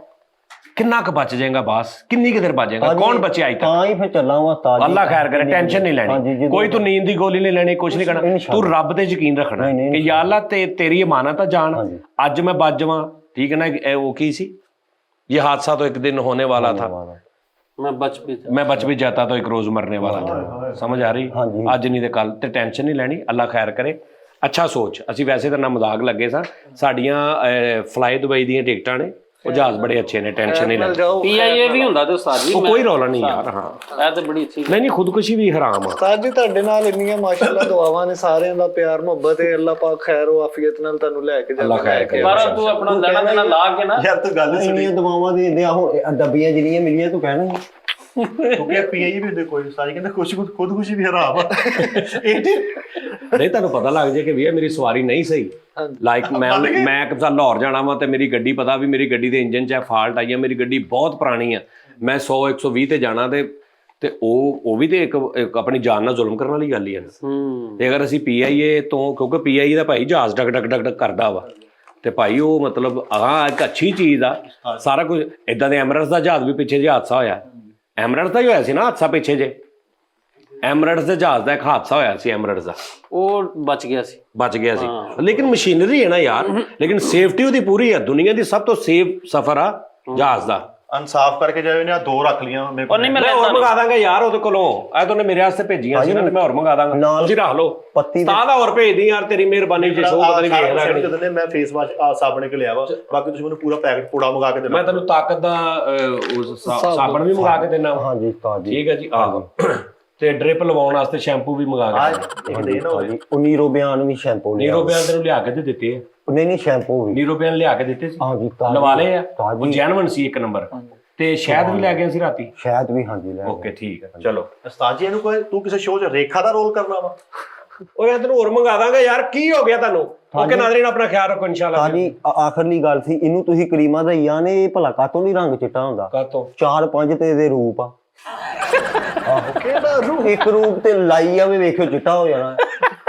ਕਿੰਨਾ ਕੁ ਬਚ ਜਾਏਗਾ, ਬਸ ਕਿੰਨੀ ਕੁ ਦੇਰ ਬਚ ਜਾਏਗਾ, ਕੌਣ ਬਚਿਆ ਅੱਜ ਤੱਕ। ਤਾਂ ਹੀ ਫਿਰ ਚੱਲਾਂਗਾ ਤਾਜੀ। ਅੱਲਾ ਖੈਰ ਕਰੇ, ਟੈਨਸ਼ਨ ਨਹੀਂ ਲੈਣੀ, ਕੋਈ ਤੂੰ ਨੀਂਦ ਦੀ ਗੋਲੀ ਨਹੀਂ ਲੈਣੀ, ਕੁਝ ਨਹੀਂ ਕਰਨਾ। ਤੂੰ ਰੱਬ ਤੇ ਯਕੀਨ ਰੱਖਣਾ ਕਿ ਯਾ ਅੱਲਾ ਤੇਰੀ ਇਮਾਨਤ ਆ ਜਾਨ। ਅੱਜ ਮੈਂ ਬਚ ਜਾਵਾਂ, ਠੀਕ ਹੈ ਨਾ। ਉਹ ਕੀ ਸੀ, ਇਹ ਹਾਦਸਾ तो एक दिन होने वाला था, मैं बच भी जाता तो एक रोज मरने वाला था। समझ आ रही? ਅੱਜ ਨਹੀਂ ਤੇ ਕੱਲ ਤੇ ਟੈਨਸ਼ਨ ਨਹੀਂ ਲੈਣੀ। ਅੱਲਾ ਖੈਰ ਕਰੇ। ਅੱਛਾ ਸੋਚ। ਅਸੀਂ ਵੈਸੇ ਤਾਂ ਨਾ ਮਜ਼ਾਕ ਲੱਗੇ ਸਾਂ, ਸਾਡੀਆਂ ਫਲਾਈ ਦੁਬਈ ਦੀਆਂ ਟਿਕਟਾਂ ਨੇ, ਉਹ ਜਹਾਜ਼ ਬੜੇ ਅੱਛੇ ਨੇ, ਟੈਨਸ਼ਨ ਨਹੀਂ ਲੈਣੀ। PIA ਵੀ ਹੁੰਦਾ ਤੇ ਉਸਤਾਦ ਜੀ, ਉਹ ਕੋਈ ਰੌਲਾ ਨਹੀਂ ਯਾਰ। ਹਾਂ ਇਹ ਤਾਂ ਬੜੀ ਅੱਛੀ ਨਹੀਂ ਖੁਦਕੁਸ਼ੀ ਵੀ ਹਰਾਮ ਆ। ਉਸਤਾਦ ਜੀ ਤੁਹਾਡੇ ਨਾਲ ਇੰਨੀਆਂ ਮਾਸ਼ਾਅੱਲਾ ਦੁਆਵਾਂ ਨੇ, ਸਾਰਿਆਂ ਦਾ ਪਿਆਰ ਮੁਹੱਬਤ ਹੈ, ਅੱਲਾਹ ਪਾਕ ਖੈਰ ਉਹ ਆਫੀਅਤ ਨਾਲ ਤੁਹਾਨੂੰ ਲੈ ਕੇ ਅੱਲਾਹ ਖੈਰ ਕਰੇ। ਪਰ ਤੂੰ ਆਪਣਾ ਲੈਣਾ ਦੇਣਾ ਲਾ ਕੇ ਨਾ ਯਾਰ ਤੂੰ ਗੱਲ ਸੁਣੀ, ਇੰਨੀਆਂ ਦਵਾਵਾਂ ਦਿੰਦੇ ਆ, ਉਹ ਡੱਬੀਆਂ ਜਿਹੜੀਆਂ ਮਿਲੀਆਂ ਤੂੰ ਕਹਿਣਾ ਤੂੰ ਕਿਹਾ PIA ਵੀ ਹੁੰਦੇ ਕੋਈ, ਸਾਰੀ ਕਹਿੰਦੇ ਖੁਦਕੁਸ਼ੀ ਵੀ ਹਰਾਮ ਆ। ਇਹ ਨਹੀਂ ਤੁਹਾਨੂੰ ਪਤਾ ਲੱਗ ਜੇ ਕਿ ਵੀ ਇਹ ਮੇਰੀ ਸਵਾਰੀ ਨਹੀਂ ਸਹੀ। ਲਾਈਕ ਮੈਂ ਕਿਸਾ ਲਾਹੌਰ ਜਾਣਾ ਵਾ ਤੇ ਮੇਰੀ ਗੱਡੀ, ਪਤਾ ਵੀ ਮੇਰੀ ਗੱਡੀ ਦੇ ਇੰਜਨ 'ਚ ਫਾਲਟ ਆਈ ਆ, ਮੇਰੀ ਗੱਡੀ ਬਹੁਤ ਪੁਰਾਣੀ ਆ, ਮੈਂ 100 120 ਤੇ ਜਾਣਾ ਤੇ ਉਹ ਵੀ ਤੇ ਇੱਕ ਆਪਣੀ ਜਾਨ ਨਾਲ ਜ਼ੁਲਮ ਕਰਨ ਵਾਲੀ ਗੱਲ ਹੀ ਆ ਨਾ। ਤੇ ਅਗਰ ਅਸੀਂ PIA ਤੋਂ, ਕਿਉਂਕਿ PIA ਦਾ ਭਾਈ ਜਹਾਜ਼ ਡਕ ਡਕ ਡਕ ਡਕ ਕਰਦਾ ਵਾ, ਤੇ ਭਾਈ ਉਹ ਮਤਲਬ ਇੱਕ ਅੱਛੀ ਚੀਜ਼ ਆ ਸਾਰਾ ਕੁਝ। ਇਦਾਂ ਦੇ ਐਮਰੇਟਸ ਦਾ ਜਹਾਜ਼ ਵੀ ਪਿੱਛੇ ਜੇ ਹਾਦਸਾ ਹੋਇਆ, ਐਮਰੇਟਸ ਦਾ ਹੀ ਹੋਇਆ ਸੀ ਨਾ ਹਾਦਸਾ ਪਿੱਛੇ ਜੇ, ਐਮਰੇਟਸ ਦੇ ਜਹਾਜ਼ ਦਾ ਇੱਕ ਹਾਦਸਾ ਹੋਇਆ ਸੀ, ਐਮਰੇਟਸ ਦਾ, ਉਹ ਬਚ ਗਿਆ ਸੀ। ਲੇਕਿਨ ਮਸ਼ੀਨਰੀ ਹੈ ਨਾ ਯਾਰ, ਲੇਕਿਨ ਸੇਫਟੀ ਉਹਦੀ ਪੂਰੀ ਆ। ਦੁਨੀਆ ਦੀ ਸਭ ਤੋਂ ਸੇਫ ਸਫ਼ਰ ਆ ਜਹਾਜ਼ ਦਾ। ਅਨਸਾਫ ਕਰਕੇ ਜਾਵੇ ਨੇ, 2 ਰੱਖ ਲੀਆਂ ਮੇਰੇ ਕੋਲ। ਮੈਂ ਹੋਰ ਮੰਗਾ ਦਾਂਗਾ ਯਾਰ ਉਹਦੇ ਕੋਲੋਂ, ਇਹ ਤਾਂ ਉਹਨੇ ਮੇਰੇ ਵਾਸਤੇ ਭੇਜੀਆਂ ਸੀ ਨਾ, ਮੈਂ ਹੋਰ ਮੰਗਾ ਦਾਂਗਾ, ਤੁਸੀਂ ਰੱਖ ਲਓ। ਪੱਤੀ ਤਾਂ ਦਾ ਹੋਰ ਭੇਜ ਦੀ ਯਾਰ, ਤੇਰੀ ਮਿਹਰਬਾਨੀ ਜੀ। ਸੋ ਪਤਾ ਨਹੀਂ ਵੇਖ ਲੈ, ਮੈਂ ਫੇਸ ਵਾਸ਼ ਸਾਬਣ ਕੇ ਲਿਆ ਵਾ, ਬਾਕੀ ਤੁਸੀਂ ਮੈਨੂੰ ਪੂਰਾ ਪੈਕਟ ਪੂੜਾ ਮੰਗਾ ਕੇ ਦੇਣਾ। ਮੈਂ ਤੈਨੂੰ ਤਾਕਤ ਦਾ ਸਾਬਣ ਵੀ ਮੰਗਾ ਕੇ ਦੇਣਾ। ਹਾਂਜੀ ਉਸਤਾਦ ਜੀ, ਠੀਕ ਹੈ ਜੀ। ਆਹੋ, ਤੇ ਡ੍ਰਿਪ ਲਵਾਉਣ ਵਾਸਤੇ ਸ਼ੈਂਪੂ ਵੀ ਮੰਗਾ ਕੇ ਦੇਣਾ। ਇੱਕ ਦੇ ਨਾ ਹੋਵੇ। ਉਹ ਨੀਰੋ ਬਿਆਨ ਵੀ ਸ਼ੈਂਪੂ ਲਿਆ। ਨੀਰੋ ਬਿਆਨ ਤੈਨੂੰ ਲਿਆ ਕੇ ਤੇ ਦਿੱਤੇ ਆ, ਨਹੀਂ ਸ਼ੈਂਪੂ ਵੀ ਨੀਰੋ ਬਿਆਨ ਲਿਆ ਕੇ ਦਿੱਤੇ ਸੀ, ਹਾਂਜੀ ਉਸਤਾਦ ਲਵਾ ਲਏ ਆ, ਉਸਤਾਦ ਉਹ ਜੀ, ਜੈਨੂਇਨ ਸੀ ਇੱਕ ਨੰਬਰ। ਤੇ ਸ਼ਹਿਦ ਵੀ ਲੈ ਗਏ ਸੀ ਰਾਤੀ। ਸ਼ਾਇਦ ਵੀ ਹਾਂਜੀ ਲੈ ਓਕੇ ਠੀਕ ਹੈ, ਚਲੋ। ਉਸਤਾਦ ਜੀ ਇਹਨੂੰ ਕੋਈ, ਤੂੰ ਕਿਸੇ ਸ਼ੋਅ 'ਚ ਰੇਖਾ ਦਾ ਰੋਲ ਕਰਨਾ ਵਾ? ਉਹ ਯਾਰ ਤੈਨੂੰ ਹੋਰ ਮੰਗਾ ਦਾਂਗਾ ਯਾਰ, ਕੀ ਹੋ ਗਿਆ ਤੁਹਾਨੂੰ? ਓਕੇ ਨਾਜ਼ਰੀਨ, ਆਪਣਾ ਖਿਆਲ ਰੱਖੋ ਇਨਸ਼ਾਅੱਲਾ। ਹਾਂਜੀ ਆਖਰਲੀ ਗੱਲ ਸੀ, ਇਹਨੂੰ ਤੁਸੀਂ ਕਰੀਮਾਂ ਦਈਆਂ ਨੇ, ਇਹ ਭਲਾ ਕਾਤੋਂ ਨਹੀਂ ਰੰਗ ਚਿੱਟਾ ਹੁੰਦਾ? ਕਾਤੋਂ? 4-5 ਤੇ ਇਹਦੇ ਰੂਪ ਆ। ਕਿਹੜਾ ਰੂਹ? ਇੱਕ ਰੂਪ ਤੇ ਲਾਈ ਆਵੇ ਵੇਖਿਓ ਚਿੱਟਾ ਹੋ ਜਾਣਾ,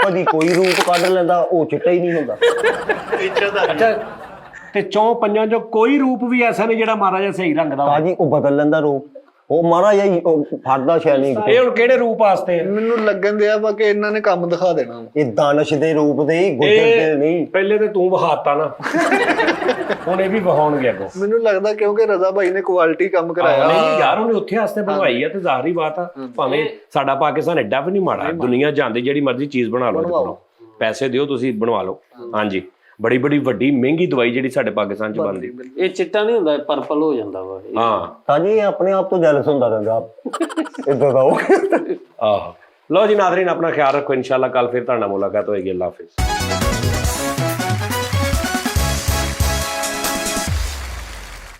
ਕਦੀ ਕੋਈ ਰੂਪ ਕੱਢ ਲੈਂਦਾ ਉਹ ਚਿੱਟਾ ਹੀ ਨਹੀਂ ਹੁੰਦਾ। ਅੱਛਾ, ਤੇ 4-5 ਚੋਂ ਕੋਈ ਰੂਪ ਵੀ ਐਸਾ ਨਹੀਂ ਜਿਹੜਾ ਮਹਾਰਾਜਾ ਸਹੀ ਰੰਗ ਦਾ ਹੋਵੇ? ਤਾਜੀ ਉਹ ਬਦਲ ਲੈਂਦਾ ਰੂਪ, ਉਹ ਮਹਾਰਾਜ ਹੀ ਫੜਦਾ ਸ਼ੈਲੀ। ਇਹ ਹੁਣ ਕਿਹੜੇ ਰੂਪ ਵਾਸਤੇ? ਮੈਨੂੰ ਲੱਗਣ ਦਿਆ ਵਾ ਕਿ ਇਹਨਾਂ ਨੇ ਕੰਮ ਦਿਖਾ ਦੇਣਾ। ਇਹ ਦਾਨਸ਼ ਦੇ ਰੂਪ ਦੇ ਹੀ, ਗੁੱਜਰ ਦੇ ਨਹੀਂ। ਪਹਿਲੇ ਤੇ ਤੂੰ ਵਿਖਾਤਾ ਨਾ, ਹੁਣ ਇਹ ਵੀ ਵਿਖਾਉਣਗੇ ਅੱਗੋਂ। ਮੈਨੂੰ ਲੱਗਦਾ ਕਿਉਂਕਿ ਰਜ਼ਾ ਭਾਈ ਨੇ ਕੁਆਲਿਟੀ ਕੰਮ ਕਰਾਇਆ। ਨਹੀਂ ਯਾਰ, ਉਹਨੇ ਉੱਥੇ ਵਾਸਤੇ ਬਣਵਾਈ ਆ ਤੇ ਜ਼ਾਹਰੀ ਬਾਤ ਆ, ਭਾਵੇਂ ਸਾਡਾ ਪਾਕਿਸਤਾਨ ਐਡਾ ਵੀ ਨਹੀਂ ਮਾੜਾ, ਦੁਨੀਆ ਜਾਂਦੀ ਜਿਹੜੀ ਮਰਜ਼ੀ ਚੀਜ਼ ਬਣਾ ਲਓ, ਪੈਸੇ ਦਿਓ ਤੁਸੀਂ ਬਣਵਾ ਲਓ। ਹਾਂਜੀ, ਬੜੀ ਵੱਡੀ ਮਹਿੰਗੀ ਦਵਾਈ ਜਿਹੜੀ ਸਾਡੇ ਪਾਕਿਸਤਾਨ ਚ ਬਣਦੀ। ਇਹ ਚਿੱਟਾ ਨਹੀਂ ਹੁੰਦਾ, ਪਰਪਲ ਹੋ ਜਾਂਦਾ ਵਾ। ਹਾਂ ਤਾਜੀ ਇਹ ਆਪਣੇ ਆਪ ਤੋਂ ਜੈਲਸ ਹੁੰਦਾ ਰਹਿੰਦਾ ਇਦਾਂ ਦਾ ਉਹ। ਆਹੋ, ਲਓ ਜੀ ਨਾਜ਼ਰੀਨ, ਆਪਣਾ ਖਿਆਲ ਰੱਖੋ। ਇਨਸ਼ਾਅੱਲਾ ਕੱਲ ਫਿਰ ਤੁਹਾਡਾ ਮੁਲਾਕਾਤ ਹੋਏਗੀ। ਅੱਲਾਹ ਹਾਫਿਜ਼।